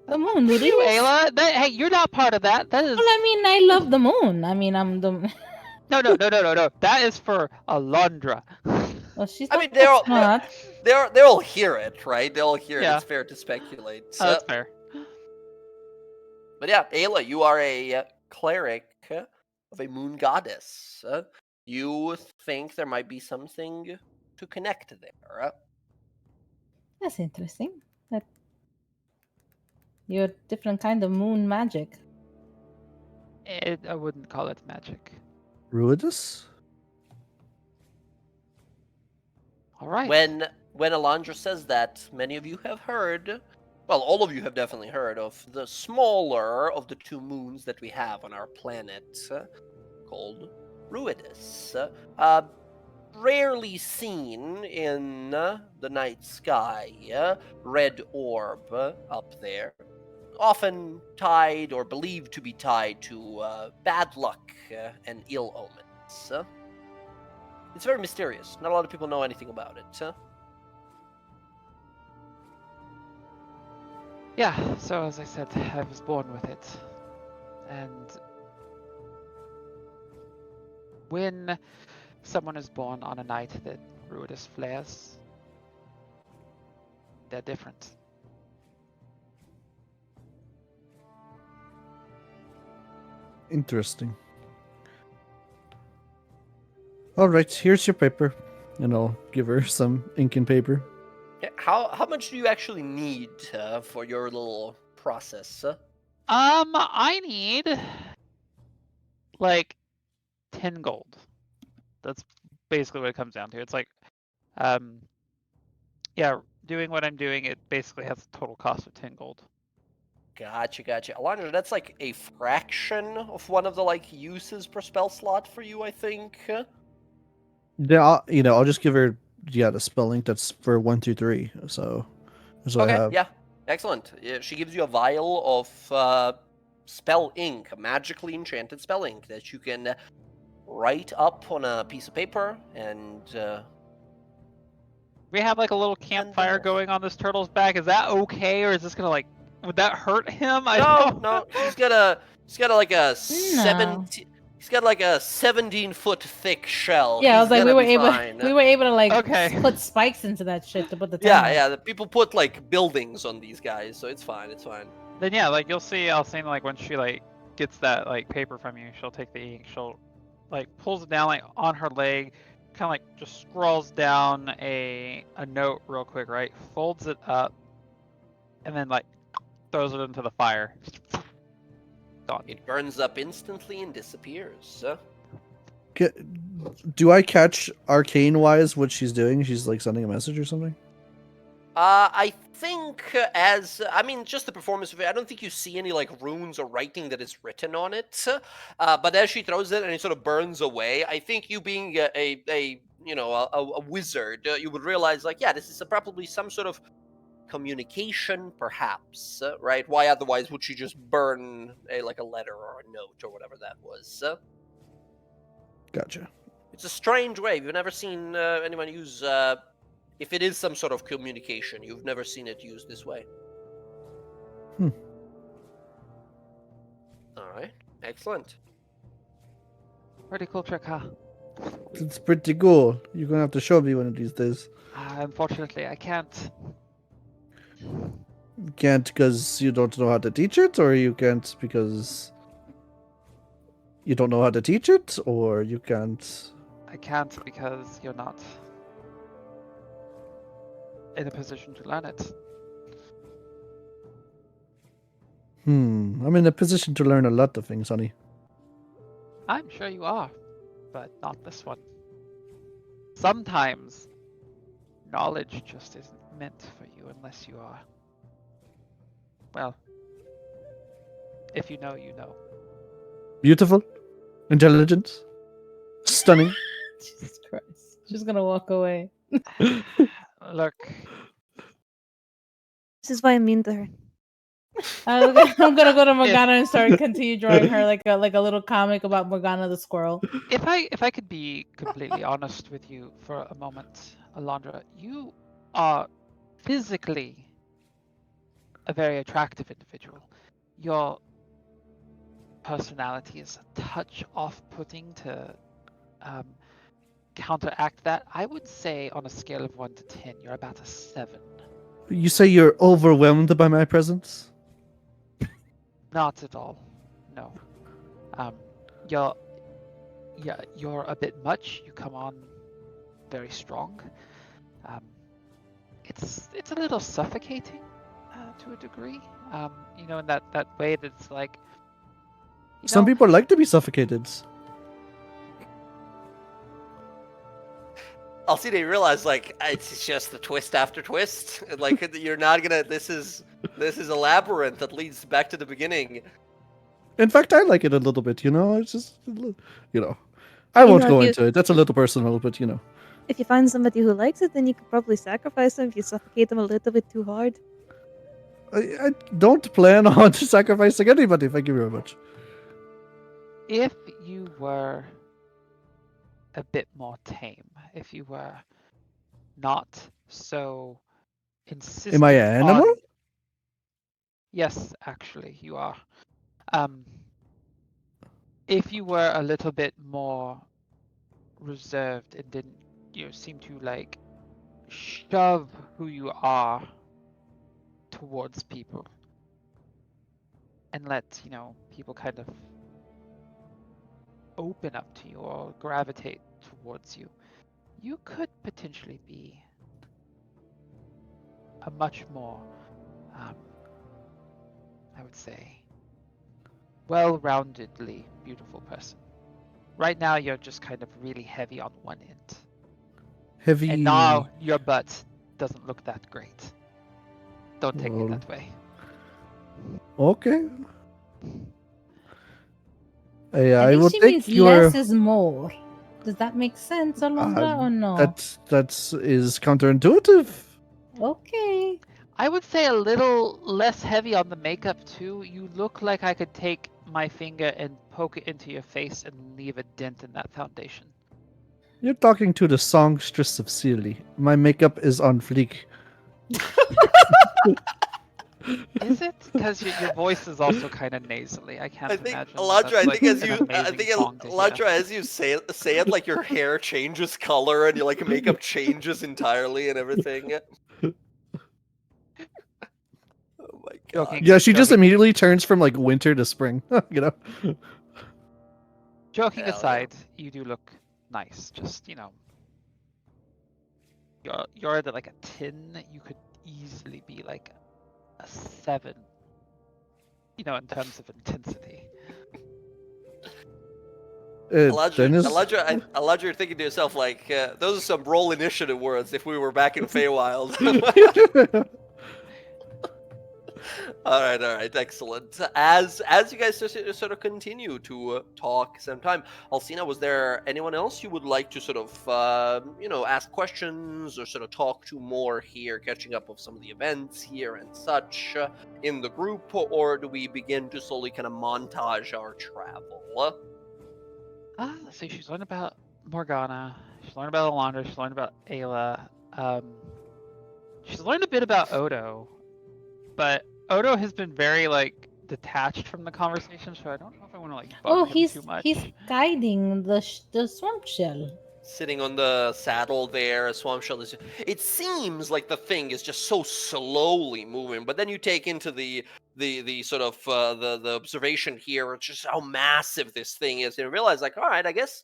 The moon, You, Luis? Ayla, hey, you're not part of that. That is Well, I mean, I love the moon. I mean, I'm the. no. That is for Alondra. Well, she's I not mean, that smart. they'll hear it, right? They'll hear it. Yeah. It's fair to speculate. Oh, that's fair. But yeah, Ayla, you are a cleric of a moon goddess. You think there might be something to connect there. That's interesting. That you're a different kind of moon magic. I wouldn't call it magic. Ruidus? All right. When Alondra says that, many of you have heard, well, all of you have definitely heard of the smaller of the two moons that we have on our planet, called Ruidus. Rarely seen in the night sky, red orb up there. Often tied or believed to be tied to bad luck and ill omens. It's very mysterious. Not a lot of people know anything about it. Yeah, so as I said, I was born with it. And when someone is born on a night that Ruidus flares, they're different. Interesting. All right, here's your paper, and I'll give her some ink and paper. Yeah, how much do you actually need for your little process? I need like 10 gold. That's basically what it comes down to. It's like, yeah, doing what I'm doing, it basically has a total cost of 10 gold. Gotcha. Alondra, that's like a fraction of one of the like uses per spell slot for you, I think. Yeah, I'll just give her the spell ink that's for 1, 2, 3. So that's what I Okay, have. yeah, excellent. Yeah, she gives you a vial of spell ink, a magically enchanted spell ink that you can write up on a piece of paper and. We have like a little Send them campfire off. going on this turtle's back. Is that okay, or is this gonna like, would that hurt him? I No, don't. no, he's got like a No. He's got like a 17-foot thick shell. Yeah, I He's was like, gonna be fine. we were able to like Okay. put spikes into that shit to put the tent Yeah, up. yeah. The people put like buildings on these guys, so it's fine. It's fine. Then yeah, like you'll see, I'll see like when she like gets that like paper from you, she'll take the ink, she'll like pulls it down like on her leg, kind of like just scrawls down a note real quick, right? Folds it up, and then like throws it into the fire. Gone. It burns up instantly and disappears. Do I catch arcane wise what she's doing? She's like sending a message or something? I think just the performance of it, I don't think you see any like runes or writing that is written on it. But as she throws it and it sort of burns away, I think you being a wizard, you would realize like, yeah, this is probably some sort of communication, perhaps, right? Why otherwise would she just burn a letter or a note or whatever that was? Gotcha. It's a strange way. You've never seen anyone use. If it is some sort of communication, you've never seen it used this way. Hmm. All right, excellent. Pretty cool trick, huh? It's pretty cool. You're gonna have to show me one of these days. Unfortunately, I can't. You can't because you don't know how to teach it, or you can't because you don't know how to teach it, or you can't. I can't because you're not in a position to learn it. I'm in a position to learn a lot of things, honey. I'm sure you are, but not this one. Sometimes knowledge just isn't meant for you unless you are. Well, if you know, you know. Beautiful, intelligent, stunning. Jesus Christ. She's gonna walk away. Look, This is why I'm mean to her. I'm gonna go to Morgana and start continue drawing her like a little comic about Morgana the squirrel. if I could be completely honest with you for a moment, Alondra, you are physically a very attractive individual. Your personality is a touch off-putting to counteract that. I would say on a scale of 1 to 10, you're about a 7. You say you're overwhelmed by my presence? Not at all. No. You're a bit much. You come on very strong. It's a little suffocating to a degree. In that way that's like. Some people like to be suffocated. Alcide realize like it's just the twist after twist. Like you're not gonna. This is a labyrinth that leads back to the beginning. In fact, I like it a little bit. It's just, I won't go into it. That's a little personal, but If you find somebody who likes it, then you could probably sacrifice them if you suffocate them a little bit too hard. I don't plan on sacrificing anybody. Thank you very much. If you were a bit more tame, if you were not so insistent. Am I an animal? Yes, actually, you are. If you were a little bit more reserved and didn't, seem to like shove who you are towards people and let, people kind of open up to you or gravitate towards you, you could potentially be a much more, I would say, well-roundedly beautiful person. Right now, you're just kind of really heavy on one end. Heavy. And now your butt doesn't look that great. Don't take Well, it that way. Okay. I I think will she means take your. less is more. Does that make sense, Alondra, or no? That is counterintuitive. Okay. I would say a little less heavy on the makeup too. You look like I could take my finger and poke it into your face and leave a dent in that foundation. You're talking to the songstress of Sealy. My makeup is on fleek. Is it? Because your voice is also kind of nasally. I can't I think imagine. Eladra. That's I like think as an you, I amazing think song to hear. Eladra, as you say it, like your hair changes color and your like makeup changes entirely and everything. Oh my god. Joking. Yeah, she just Joking. immediately turns from like winter to spring. you know. Joking Hell yeah. aside, you do look nice. Just you're at like a 10. You could easily be like a 7. In terms of intensity. Dennis. Eladra, you're thinking to yourself like, those are some roll initiative words. If we were back in Feywild. All right, excellent. As you guys sort of continue to talk sometime, Alcina, was there anyone else you would like to sort of ask questions or sort of talk to more here, catching up with some of the events here and such in the group, or do we begin to slowly kind of montage our travel? Let's see. She's learned about Morgana. She's learned about Alondra. She's learned about Ayla. She's learned a bit about Odo, but Odo has been very like detached from the conversation, so I don't know if I want to like bug him too much. He's guiding the swamp shell. Sitting on the saddle there, a swamp shell is. It seems like the thing is just so slowly moving, but then you take into the sort of the observation here, it's just how massive this thing is, and you realize like, all right, I guess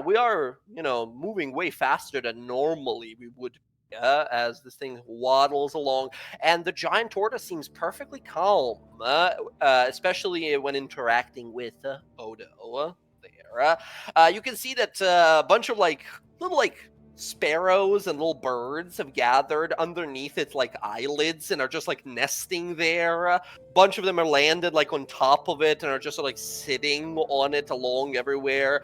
we are moving way faster than normally we would. As this thing waddles along, and the giant tortoise seems perfectly calm, especially when interacting with Odo. You can see that a bunch of like little like sparrows and little birds have gathered underneath its like eyelids and are just like nesting there. A bunch of them are landed like on top of it and are just like sitting on it along everywhere.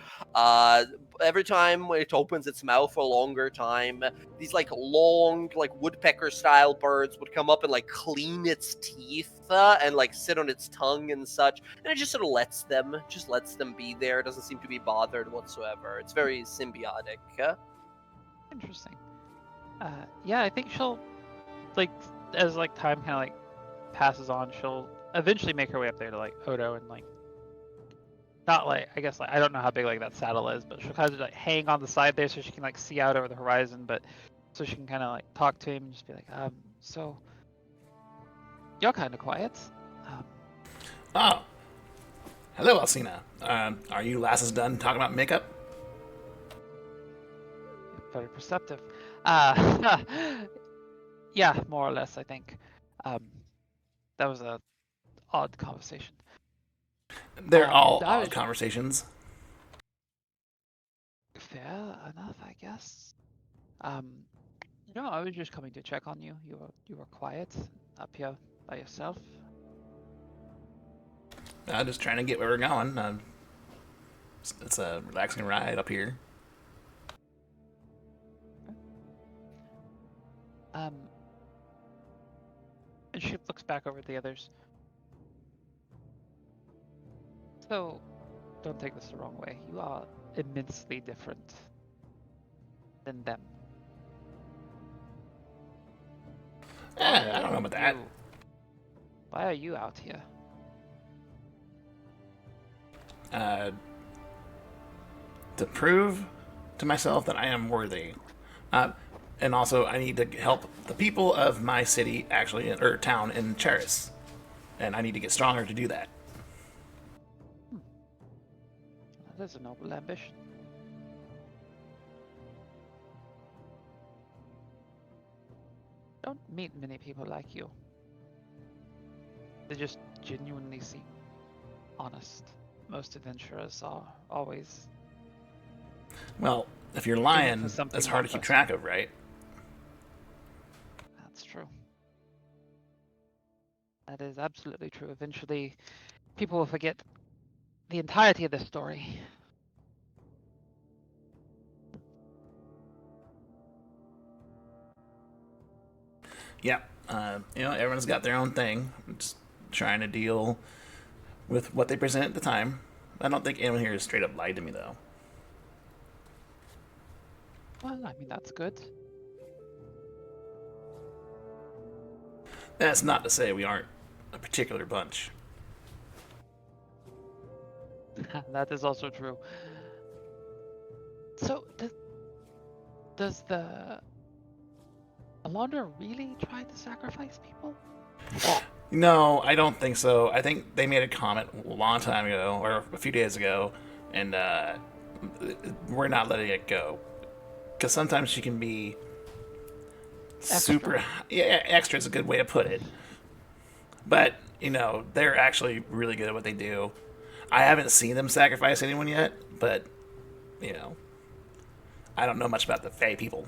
Every time it opens its mouth for a longer time, these like long like woodpecker style birds would come up and like clean its teeth and like sit on its tongue and such, and it just sort of lets them be there. It doesn't seem to be bothered whatsoever. It's very symbiotic. Interesting. Yeah, I think she'll like as like time kind of like passes on, she'll eventually make her way up there to like Odo and like not like I guess like I don't know how big like that saddle is, but she'll kind of like hang on the side there so she can like see out over the horizon, but so she can kind of like talk to him and just be like, so you're kind of quiet. Oh, hello, Alcina. Are you lasses done talking about makeup? Very perceptive. Yeah, more or less, I think. That was a odd conversation. They're all I odd was- conversations. Fair enough, I guess. No, I was just coming to check on you. You were quiet up here by yourself. Just trying to get where we're going. It's a relaxing ride up here. And she looks back over at the others. So, don't take this the wrong way. You are immensely different than them. I don't know about that. Why are you out here? To prove to myself that I am worthy. And also, I need to help the people of my city, actually, or town in Charis. And I need to get stronger to do that. That is a noble ambition. Don't meet many people like you. They just genuinely seem honest. Most adventurers are always. Well, if you're for lying, something that's hard to keep manifest. track of, right? That's true. That is absolutely true. Eventually, people will forget the entirety of the story. Yeah. Everyone's got their own thing. I'm just trying to deal with what they present at the time. I don't think anyone here has straight up lied to me, though. Well, I mean, that's good. That's not to say we aren't a particular bunch. That is also true. So, does the Alondra really try to sacrifice people? No, I don't think so. I think they made a comment a long time ago, or a few days ago, and we're not letting it go. Because sometimes she can be super. Yeah, extra is a good way to put it. But, they're actually really good at what they do. I haven't seen them sacrifice anyone yet, but, I don't know much about the Fae people.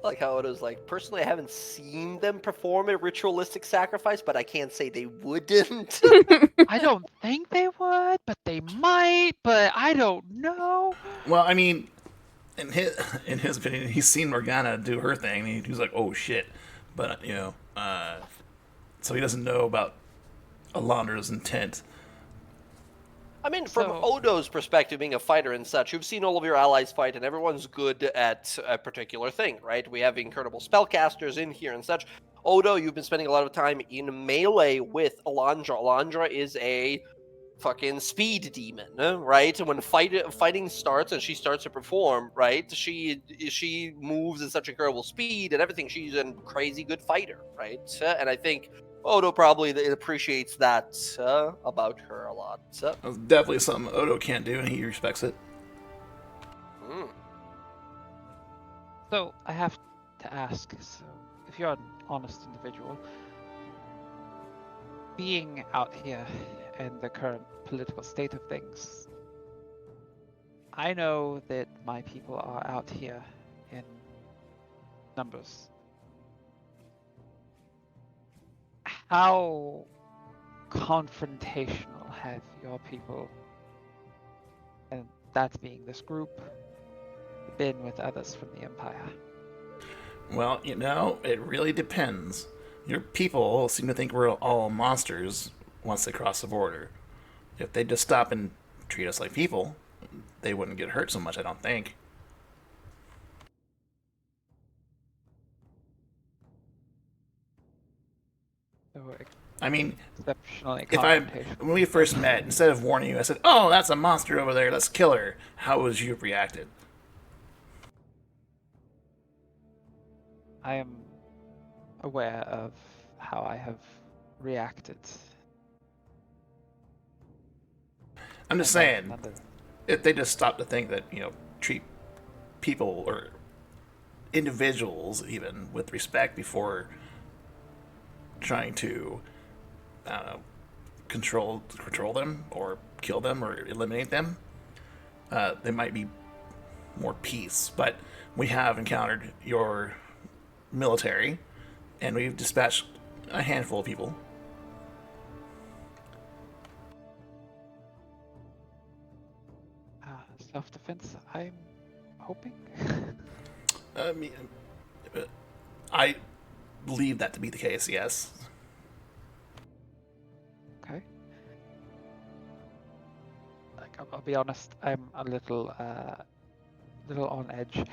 Like how it was like, personally, I haven't seen them perform a ritualistic sacrifice, but I can't say they wouldn't. I don't think they would, but they might, but I don't know. Well, I mean, in his opinion, he's seen Morgana do her thing, and he's like, "Oh shit," but so he doesn't know about Alondra's intent. I mean, from So- Odo's perspective, being a fighter and such, you've seen all of your allies fight, and everyone's good at a particular thing, right? We have incredible spellcasters in here and such. Odo, you've been spending a lot of time in melee with Alondra. Alondra is a fucking speed demon, right? When fighting starts and she starts to perform, right? She moves in such incredible speed and everything. She's a crazy good fighter, right? And I think Odo probably appreciates that about her a lot. That's definitely something Odo can't do, and he respects it. Mm. So I have to ask, so if you're an honest individual, being out here in the current political state of things, I know that my people are out here in numbers. How confrontational have your people, and that being this group, been with others from the Empire? Well, it really depends. Your people seem to think we're all monsters once they cross the border. If they just stop and treat us like people, they wouldn't get hurt so much, I don't think. So I mean, exceptionally if confrontational. when we first met, instead of warning you, I said, "Oh, that's a monster over there. Let's kill her." How would you have reacted? I am aware of how I have reacted. I'm just And saying, none of- if they just stop to think that treat people or individuals even with respect before trying to I don't know, control them or kill them or eliminate them, they might be more peace. But we have encountered your military, and we've dispatched a handful of people. Self-defense, I'm hoping. I mean, I believe that to be the case. Yes. Okay. Like, I'll be honest, I'm a little on edge.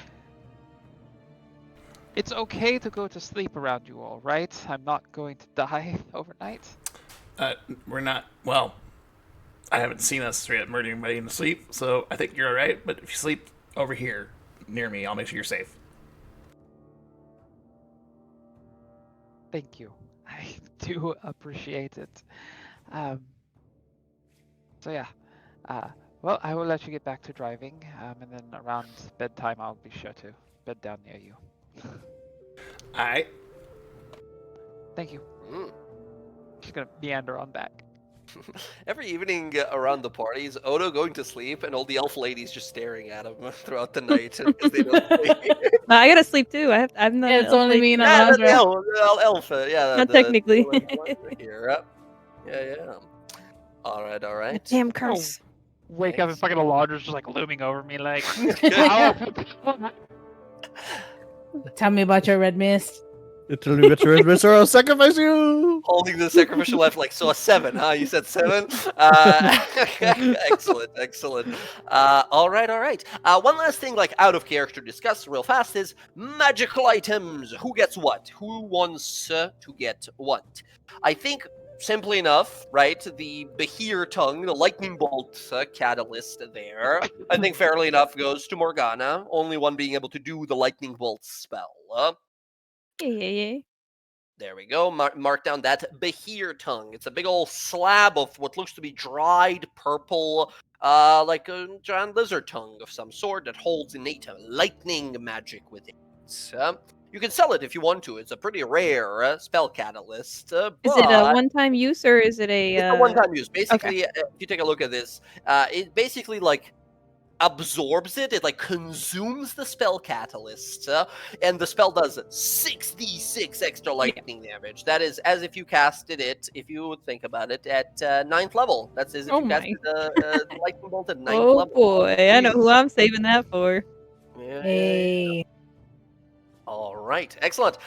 It's okay to go to sleep around you all, right? I'm not going to die overnight. We're not. Well, I haven't seen us straight up murder anybody in the sleep, so I think you're alright, but if you sleep over here near me, I'll make sure you're safe. Thank you. I do appreciate it. Um, so yeah, well, I will let you get back to driving, and then around bedtime, I'll be sure to bed down near you. Alright. Thank you. Mm. Just gonna meander on back. Every evening around the parties, Odo going to sleep, and all the elf ladies just staring at him throughout the night because they don't sleep. I gotta sleep too. I'm not. Yeah, an it's elf only me lady. and Yeah, that's the Alondra. elf. Yeah, Not the technically. one here. Yeah. All right. Damn Oh, curse. wake up and fucking Alondra's just like looming over me like, Tell me about your red mist. Tell me what your red or I'll sacrifice you. Holding the sacrificial life like, so a 7, huh? You said 7? Excellent. All right. One last thing, like, out of character discuss real fast is magical items. Who gets what? Who wants to get what? I think, simply enough, right, the Behir tongue, the lightning bolt catalyst there, I think fairly enough goes to Morgana, only one being able to do the lightning bolt spell. Yeah. There we go. Mark down that Behir tongue. It's a big old slab of what looks to be dried purple, like a giant lizard tongue of some sort that holds innate lightning magic within it. You can sell it if you want to. It's a pretty rare spell catalyst, Is but it a one-time use or is it a? it's a one-time use. Basically, if you take a look at this, it basically like absorbs it. It like consumes the spell catalyst, and the spell does 6d6 extra lightning damage. That is as if you casted it, if you would think about it, at 9th level. That's as if Oh you my. casted the lightning bolt at 9th Oh level. boy, I know who I'm saving that for. Yeah. Hey. All right, excellent.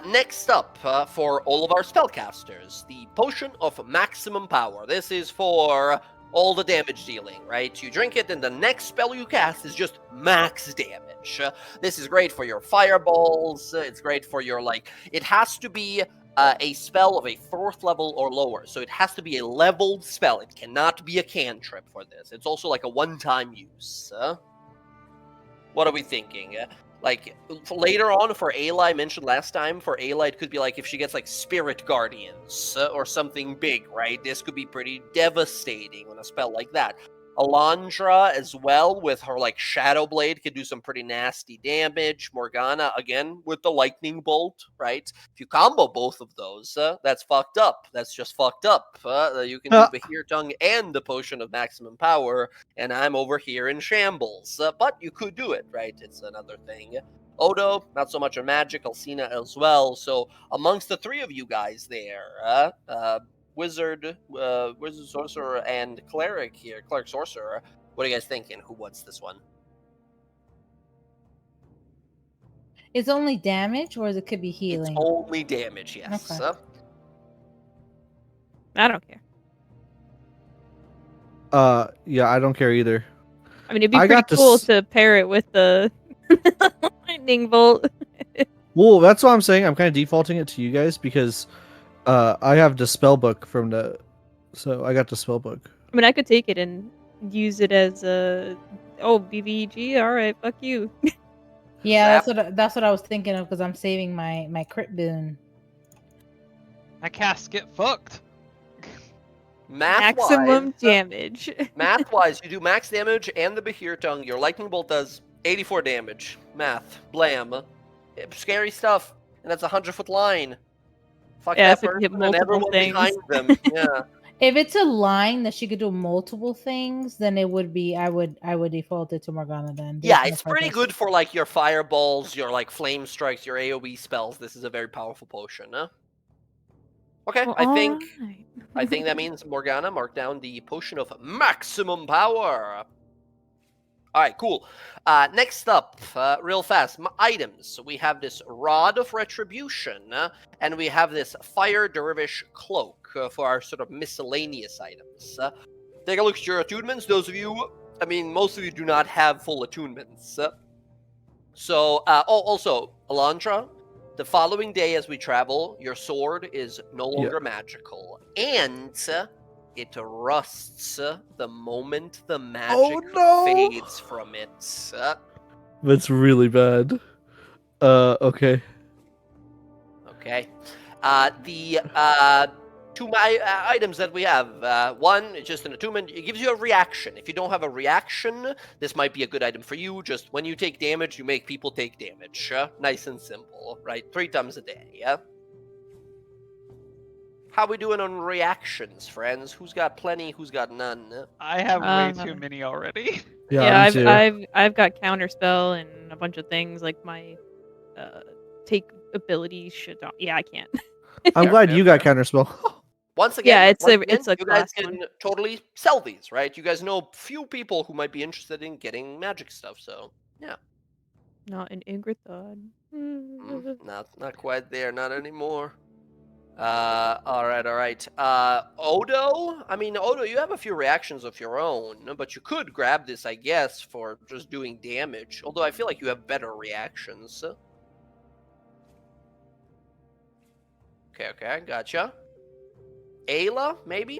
Next up, for all of our spellcasters, the Potion of Maximum Power. This is for all the damage dealing, right? You drink it, and the next spell you cast is just max damage. This is great for your fireballs. It's great for your, like, it has to be a spell of a 4th level or lower. So it has to be a leveled spell. It cannot be a cantrip for this. It's also like a one-time use. What are we thinking? Like, later on for Ayla, I mentioned last time, for Ayla, it could be like if she gets like Spirit Guardians or something big, right? This could be pretty devastating on a spell like that. Alondra as well with her like Shadow Blade could do some pretty nasty damage. Morgana again with the Lightning Bolt, right? If you combo both of those, that's fucked up. That's just fucked up. You can do Behir Tongue and the Potion of Maximum Power, and I'm over here in shambles. But you could do it, right? It's another thing. Odo, not so much a magic, Alcina as well. So amongst the three of you guys there, Wizard, Sorcerer, and Cleric here, Cleric Sorcerer, what are you guys thinking? Who wants this one? It's only damage, or it could be It's healing. only damage, yes. Okay. I don't care. Yeah, I don't care either. I mean, it'd be I pretty got cool this- to pair it with the lightning bolt. Well, that's why I'm saying I'm kind of defaulting it to you guys because I have the spell book from the, so I got the spell book. I mean, I could take it and use it as a BVG. All right, fuck you. Yeah, that's what I was thinking of because I'm saving my crit boon. My cast get fucked. Maximum damage. Math-wise, you do max damage and the Behir Tongue. Your Lightning Bolt does 84 damage. Math. Blam. Scary stuff. And that's a 100-foot line. Fuck Yeah, that so you hit person and multiple everyone things. behind them. Yeah. If it's a line that she could do multiple things, then it would be I would default it to Morgana then. Yeah, There's it's no pretty purpose. good for like your fireballs, your like flame strikes, your AoE spells. This is a very powerful potion, huh? Okay, Well, I think alright. that means Morgana, mark down the potion of maximum power. All right, cool. Next up, real fast, items. So we have this Rod of Retribution, and we have this Fire Dervish Cloak for our sort of miscellaneous items. Take a look at your attunements. Those of you, I mean, most of you do not have full attunements. Also, Alondra, the following day as we travel, your sword is no longer magical. And it rusts the moment the magic Oh, no! fades from it. That's really bad. Okay. Okay. The two items that we have. One is just an attunement. It gives you a reaction. If you don't have a reaction, this might be a good item for you. Just when you take damage, you make people take damage. Nice and simple, right? 3 times a day. Yeah. How we doing on reactions, friends? Who's got plenty? Who's got none? I have way too Uh, many already. Yeah, yeah, me I've too. I've got counterspell and a bunch of things like my take abilities should not. Yeah, I can't. I'm Fair, glad fair, you got fair. counterspell. Once Yeah, again, it's a you guys class can one. totally sell these, right? You guys know few people who might be interested in getting magic stuff, so yeah. Not an Ingratod. Not quite there, not anymore. All right. Odo. I mean, Odo, you have a few reactions of your own, but you could grab this, I guess, for just doing damage. Although I feel like you have better reactions. Okay, gotcha. Ayla, maybe.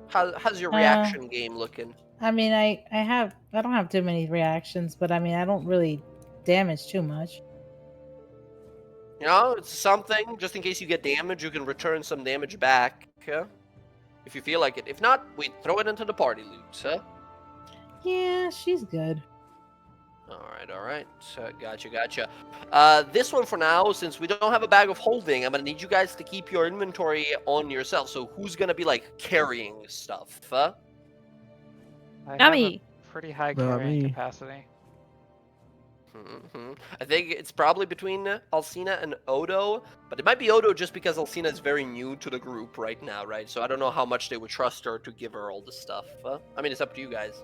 How's your reaction game looking? I mean, I don't have too many reactions, but I mean, I don't really damage too much. You know, it's something. Just in case you get damage, you can return some damage back. If you feel like it. If not, we throw it into the party loot. Yeah, she's good. All right. Gotcha. This one for now, since we don't have a bag of holding, I'm gonna need you guys to keep your inventory on yourself. So who's gonna be like carrying stuff? I Not have me. a pretty high Not carrying me. capacity. I think it's probably between Alcina and Odo, but it might be Odo just because Alcina is very new to the group right now, right? So I don't know how much they would trust her to give her all the stuff. I mean, it's up to you guys.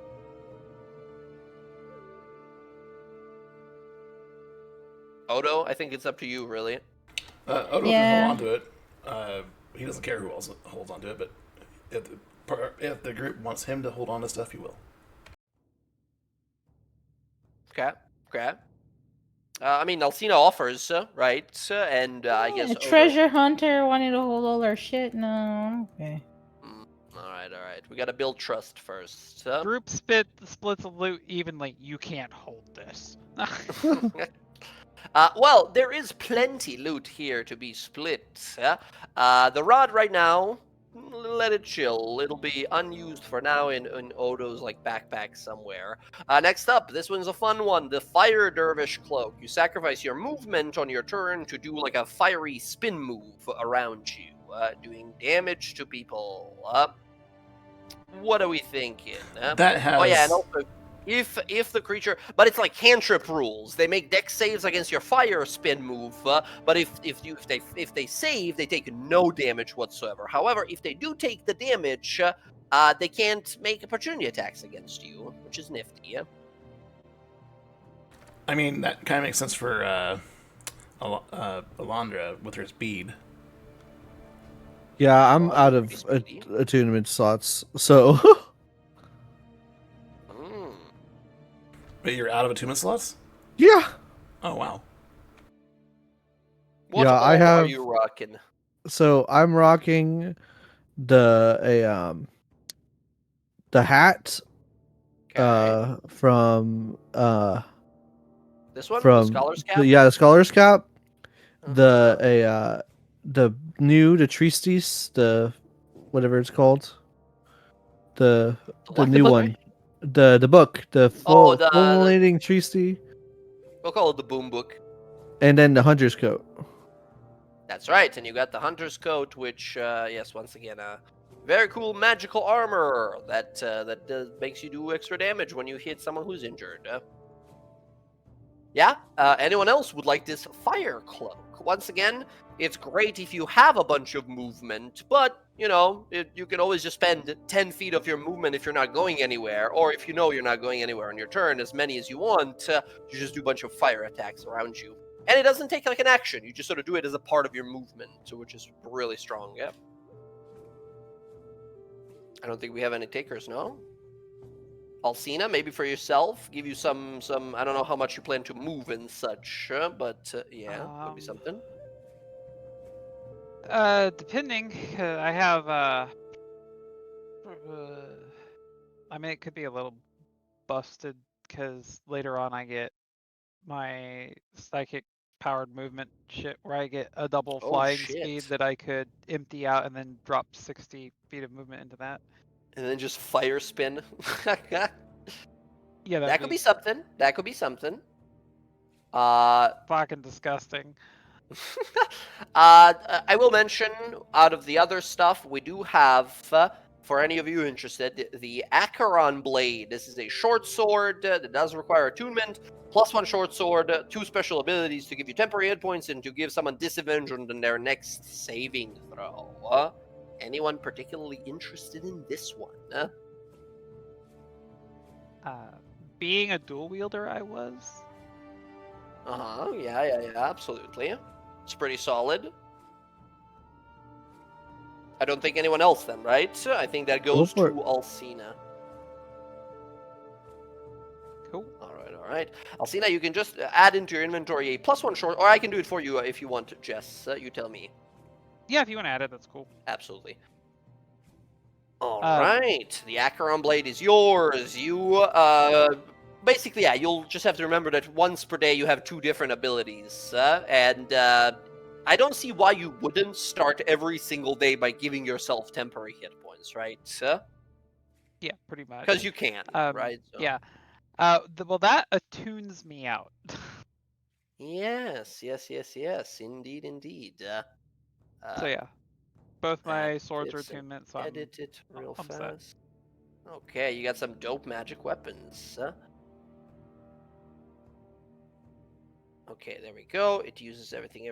Odo, I think it's up to you, really. Odo can Yeah. hold on to it. He doesn't care who else holds on to it, but if the group wants him to hold on to stuff, he will. Okay. I mean, Alcina offers, right? And I guess a Odo... treasure hunter wanting to hold all our shit. No, okay. All right. We gotta build trust first. Group splits the loot evenly. You can't hold this. Well, there is plenty loot here to be split. The rod right now, let it chill. It'll be unused for now in Odo's like backpack somewhere. Next up, this one's a fun one. The Fire Dervish Cloak. You sacrifice your movement on your turn to do like a fiery spin move around you, doing damage to people. What are we thinking? That has. Oh yeah, and also if the creature, but it's like cantrip rules. They make dex saves against your fire spin move, but if they save, they take no damage whatsoever. However, if they do take the damage, they can't make opportunity attacks against you, which is nifty. I mean, that kind of makes sense for Alondra with her speed. Yeah, I'm Oh, out of pretty speedy. attunement slots, so But you're out of attunement slots? yeah. Oh, wow. What Yeah, all I are have- you rocking? So I'm rocking the hat Okay. from This one, from the scholar's cap. the scholar's cap, Uh-huh. the tristis, the whatever it's called, the What new book? one, the book, the Oh, the fulminating tristy, we'll call it the boom book. and then the hunter's coat. That's right, and you got the hunter's coat, which, yes, once again, very cool magical armor that makes you do extra damage when you hit someone who's injured. Yeah. Anyone else would like this fire cloak? Once again, it's great if you have a bunch of movement, but you can always just spend 10 feet of your movement if you're not going anywhere, or if you know you're not going anywhere on your turn, as many as you want, you just do a bunch of fire attacks around you. And it doesn't take like an action. You just sort of do it as a part of your movement, which is really strong, yeah. I don't think we have any takers, no? Alcina, maybe for yourself, give you some I don't know how much you plan to move and such, but yeah, could be something. Depending, I have I mean, it could be a little busted because later on I get my psychic powered movement shit where I get a double Oh, flying shit. speed that I could empty out and then drop 60 feet of movement into that. And then just fire spin. Yeah, That could be something. That could be something. fucking disgusting. I will mention, out of the other stuff, we do have, for any of you interested, the Acheron Blade. This is a short sword that does require attunement. +1 short sword, 2 special abilities to give you temporary hit points and to give someone disadvantage on their next saving throw. Anyone particularly interested in this one? Being a dual wielder, I was. Yeah, absolutely. It's pretty solid. I don't think anyone else then, right? I think that goes to for it. Alcina. Cool. Alright. Alcina, you can just add into your inventory a +1 short, or I can do it for you if you want, Jess. You tell me. Yeah, if you want to add it, that's cool. Absolutely. Alright, the Acheron Blade is yours. You, basically, yeah, you'll just have to remember that once per day you have 2 different abilities. And I don't see why you wouldn't start every single day by giving yourself temporary hit points, right? Yeah, pretty much. Because you can, right? So. Yeah. Well, that attunes me out. Yes. Indeed. So yeah, both my add swords are it and attunement, so edit it real I'm set. fast. Okay, you got some dope magic weapons. Okay, there we go. It uses everything.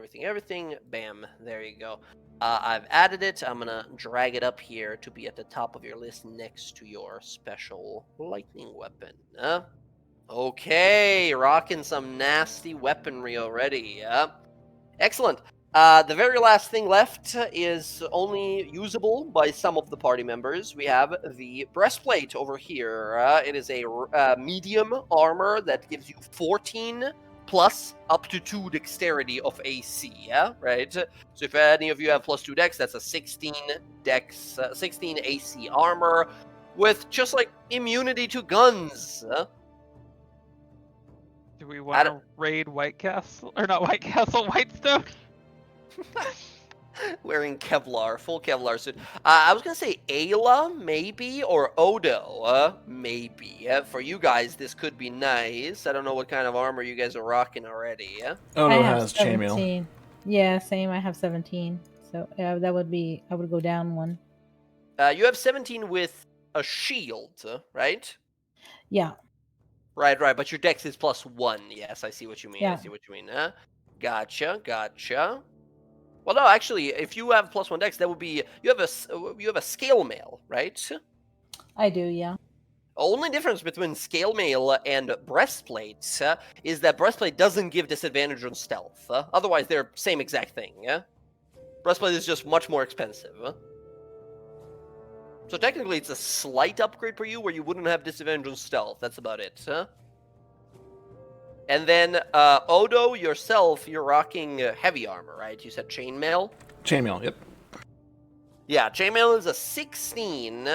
Bam, there you go. I've added it. I'm gonna drag it up here to be at the top of your list next to your special lightning weapon. Okay, rocking some nasty weaponry already. Excellent. The very last thing left is only usable by some of the party members. We have the breastplate over here. It is a medium armor that gives you 14 plus up to 2 dexterity of AC, yeah? Right? So if any of you have +2 dex, that's a 16 dex, 16 AC armor with just like immunity to guns. Do we want to raid White Castle or not White Castle, Whitestone? Wearing Kevlar, full Kevlar suit. I was gonna say Ayla, maybe, or Odo, maybe. For you guys, this could be nice. I don't know what kind of armor you guys are rocking already. Oh I no, it have has chainmail. 17. Yeah, same. I have 17. So yeah, that would be. I would go down one. You have 17 with a shield, right? Yeah. Right. But your dex is +1. Yes, I see what you mean. Yeah. I see what you mean. Gotcha. Well, no, actually, if you have +1 dex, that would be you have a scale mail, right? I do. Yeah. Only difference between scale mail and breastplates is that breastplate doesn't give disadvantage on stealth. Otherwise, they're same exact thing. Breastplate is just much more expensive. So technically, it's a slight upgrade for you, where you wouldn't have disadvantage on stealth. That's about it. And then Odo, yourself, you're rocking heavy armor, right? You said chainmail. Chainmail, yep. Yeah, chainmail is a 16.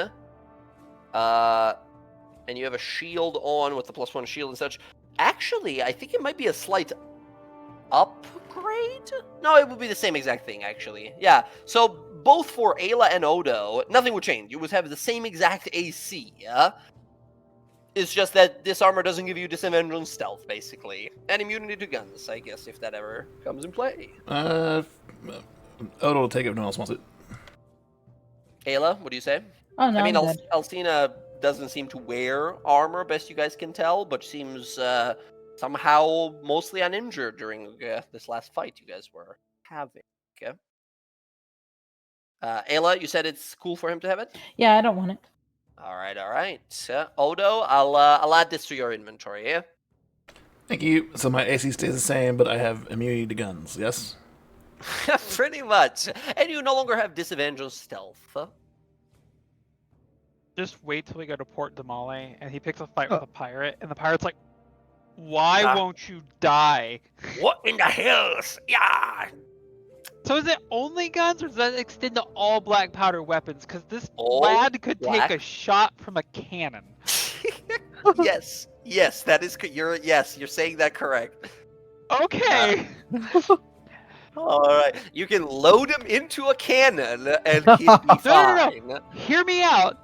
And you have a shield on with the +1 shield and such. Actually, I think it might be a slight upgrade? No, it would be the same exact thing, actually. Yeah, so both for Ayla and Odo, nothing would change. You would have the same exact AC, yeah? It's just that this armor doesn't give you disadvantage on stealth, basically. And immunity to guns, I guess, if that ever comes in play. Odo will take it if no one else wants it. Ayla, what do you say? Oh no. I mean, I'm good. Alcina doesn't seem to wear armor, best you guys can tell, but seems somehow mostly uninjured during this last fight you guys were having. Okay. Ayla, you said it's cool for him to have it? Yeah, I don't want it. All right. Odo, I'll add this to your inventory, yeah? Thank you. So my AC stays the same, but I have immunity to guns, yes? Pretty much. And you no longer have disadvantage on stealth. Just wait till we go to Port Damale and he picks a fight with a pirate, and the pirate's like, "Why won't you die?" What in the hells? Yeah. So is it only guns, or does that extend to all black powder weapons? Because this All lad could take black? a shot from a cannon. Yes, yes, that is. You're saying that correct. Okay. All right, you can load him into a cannon and he'd be No. fine. Hear me out.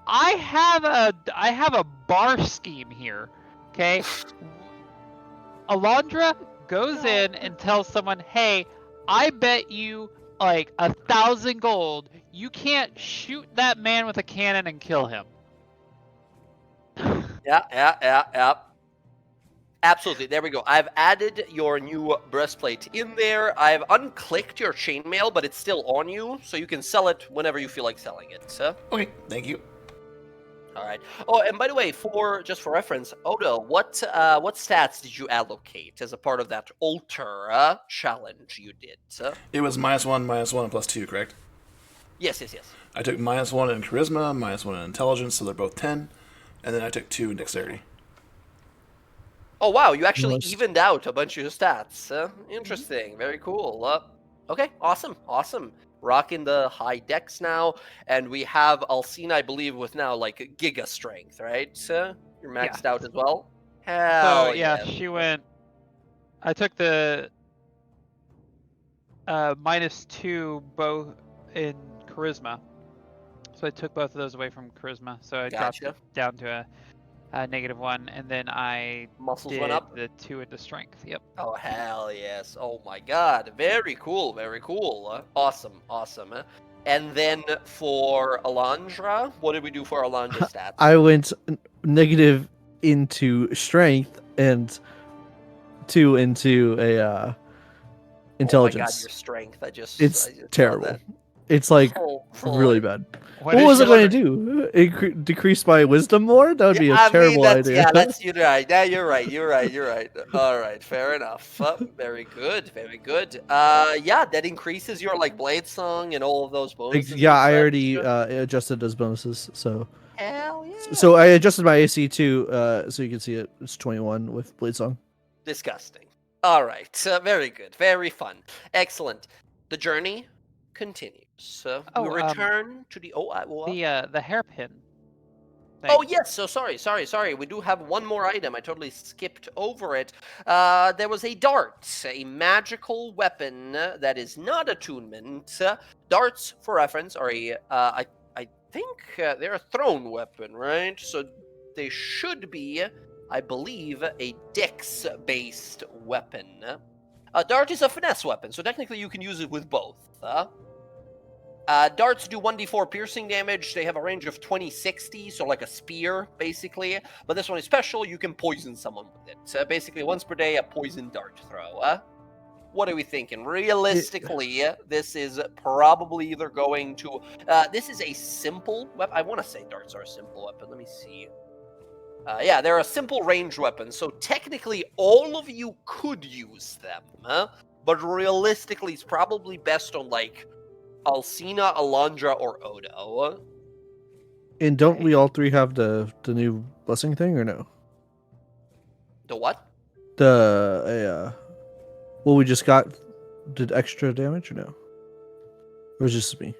I have a bar scheme here. Okay. Alondra goes in and tells someone, "Hey, I bet you like 1,000 gold. You can't shoot that man with a cannon and kill him." Yeah. Absolutely. There we go. I've added your new breastplate in there. I've unclicked your chainmail, but it's still on you, so you can sell it whenever you feel like selling it. So, Okay, thank you. all right. Oh, and by the way, just for reference, Odo, what stats did you allocate as a part of that altar challenge you did? It was -1, -1, and +2, correct? Yes. I took -1 in charisma, -1 in intelligence, so they're both 10, and then I took 2 in dexterity. Oh wow, you actually Nice. evened out a bunch of your stats. Interesting, very cool. Okay, awesome. Rocking the high dex now, and we have Alcina, I believe, with now like giga strength, right? You're maxed out as well. So Hell yeah, yeah. she went. I took the -2 both in charisma. So I took both of those away from charisma. So I dropped Gotcha. it down to a -1, and then I Muscles did went up. the 2 into strength. Yep. Oh hell yes! Oh my god, very cool, very cool. Awesome. And then for Alondra, what did we do for Alondra's stats? I went negative into strength and 2 into a intelligence. Oh my god, your strength! I just It's saw terrible. that. It's like Oh, really boy. bad. What What did was you it going learn? to do? Decrease my wisdom more? That would be a I mean, terrible idea. that's you're right. Yeah, you're right. All right, fair enough. Very good. Yeah, that increases your like blade song and all of those bonuses. Yeah, and I such. already adjusted those bonuses. So Hell yeah. so I adjusted my AC too, so you can see it. It's 21 with blade song. Disgusting. All right, very good, very fun, excellent. The journey continues. We return to the The hairpin. Thing. Oh yes, so sorry. We do have one more item. I totally skipped over it. There was a dart, a magical weapon that is not attunement. Darts, for reference, are I think they're a thrown weapon, right? So they should be, I believe, a dex-based weapon. A dart is a finesse weapon, so technically you can use it with both. Darts do 1d4 piercing damage. They have a range of 20-60, so like a spear, basically. But this one is special. You can poison someone with it. Basically, once per day, a poison dart throw. What are we thinking? Realistically, this is probably either going to... this is a simple weapon. I want to say darts are a simple weapon. Let me see. Yeah, they're a simple range weapon, so technically all of you could use them. But realistically, it's probably best on, like, Alcina, Alondra, or Odo. And don't we all three have the new blessing thing or no? The what? What we just got did extra damage or no? Or was it just me?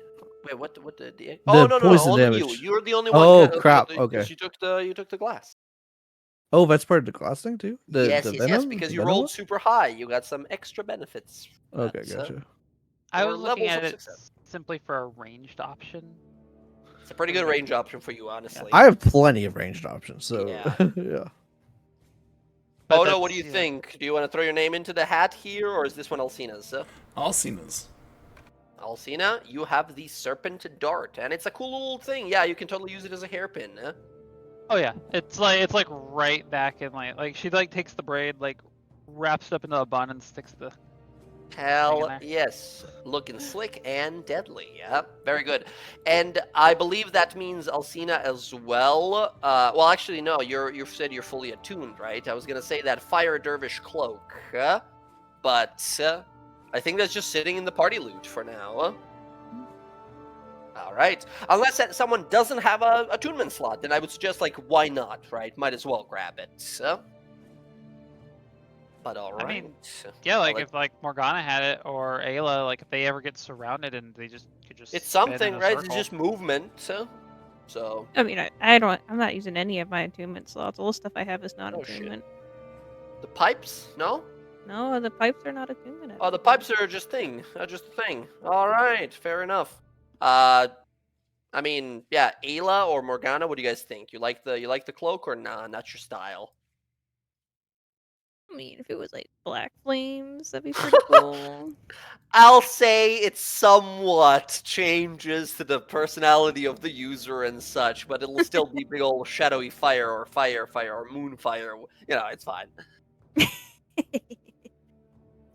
Wait, what? The The no, poison only damage. you. You're the only one. Oh, crap, because okay. You took the glass. Oh, that's part of the glass thing too? Yes, venom? because The you venom rolled one? super high. You got some extra benefits. Okay, gotcha. I or was looking levels at of it success. simply for a ranged option. It's a pretty good range option for you, honestly. I have plenty of ranged options, so Yeah. yeah. But Odo, what do you that's, think? Do you want to throw your name into the hat here, or is this one Alcina's? Alcina's. Alcina, you have the serpent dart, and it's a cool little thing. Yeah, you can totally use it as a hairpin. Oh yeah, it's like right back in like she like takes the braid, like wraps it up into a bun and sticks the. Hell there. yes, looking slick and deadly. Yeah, very good. And I believe that means Alcina as well. Well, actually, no. You said you're fully attuned, right? I was gonna say that fire dervish cloak, but I think that's just sitting in the party loot for now. All right. Unless someone doesn't have a attunement slot, then I would suggest, like, why not, right? Might as well grab it. But all I right. mean, Yeah, like I'll if like Morgana had it or Ayla, like if they ever get surrounded and they just could just It's spin in something, a right? It's circle. just movement. So. I mean, I'm not using any of my attunement slots. All the stuff I have is not Oh, shit. attunement. The pipes? No? No, the pipes are not attunement. Oh, the pipes are just just a thing. All right, fair enough. I mean, yeah, Ayla or Morgana, what do you guys think? You like the cloak or nah? Not your style. I mean, if it was like black flames, that'd be pretty cool. I'll say it somewhat changes to the personality of the user and such, but it'll still be big old shadowy fire or fire or moon fire. You know, it's fine.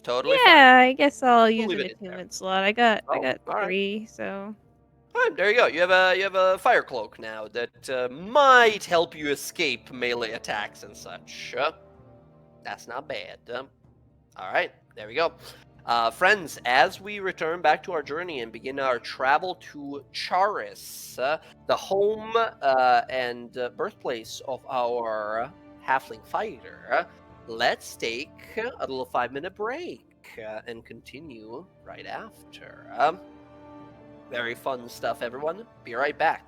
Totally fine. Yeah, I guess I'll use leave an it in there. attunement slot. I got Oh, all right. 3, so Alright, there you go. You have a fire cloak now that might help you escape melee attacks and such. That's not bad. All right, there we go. Friends, as we return back to our journey and begin our travel to Charis, the home and birthplace of our halfling fighter, let's take a little 5-minute break and continue right after. Very fun stuff, everyone. Be right back.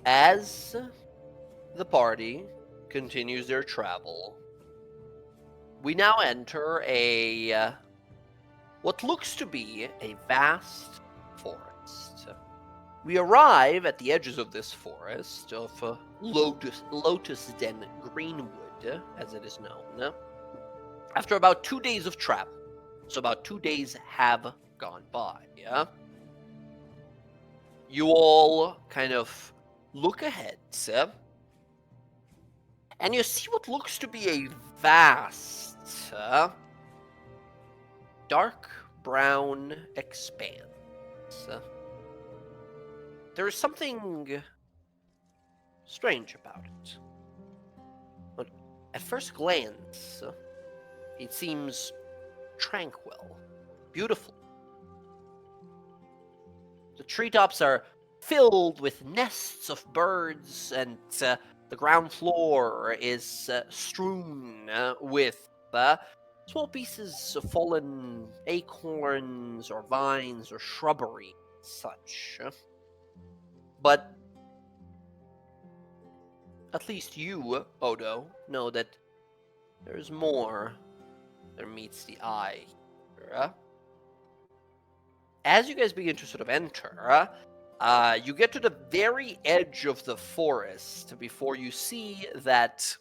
As the party continues their travel, we now enter a what looks to be a vast forest. We arrive at the edges of this forest of Lotus Den Greenwood, as it is known, after about 2 days of travel. So about 2 days have gone by. Yeah? You all kind of look ahead, and you see what looks to be a vast, dark brown expanse. There is something strange about it. But at first glance, it seems tranquil, beautiful. The treetops are filled with nests of birds, and the ground floor is strewn with small pieces of fallen acorns or vines or shrubbery, and such. But at least you, Odo, know that there's more than meets the eye here. As you guys begin to sort of enter, you get to the very edge of the forest before you see that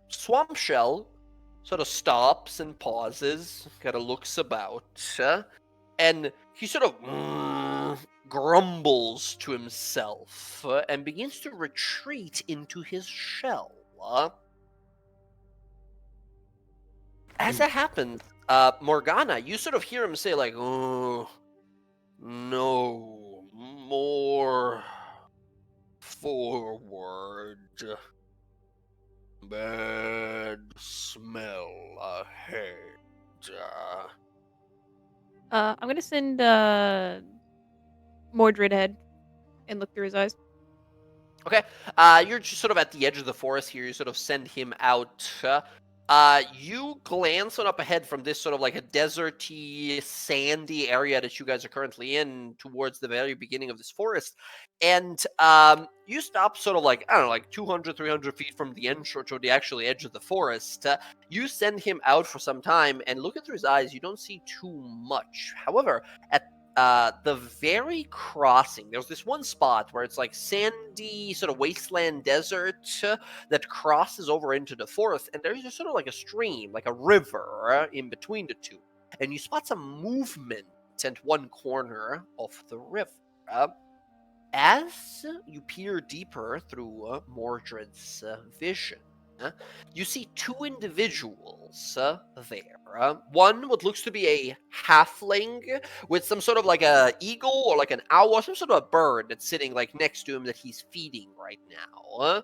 Swamp Shell sort of stops and pauses, kind of looks about, and he sort of grumbles to himself and begins to retreat into his shell. As that happens, Morgana, you sort of hear him say like, "Oh, no, more forward. Bad smell ahead." I'm gonna send Mordred ahead and look through his eyes. Okay, you're just sort of at the edge of the forest here. You sort of send him out. You glance on up ahead from this sort of like a deserty, sandy area that you guys are currently in towards the very beginning of this forest. And you stop sort of like, I don't know, like 200, 300 feet from the entrance or the actual edge of the forest. You send him out for some time, and looking through his eyes, you don't see too much. However, at the very crossing, there's this one spot where it's like sandy, sort of wasteland desert that crosses over into the forest, and there's just sort of like a stream, like a river in between the two. And you spot some movement at one corner of the river. As you peer deeper through Mordred's vision, you see two individuals there. One, what looks to be a halfling with some sort of like a eagle or like an owl or some sort of a bird that's sitting like next to him that he's feeding right now.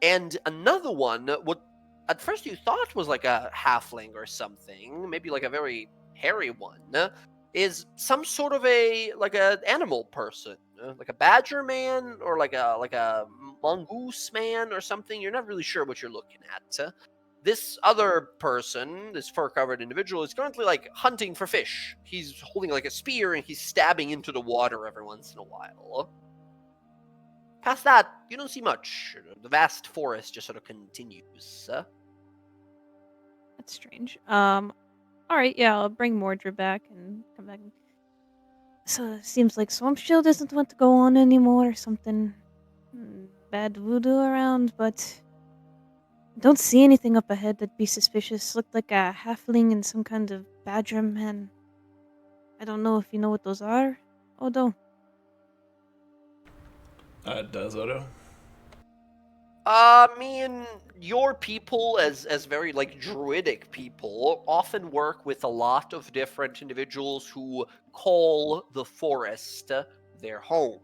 And another one, what at first you thought was like a halfling or something, maybe like a very hairy one, is some sort of a like an animal person, like a badger man or like a mongoose man or something. You're not really sure what you're looking at. This other person, this fur-covered individual, is currently like hunting for fish. He's holding like a spear and he's stabbing into the water every once in a while. Past that, you don't see much. The vast forest just sort of continues. That's strange. Alright, yeah, I'll bring Mordred back and come back. So it seems like Swamp Shield doesn't want to go on anymore or something. Bad voodoo around, but I don't see anything up ahead that'd be suspicious. Looked like a halfling and some kind of badger man. I don't know if you know what those are, Odo. Does Odo? Me and your people, as very like druidic people, often work with a lot of different individuals who call the forest their home.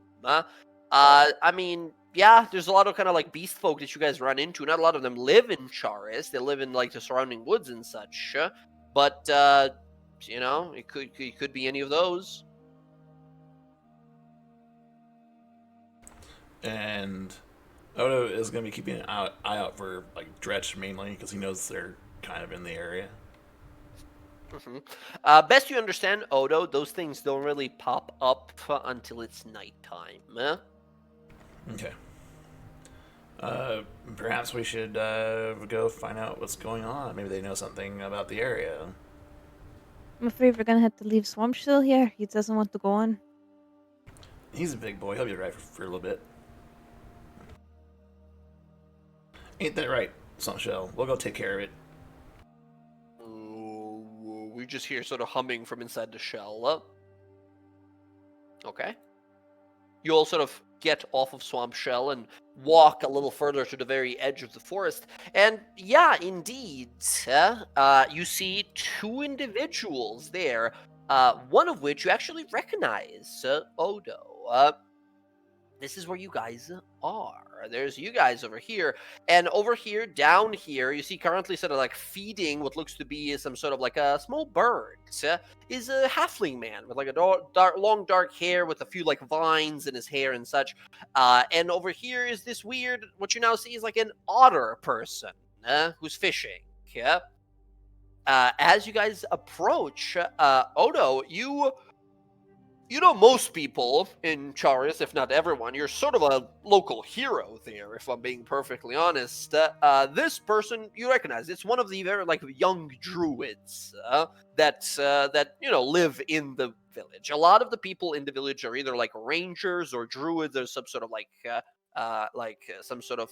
I mean, yeah, there's a lot of kind of like beast folk that you guys run into. Not a lot of them live in Charis. They live in like the surrounding woods and such. But you know, it could be any of those. And Odo is going to be keeping an eye out for like Dretch mainly because he knows they're kind of in the area. Best you understand, Odo, those things don't really pop up until it's nighttime. Okay. Perhaps we should go find out what's going on. Maybe they know something about the area. I'm afraid we're gonna have to leave Swampshill here. He doesn't want to go on. He's a big boy. He'll be right for a little bit. Ain't that right, Shell? We'll go take care of it. We just hear sort of humming from inside the shell. Okay. You all sort of get off of Swamp Shell and walk a little further to the very edge of the forest. And yeah, indeed, you see two individuals there, one of which you actually recognize, Odo. This is where you guys are. There's you guys over here. And over here, down here, you see currently sort of like feeding what looks to be some sort of like a small bird. Is a halfling man with like a long dark hair with a few like vines in his hair and such. And over here is this weird, what you now see is like an otter person who's fishing. Yeah. As you guys approach, Odo, you know most people in Charis, if not everyone. You're sort of a local hero there, if I'm being perfectly honest. This person you recognize. It's one of the very like young druids that live in the village. A lot of the people in the village are either like rangers or druids or some sort of some sort of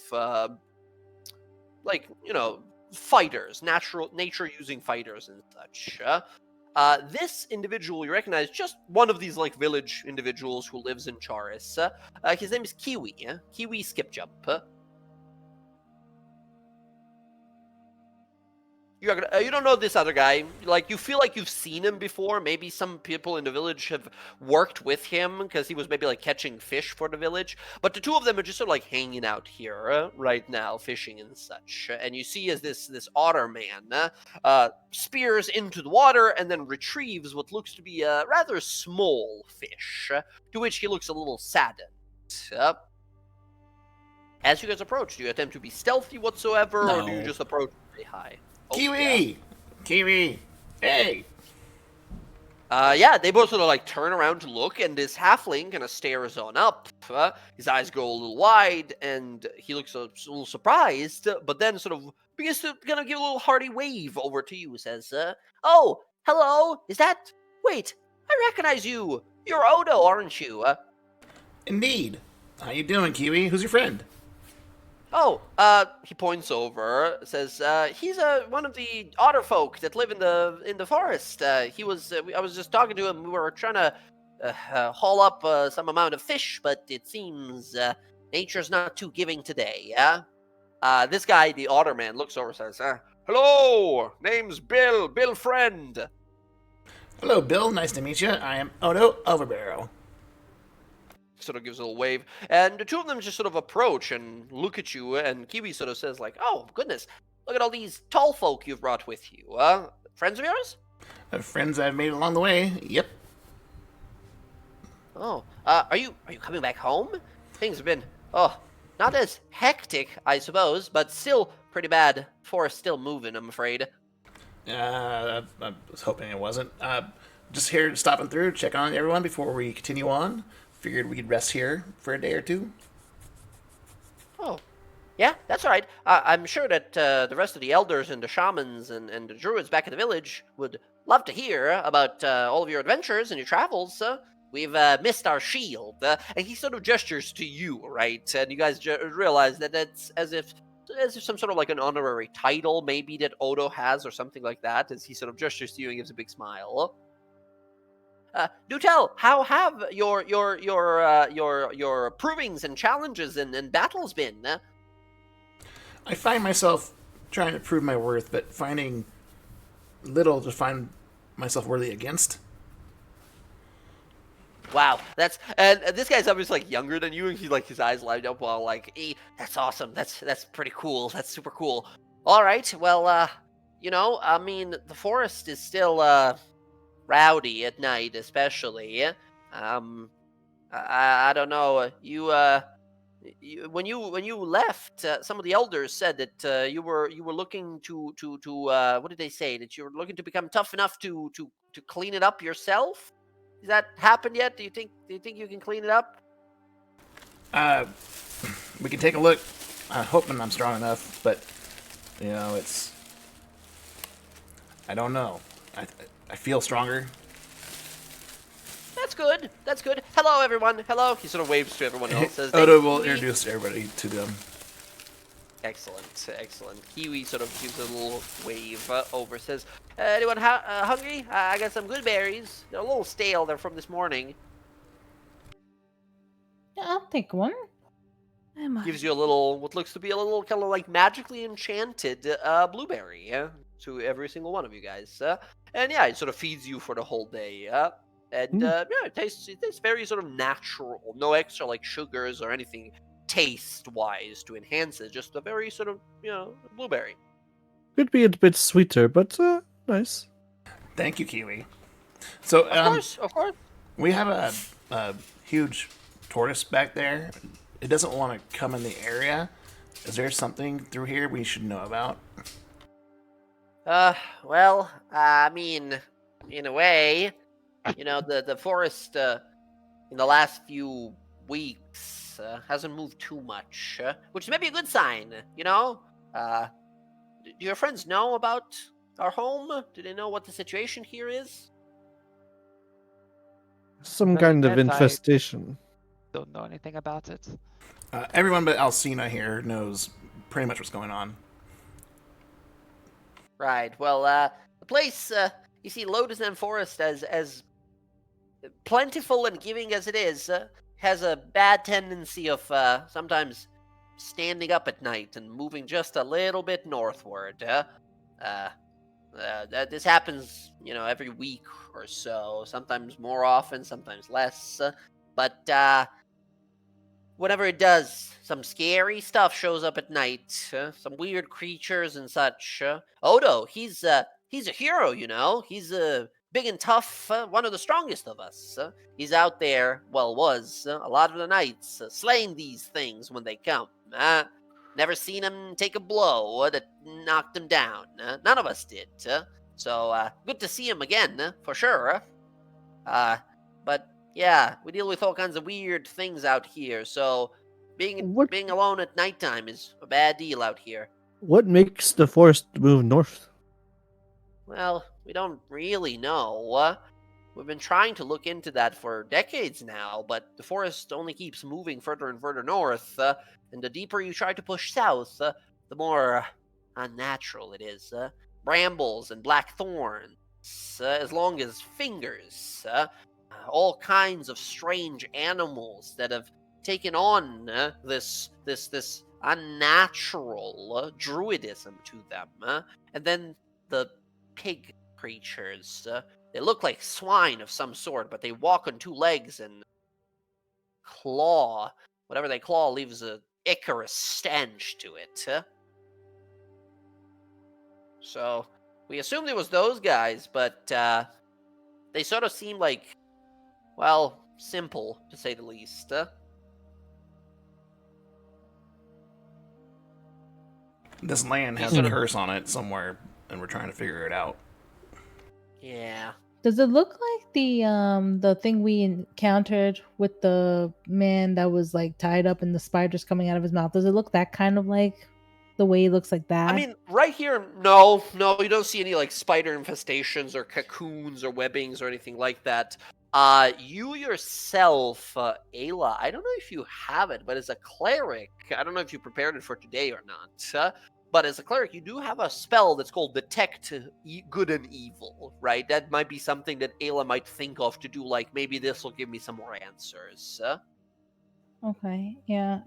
fighters, nature using fighters and such. This individual you recognize, just one of these like village individuals who lives in Charis. His name is Kiwi. Kiwi Skipjump. You don't know this other guy. Like, you feel like you've seen him before. Maybe some people in the village have worked with him because he was maybe like catching fish for the village. But the two of them are just sort of like hanging out here right now, fishing and such. And you see as this otter man spears into the water and then retrieves what looks to be a rather small fish, to which he looks a little saddened. As you guys approach, do you attempt to be stealthy whatsoever, or do you No. just approach and say hi? Oh, Kiwi! yeah. Kiwi! Hey! Yeah, they both sort of like turn around to look, and this halfling kind of stares on up. His eyes go a little wide, and he looks a little surprised, but then sort of begins to kind of give a little hearty wave over to you. Says, "Oh, hello. Is that? Wait, I recognize you. You're Odo, aren't you? Indeed. How you doing, Kiwi? Who's your friend? He points over, says, he's one of the otter folk that live in the forest. I was just talking to him. We were trying to haul up some amount of fish, but it seems nature's not too giving today. Yeah. This guy, the otter man, looks over, and says, "Hello, name's Bill Friend." Hello, Bill. Nice to meet you. I am Odo Overbarrow. Sort of gives a little wave, and the two of them just sort of approach and look at you, and Kiwi sort of says like, "Oh goodness, look at all these tall folk you've brought with you. Friends of yours?" Friends I've made along the way. Yep. "Oh, are you coming back home? Things have been not as hectic, I suppose, but still pretty bad. Forest still moving, I'm afraid." I was hoping it wasn't. Just here stopping through, check on everyone before we continue on. Figured we could rest here for a day or two. "Oh, yeah, that's all right. I'm sure that the rest of the elders and the shamans and the druids back in the village would love to hear about all of your adventures and your travels. We've missed our shield." And he sort of gestures to you, right? And you guys realize that that's as if some sort of like an honorary title maybe that Odo has or something like that, as he sort of gestures to you and gives a big smile. Do tell, how have your provings and challenges and battles been? I find myself trying to prove my worth, but finding little to find myself worthy against. Wow, and this guy's obviously like younger than you, and he's like his eyes light up while like, that's awesome. That's pretty cool. That's super cool. All right, well, I mean, the forest is still rowdy at night, especially. I don't know. When you left, some of the elders said that you were looking to what did they say? That you were looking to become tough enough to clean it up yourself. Has that happened yet? Do you think you can clean it up? We can take a look. Hoping I'm strong enough, but it's. I don't know. I feel stronger. That's good. That's good. Hello, everyone. Hello. He sort of waves to everyone else. Says, Odo "Thank will you." introduce everybody to them. Excellent, excellent. Kiwi sort of gives a little wave over. Says, "Anyone hungry? I got some good berries. They're a little stale. They're from this morning." Yeah, I'll take one. Gives you a little, what looks to be a little kind of like magically enchanted blueberry to every single one of you guys. And yeah, it sort of feeds you for the whole day. And yeah, it tastes very sort of natural. No extra like sugars or anything taste-wise to enhance it. Just a very sort of, blueberry. Could be a bit sweeter, but nice. Thank you, Kiwi. So, Of course. we have a huge tortoise back there. It doesn't want to come in the area. Is there something through here we should know about? Well, I mean, in a way, the forest in the last few weeks hasn't moved too much, which may be a good sign, do your friends know about our home? Do they know what the situation here is? Some Very kind of bad. infestation. Don't know anything about it. Everyone but Alcina here knows pretty much what's going on. Right. Well, the place, you see, Lotus End Forest, as plentiful and giving as it is, has a bad tendency of sometimes standing up at night and moving just a little bit northward. That this happens, every week or so. Sometimes more often, sometimes less. But whenever it does, some scary stuff shows up at night. Some weird creatures and such. Odo, he's a hero, He's big and tough, one of the strongest of us. He's out there, was, a lot of the nights, slaying these things when they come. Never seen him take a blow that knocked him down. None of us did. So good to see him again, for sure. But yeah, we deal with all kinds of weird things out here. So being alone at nighttime is a bad deal out here. What makes the forest move north? Well, we don't really know. We've been trying to look into that for decades now, but the forest only keeps moving further and further north, and the deeper you try to push south, the more unnatural it is. Brambles and black thorns, as long as fingers, all kinds of strange animals that have taken on this unnatural druidism to them, and then the pig creatures. They look like swine of some sort, but they walk on two legs and claw. Whatever they claw leaves a Icarus stench to it. So we assumed it was those guys, but they sort of seem like, simple, to say the least. This land has a curse on it somewhere, and we're trying to figure it out. Yeah. Does it look like the thing we encountered with the man that was like tied up and the spiders coming out of his mouth? Does it look that kind of like the way he looks like that? I mean, right here, no, you don't see any like spider infestations or cocoons or webbings or anything like that. You yourself, Ayla, I don't know if you have it, but as a cleric, I don't know if you prepared it for today or not. But as a cleric, you do have a spell that's called Detect Good and Evil, right? That might be something that Ayla might think of to do, like, maybe this will give me some more answers. Okay, yeah.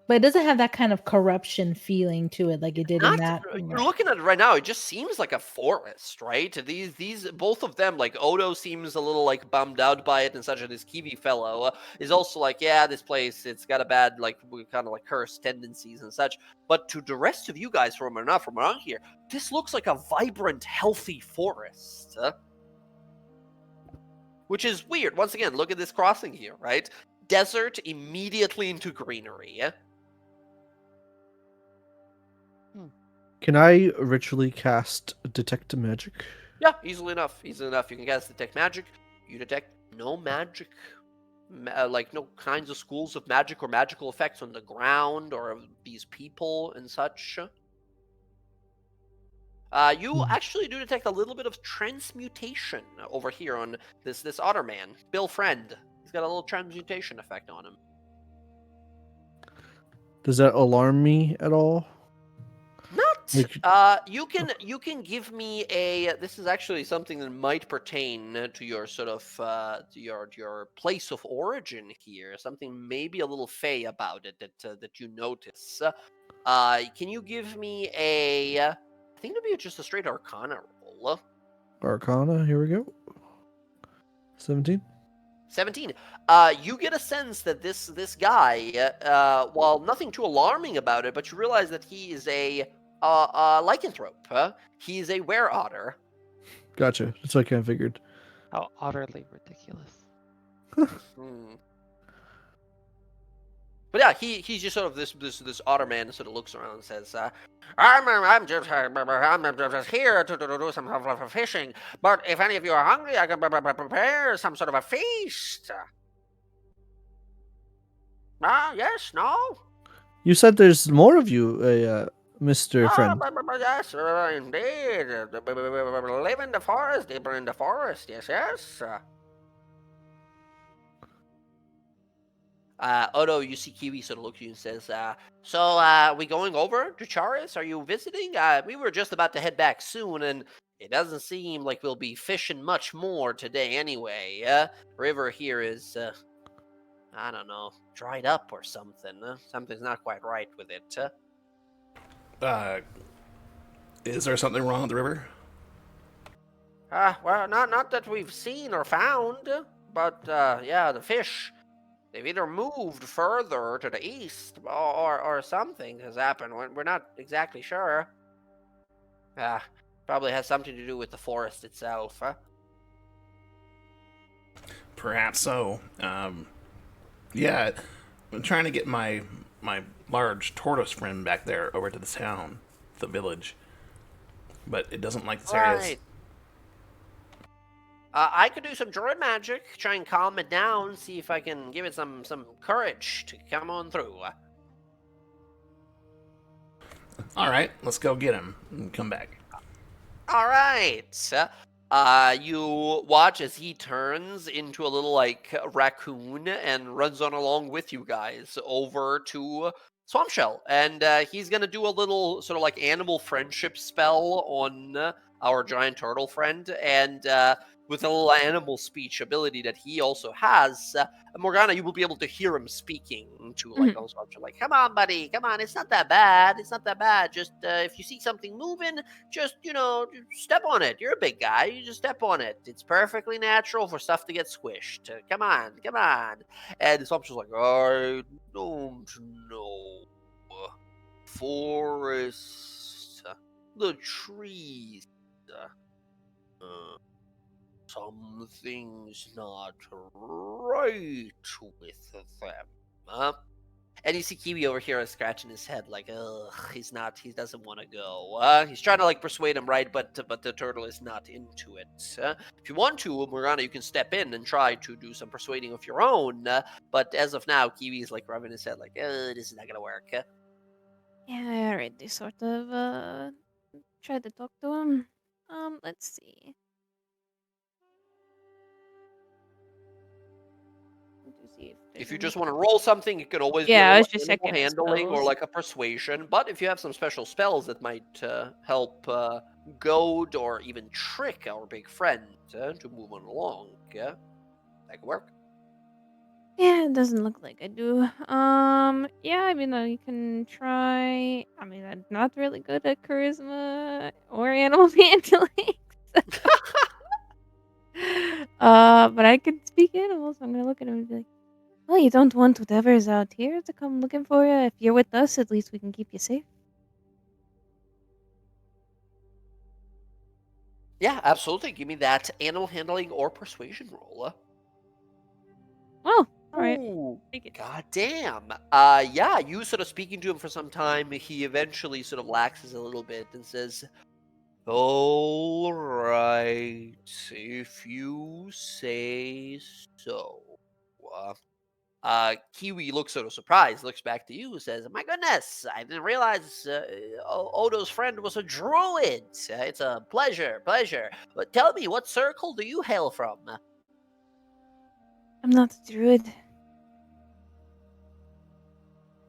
But it doesn't have that kind of corruption feeling to it like it did in that. You're looking at it right now, it just seems like a forest, right? These both of them, like Odo seems a little like bummed out by it and such, and this Kiwi fellow is also like, yeah, this place, it's got a bad, like, kind of like cursed tendencies and such. But to the rest of you guys from around here, this looks like a vibrant, healthy forest. Which is weird. Once again, look at this crossing here, right? Desert immediately into greenery. Can I ritually cast Detect Magic? Yeah, easily enough. You can cast Detect Magic. You detect no magic like no kinds of schools of magic or magical effects on the ground or of these people and such. You actually do detect a little bit of transmutation over here on this otter man, Bill Friend. He's got a little transmutation effect on him. Does that alarm me at all? Not. Like- You can give me a. This is actually something that might pertain to your sort of to your place of origin here. Something maybe a little fey about it that you notice. Can you give me a? I think it'll be just a straight Arcana roll. Arcana, here we go. 17. 17. You get a sense that this guy, while nothing too alarming about it, but you realize that he is a lycanthrope. He's a were otter. Gotcha. That's what I kind of figured. How utterly ridiculous. Hmm. But yeah, he's just sort of this otter man that sort of looks around and says, I'm just here to do some fishing. But if any of you are hungry, I can prepare some sort of a feast. Yes, no. You said there's more of you, Mr. Friend. Yes, indeed. Live in the forest, deeper in the forest. Yes, yes. Odo, you see Kiwi sort of looks at you and says, so, we going over to Charis? Are you visiting? We were just about to head back soon, and it doesn't seem like we'll be fishing much more today anyway. River here is, I don't know, dried up or something. Something's not quite right with it. Is there something wrong with the river? Well, not that we've seen or found, but, yeah, the fish, they've either moved further to the east or something has happened. We're not exactly sure. Probably has something to do with the forest itself. Perhaps so. Yeah, I'm trying to get my large tortoise friend back there over to the town, the village, but it doesn't like this area. Right. I could do some druid magic, try and calm it down, see if I can give it some courage to come on through. All right, let's go get him and come back. All right. You watch as he turns into a little like raccoon and runs on along with you guys over to Swampshell, and he's gonna do a little sort of like animal friendship spell on our giant turtle friend, and with a little animal speech ability that he also has, Morgana, you will be able to hear him speaking to like on Swampshell, like, "Come on, buddy, come on, it's not that bad. It's not that bad. Just if you see something moving, just step on it. You're a big guy. You just step on it. It's perfectly natural for stuff to get squished. Come on, come on." And Swampshell's like, "I don't know. Forest, the trees, something's not right with them." And you see Kiwi over here is scratching his head like, ugh, he doesn't want to go. He's trying to like persuade him, right? But the turtle is not into it. If you want to, Morgana, you can step in and try to do some persuading of your own. But as of now, Kiwi is like rubbing his head like, this is not gonna work. Yeah, I already sort of tried to talk to him. Let's see. To see If there's you just any- want to roll something, it could always be Yeah, a I little was just animal checking his handling or spells. like a persuasion. But if you have some special spells that might help goad or even trick our big friend to move on along, that could work. Yeah, it doesn't look like I do. Yeah, I mean, you can try. I mean, I'm not really good at charisma or animal handling. But I can speak animals. I'm gonna look at him and be like, "Well, you don't want whatever's out here to come looking for you. If you're with us, at least we can keep you safe." Yeah, absolutely. Give me that animal handling or persuasion roll. Oh, all right. Ooh, Take it. god damn. Yeah, you sort of speaking to him for some time, he eventually sort of laxes a little bit and says, "All right, if you say so." Kiwi looks sort of surprised, looks back to you, says, "My goodness, I didn't realize Odo's friend was a druid. It's a pleasure. But tell me, what circle do you hail from?" I'm not a druid.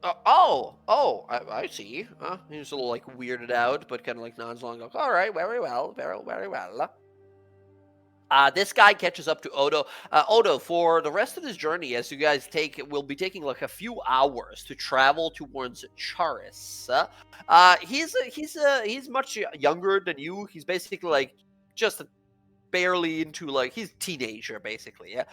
I see. He's a little like weirded out, but kind of like nods along. Goes, "All right, very well, very well." This guy catches up to Odo. Odo, for the rest of this journey, as you guys will be taking like a few hours to travel towards Charis. He's much younger than you. He's basically like just barely into like he's a teenager basically. Yeah,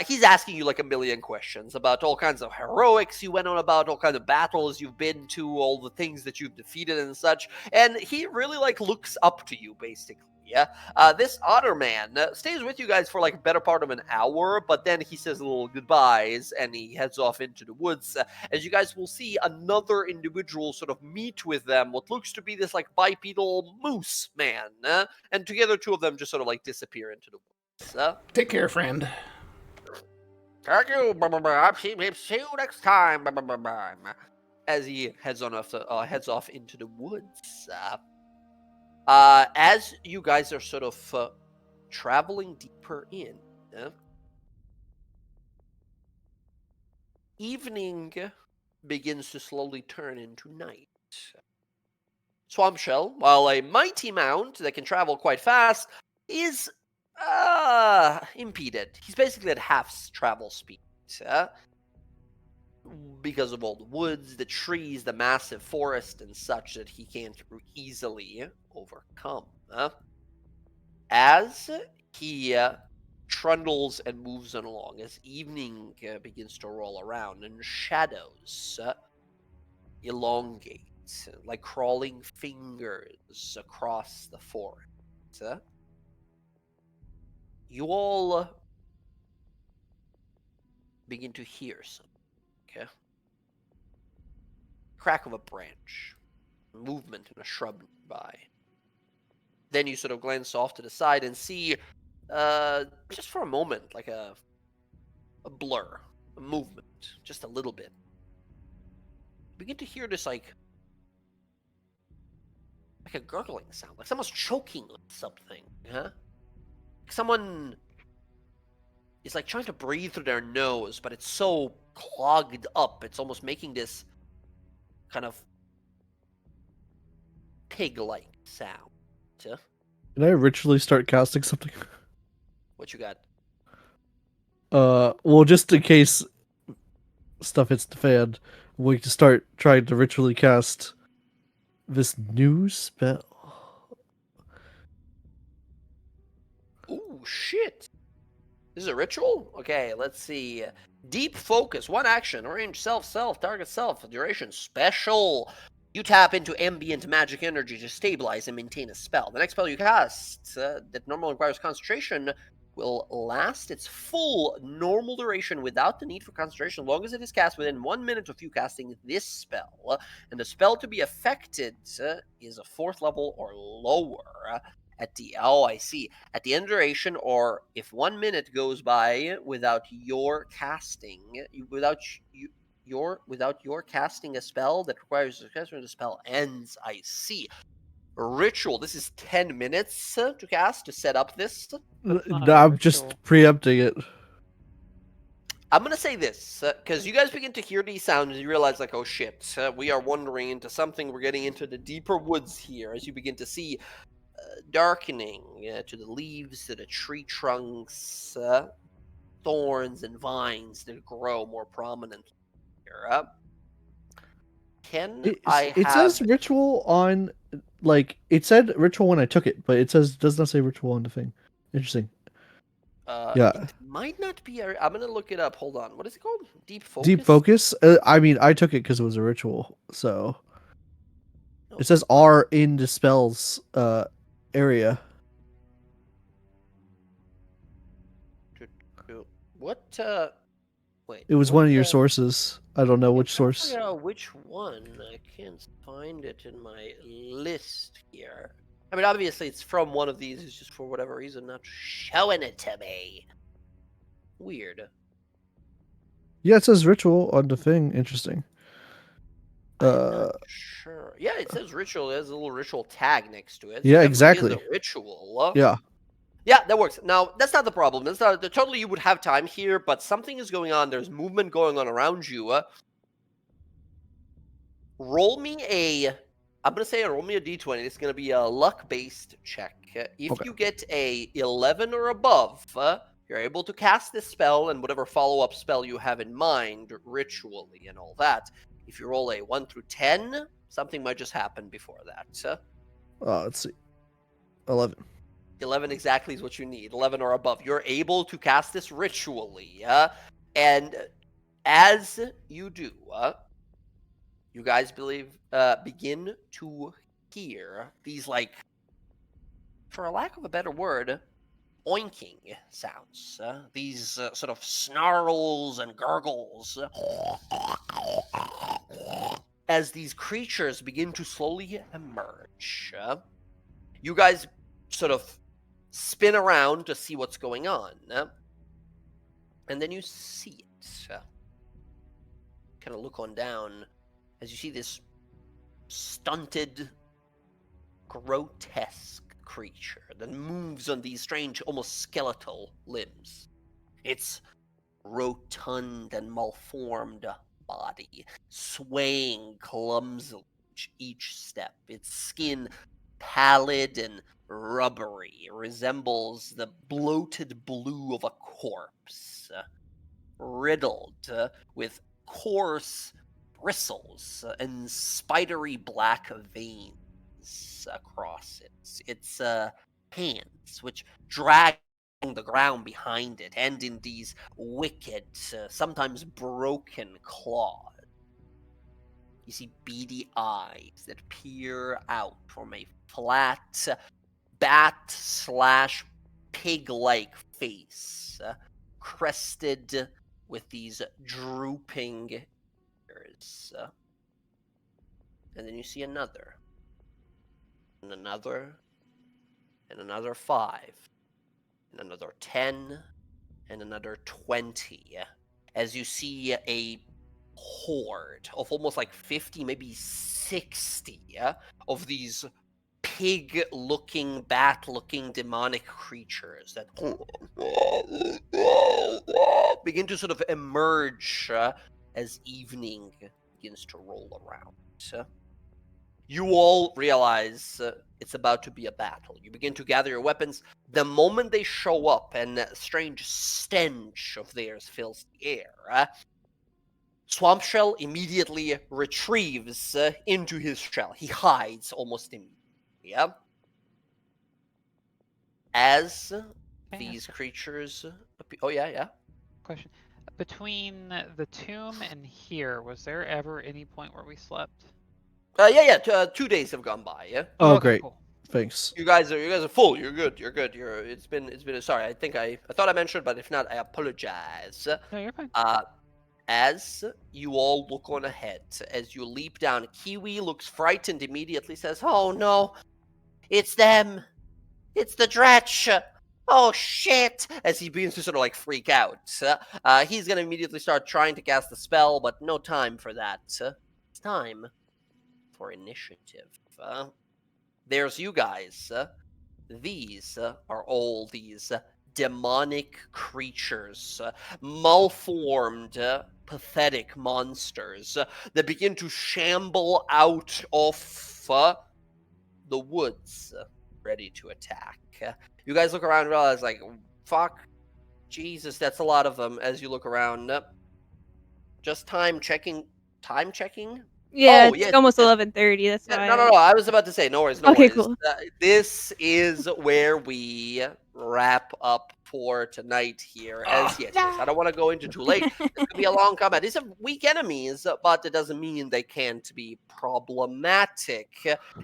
he's asking you like a million questions about all kinds of heroics you went on about, all kinds of battles you've been to, all the things that you've defeated and such. And he really like looks up to you basically. Yeah, this otter man stays with you guys for like a better part of an hour, but then he says little goodbyes and he heads off into the woods. As you guys will see, another individual sort of meet with them, what looks to be this like bipedal moose man, and together two of them just sort of like disappear into the woods. Take care, friend. Thank you. I'll see you next time. As he heads off into the woods. As you guys are sort of traveling deeper in, evening begins to slowly turn into night. Swampshell, while a mighty mount that can travel quite fast, is impeded. He's basically at half travel speed. Because of all the woods, the trees, the massive forest, and such that he can't easily overcome. As he trundles and moves on along, as evening begins to roll around, and shadows elongate like crawling fingers across the forest, you all begin to hear something. Okay. Crack of a branch, movement in a shrub nearby. Then you sort of glance off to the side and see, just for a moment, like a blur, a movement, just a little bit. You begin to hear this like a gurgling sound, like someone's choking on something, huh? Like someone is like trying to breathe through their nose, but it's so clogged up, it's almost making this kind of pig-like sound. Can I ritually start casting something? What you got? Well, just in case stuff hits the fan, we can start trying to ritually cast this new spell. Ooh, shit. This is a ritual? Okay, let's see. Deep focus, one action, range, self, target self, duration, special. You tap into ambient magic energy to stabilize and maintain a spell. The next spell you cast that normally requires concentration will last its full normal duration without the need for concentration, as long as it is cast within 1 minute of you casting this spell. And the spell to be affected is a 4th level or lower. I see. At the end of duration, or if 1 minute goes by without your casting, without your casting a spell that requires the spell ends. I see. Ritual. This is 10 minutes to cast to set up this. That's not No, a I'm just ritual. preempting it. I'm gonna say this because you guys begin to hear these sounds and you realize, like, oh shit, we are wandering into something. We're getting into the deeper woods here as you begin to see darkening to the leaves, to the tree trunks, thorns and vines that grow more prominent here. It says ritual on, like, it said ritual when I took it, but it does not say ritual on the thing. Interesting. Yeah. It might not be. I'm gonna look it up. Hold on. What is it called? Deep focus. Deep focus? I mean, I took it because it was a ritual, so. No. It says R in the spells area. What? Wait. It was what, one of your sources. I don't know which I source. figure out which one. I can't find it in my list here. I mean, obviously, it's from one of these. It's just for whatever reason not showing it to me. Weird. Yeah, it says ritual on the thing. Interesting. I'm Uh, not sure. Yeah, it says ritual. There's a little ritual tag next to it. So Yeah, it definitely is a exactly. ritual. yeah. Yeah, that works. Now, that's not the problem. That's not totally you would have time here, but something is going on. There's movement going on around you. Roll me I'm gonna say roll me a d20. It's gonna be a luck-based check. If Okay. you get a 11 or above, you're able to cast this spell and whatever follow-up spell you have in mind, ritually and all that. If you roll a 1 through 10, something might just happen before that. Let's see. 11. 11 exactly is what you need. 11 or above. You're able to cast this ritually. And as you do, you guys begin to hear these, like, for a lack of a better word, oinking sounds. These sort of snarls and gurgles as these creatures begin to slowly emerge. You guys sort of spin around to see what's going on. And then you see it. Kind of look on down as you see this stunted, grotesque creature that moves on these strange, almost skeletal limbs. Its rotund and malformed body, swaying clumsily each step. Its skin, pallid and rubbery, resembles the bloated blue of a corpse, riddled with coarse bristles and spidery black veins across it. Its hands, which drag the ground behind it, and in these wicked, sometimes broken claws. You see beady eyes that peer out from a flat, bat/pig-like face, crested with these drooping ears. And then you see another, and another, and another 5, and another 10, and another 20. As you see a horde of almost like 50, maybe 60 of these pig-looking, bat-looking demonic creatures that begin to sort of emerge as evening begins to roll around. You all realize it's about to be a battle. You begin to gather your weapons. The moment they show up and a strange stench of theirs fills the air, Swampshell immediately retrieves into his shell. He hides almost immediately. Yeah. As Can I these ask a creatures... Oh, yeah. question? Between the tomb and here, was there ever any point where we slept? Yeah. 2 days have gone by. Yeah. Oh, okay, great. cool. Thanks. You guys are full. You're good. It's been. Sorry. I thought I mentioned, but if not, I apologize. No, you're fine. As you all look on ahead, as you leap down, Kiwi looks frightened. Immediately says, "Oh no, it's them! It's the Dretch! Oh shit!" As he begins to sort of like freak out. He's gonna immediately start trying to cast the spell, but no time for that. It's time for initiative. There's you guys. These are all these demonic creatures, malformed, pathetic monsters that begin to shamble out of the woods, ready to attack. You guys look around and realize, like, fuck, Jesus, that's a lot of them. As you look around, just time checking. Time checking? Yeah, Oh, it's yes, almost yes. 11:30. That's Yeah, why. no. I was about to say, no worries. Okay, cool. This is where we wrap up for tonight here. As yes, I don't want to go into too late. This could be a long combat. These are weak enemies, but it doesn't mean they can't be problematic,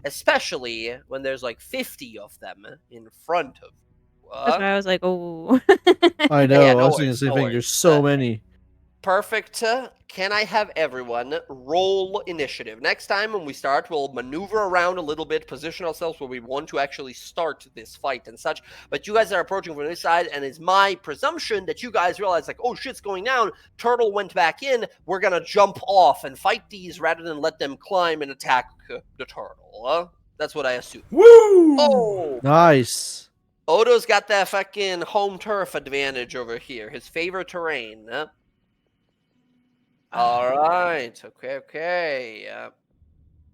especially when there's like 50 of them in front of you. That's why I was like, oh. I Yeah, know. I no was thinking the worries, same no thing. worries. There's so many. Perfect. Can I have everyone roll initiative? Next time when we start, we'll maneuver around a little bit, position ourselves where we want to actually start this fight and such. But you guys are approaching from this side, and it's my presumption that you guys realize, like, oh, shit's going down. Turtle went back in. We're going to jump off and fight these rather than let them climb and attack the turtle. That's what I assume. Woo! Oh! Nice. Odo's got that fucking home turf advantage over here. His favorite terrain. All right. Okay.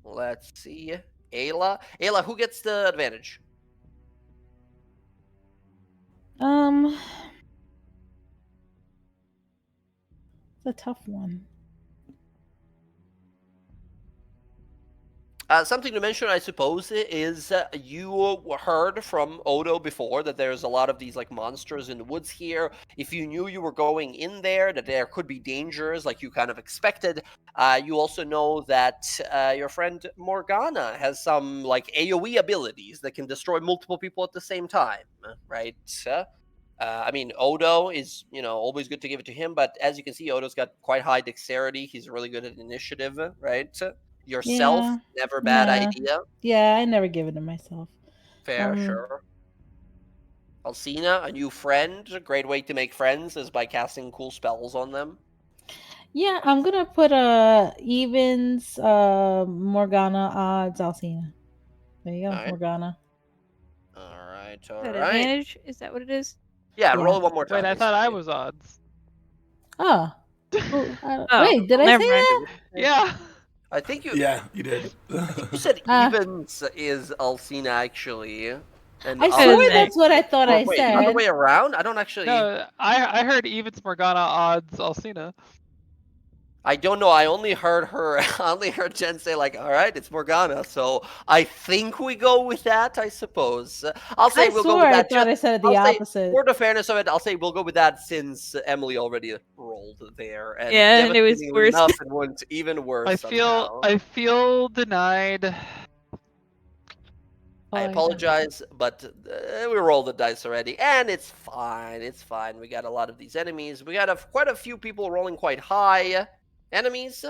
Let's see. Ayla, who gets the advantage? It's a tough one. Something to mention, I suppose, is you heard from Odo before that there's a lot of these like monsters in the woods here. If you knew you were going in there, that there could be dangers like you kind of expected. You also know that your friend Morgana has some like AoE abilities that can destroy multiple people at the same time, right? I mean, Odo is, always good to give it to him, but as you can see, Odo's got quite high dexterity. He's really good at initiative, right? Yourself, Yeah. never bad Nah. idea. Yeah, I never give it to myself. Fair, sure. Alcina, a new friend. A great way to make friends is by casting cool spells on them. Yeah, I'm gonna put evens, Morgana, odds, Alcina. There you go, Alright. Morgana. All right. That advantage? Is that what it is? Yeah, Yeah. roll it one more time. Wait, I thought I basically. was odds. Oh. Oh, Wait, did well, I never say mind. that? Yeah. I think you. Yeah, you did. You said Uh, evens is Alcina actually, and I That swear is that's what I thought I wait, the other said. way around. I don't actually. No, I heard evens Morgana, odds Alcina. I don't know. I only heard her. I only heard Jen say like, "All right, it's Morgana." So I think we go with that. I suppose. I'll say I we'll go swore with I that. thought I said it the I'll say, opposite. for the fairness of it, I'll say we'll go with that since Emily already rolled there, and Yeah, and it was devastatingly worse. enough, it went even worse. Somehow. I feel denied. Oh, I yeah. apologize, but we rolled the dice already, and it's fine. It's fine. We got a lot of these enemies. We got quite a few people rolling quite high. Enemies,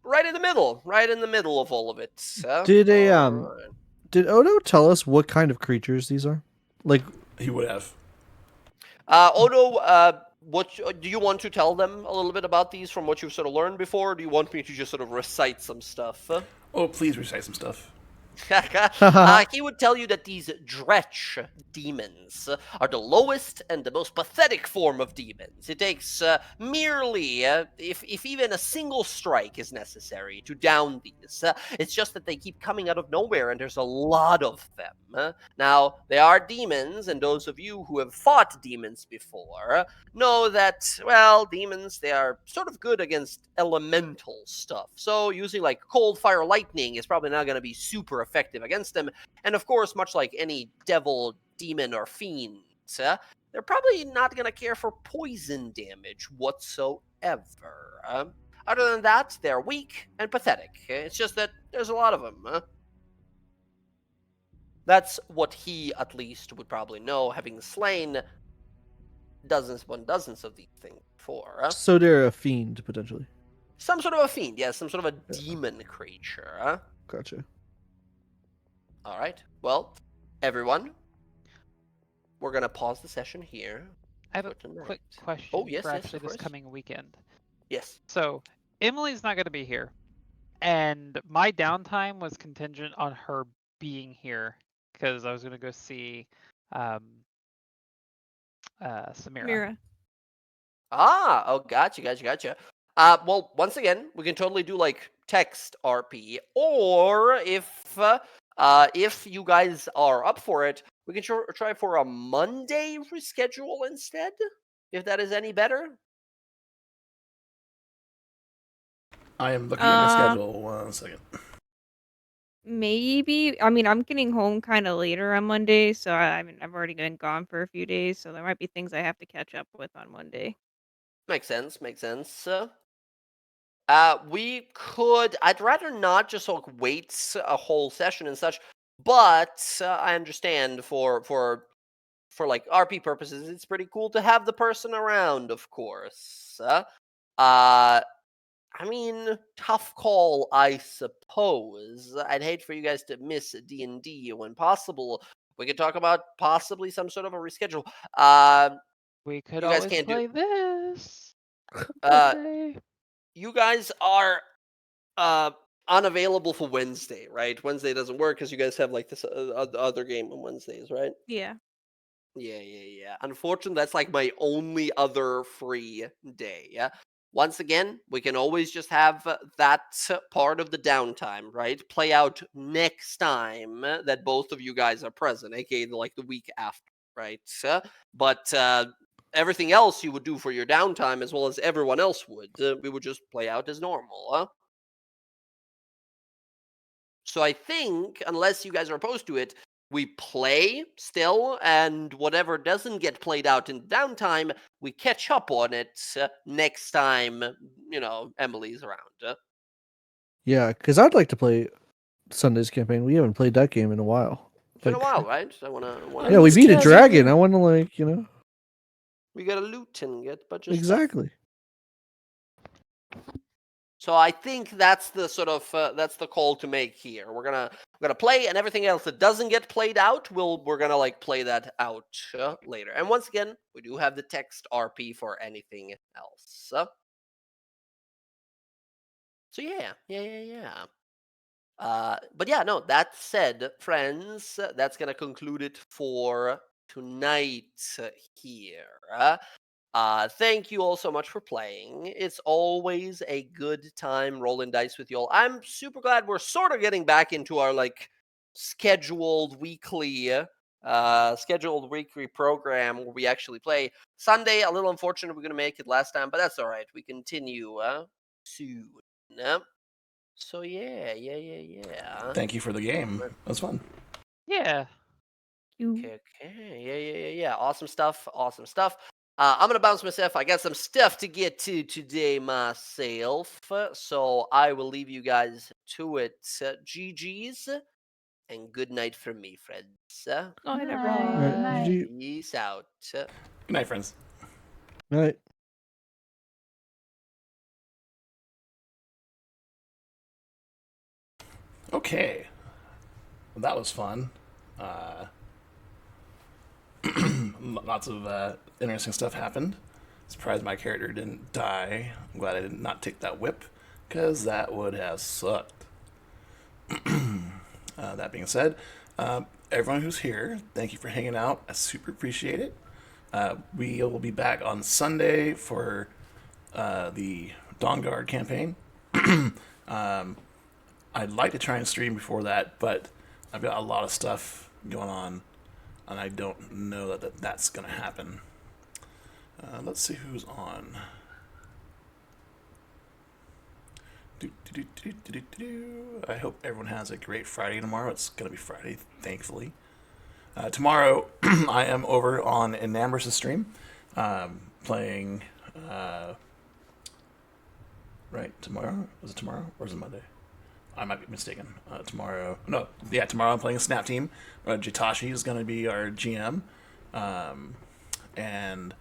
right in the middle of all of it. Did Alright. did Odo tell us what kind of creatures these are? Like, He would have. Odo, what do you want to tell them a little bit about these from what you've sort of learned before? Or do you want me to just sort of recite some stuff? Oh, please recite some stuff. He would tell you that these Dretch demons are the lowest and the most pathetic form of demons. It takes merely, if even a single strike is necessary to down these. It's just that they keep coming out of nowhere, and there's a lot of them. Now, they are demons, and those of you who have fought demons before know that, well, demons, they are sort of good against elemental stuff. So using like cold, fire, lightning is probably not going to be super effective against them. And of course, much like any devil, demon, or fiend, they're probably not going to care for poison damage whatsoever. Other than that, they're weak and pathetic. It's just that there's a lot of them. That's what he, at least, would probably know, having slain dozens upon dozens of these things before. so they're a fiend potentially. Some sort of a fiend, yes, some sort of a demon creature. Gotcha. All right. Well, everyone, we're gonna pause the session here. I have for a tonight. quick question Oh, yes, for yes, actually of this course. coming weekend. Yes. So Emily's not going to be here, and my downtime was contingent on her being here because I was going to go see Samira. Mira. Oh, gotcha. Well, once again, we can totally do like text RP, or if you guys are up for it, we can try for a Monday reschedule instead, if that is any better. I am looking at my schedule. 1 second. Maybe. I mean, I'm getting home kind of later on Monday, so I've already been gone for a few days, so there might be things I have to catch up with on Monday. Makes sense. We could. I'd rather not just like wait a whole session and such, but I understand for like RP purposes, it's pretty cool to have the person around, of course. I mean, tough call, I suppose. I'd hate for you guys to miss D&D when possible. We could talk about possibly some sort of a reschedule. We could You guys always can't do. play this. Uh, Okay. you guys are unavailable for Wednesday, right? Wednesday doesn't work because you guys have like this other game on Wednesdays, right? Yeah. Yeah. Unfortunately, that's like my only other free day. Yeah. Once again, we can always just have that part of the downtime, right? Play out next time that both of you guys are present, aka like the week after, right? But everything else you would do for your downtime, as well as everyone else would, we would just play out as normal. So I think, unless you guys are opposed to it, we play still, and whatever doesn't get played out in downtime, we catch up on it next time, Emily's around. Yeah, because I'd like to play Sunday's campaign. We haven't played that game in a while. It's been a Like, while, right? I wanna. yeah, we It's beat a casual. dragon. I want to, like, We gotta loot and get a bunch of stuff. exactly. So I think that's the sort of that's the call to make here. We're gonna play, and everything else that doesn't get played out, we're gonna like play that out later. And once again, we do have the text RP for anything else. So yeah. But yeah, no. That said, friends, that's gonna conclude it for tonight here. Thank you all so much for playing. It's always a good time rolling dice with you all. I'm super glad we're sort of getting back into our like scheduled weekly program where we actually play. Sunday, a little unfortunate we're gonna make it last time, but that's all right. We continue soon. So yeah. Thank you for the game. That was fun. Yeah. Okay. Yeah. Awesome stuff. I'm gonna bounce myself. I got some stuff to get to today myself, so I will leave you guys to it. GG's and good night from me, friends. Night, Night. everyone. Night. Peace out. Good night, friends. Right. Okay. Well, that was fun. Lots of interesting stuff happened. Surprised my character didn't die. I'm glad I did not take that whip, because that would have sucked. That being said, everyone who's here, thank you for hanging out. I super appreciate it. We will be back on Sunday for the Dawn Guard campaign. I'd like to try and stream before that, but I've got a lot of stuff going on, and I don't know that that's going to happen. Let's see who's on. I hope everyone has a great Friday tomorrow. It's going to be Friday, thankfully. Tomorrow, I am over on Enamorous' stream, playing... right, tomorrow? Was it tomorrow? Or is it Monday? I might be mistaken. Tomorrow I'm playing a Snap team. Jitashi is going to be our GM. And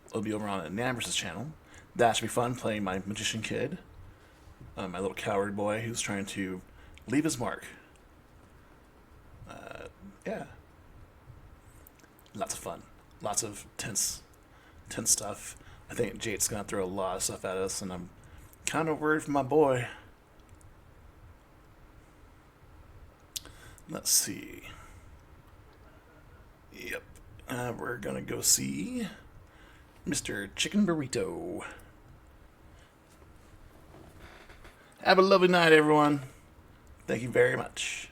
it'll be over on Enamorous' channel. That should be fun, playing my Magician Kid. My little coward boy who's trying to leave his mark. Yeah. Lots of fun. Lots of tense stuff. I think Jade's going to throw a lot of stuff at us, and I'm kind of worried for my boy. Let's see. Yep. We're going to go see Mr. Chicken Burrito. Have a lovely night, everyone. Thank you very much.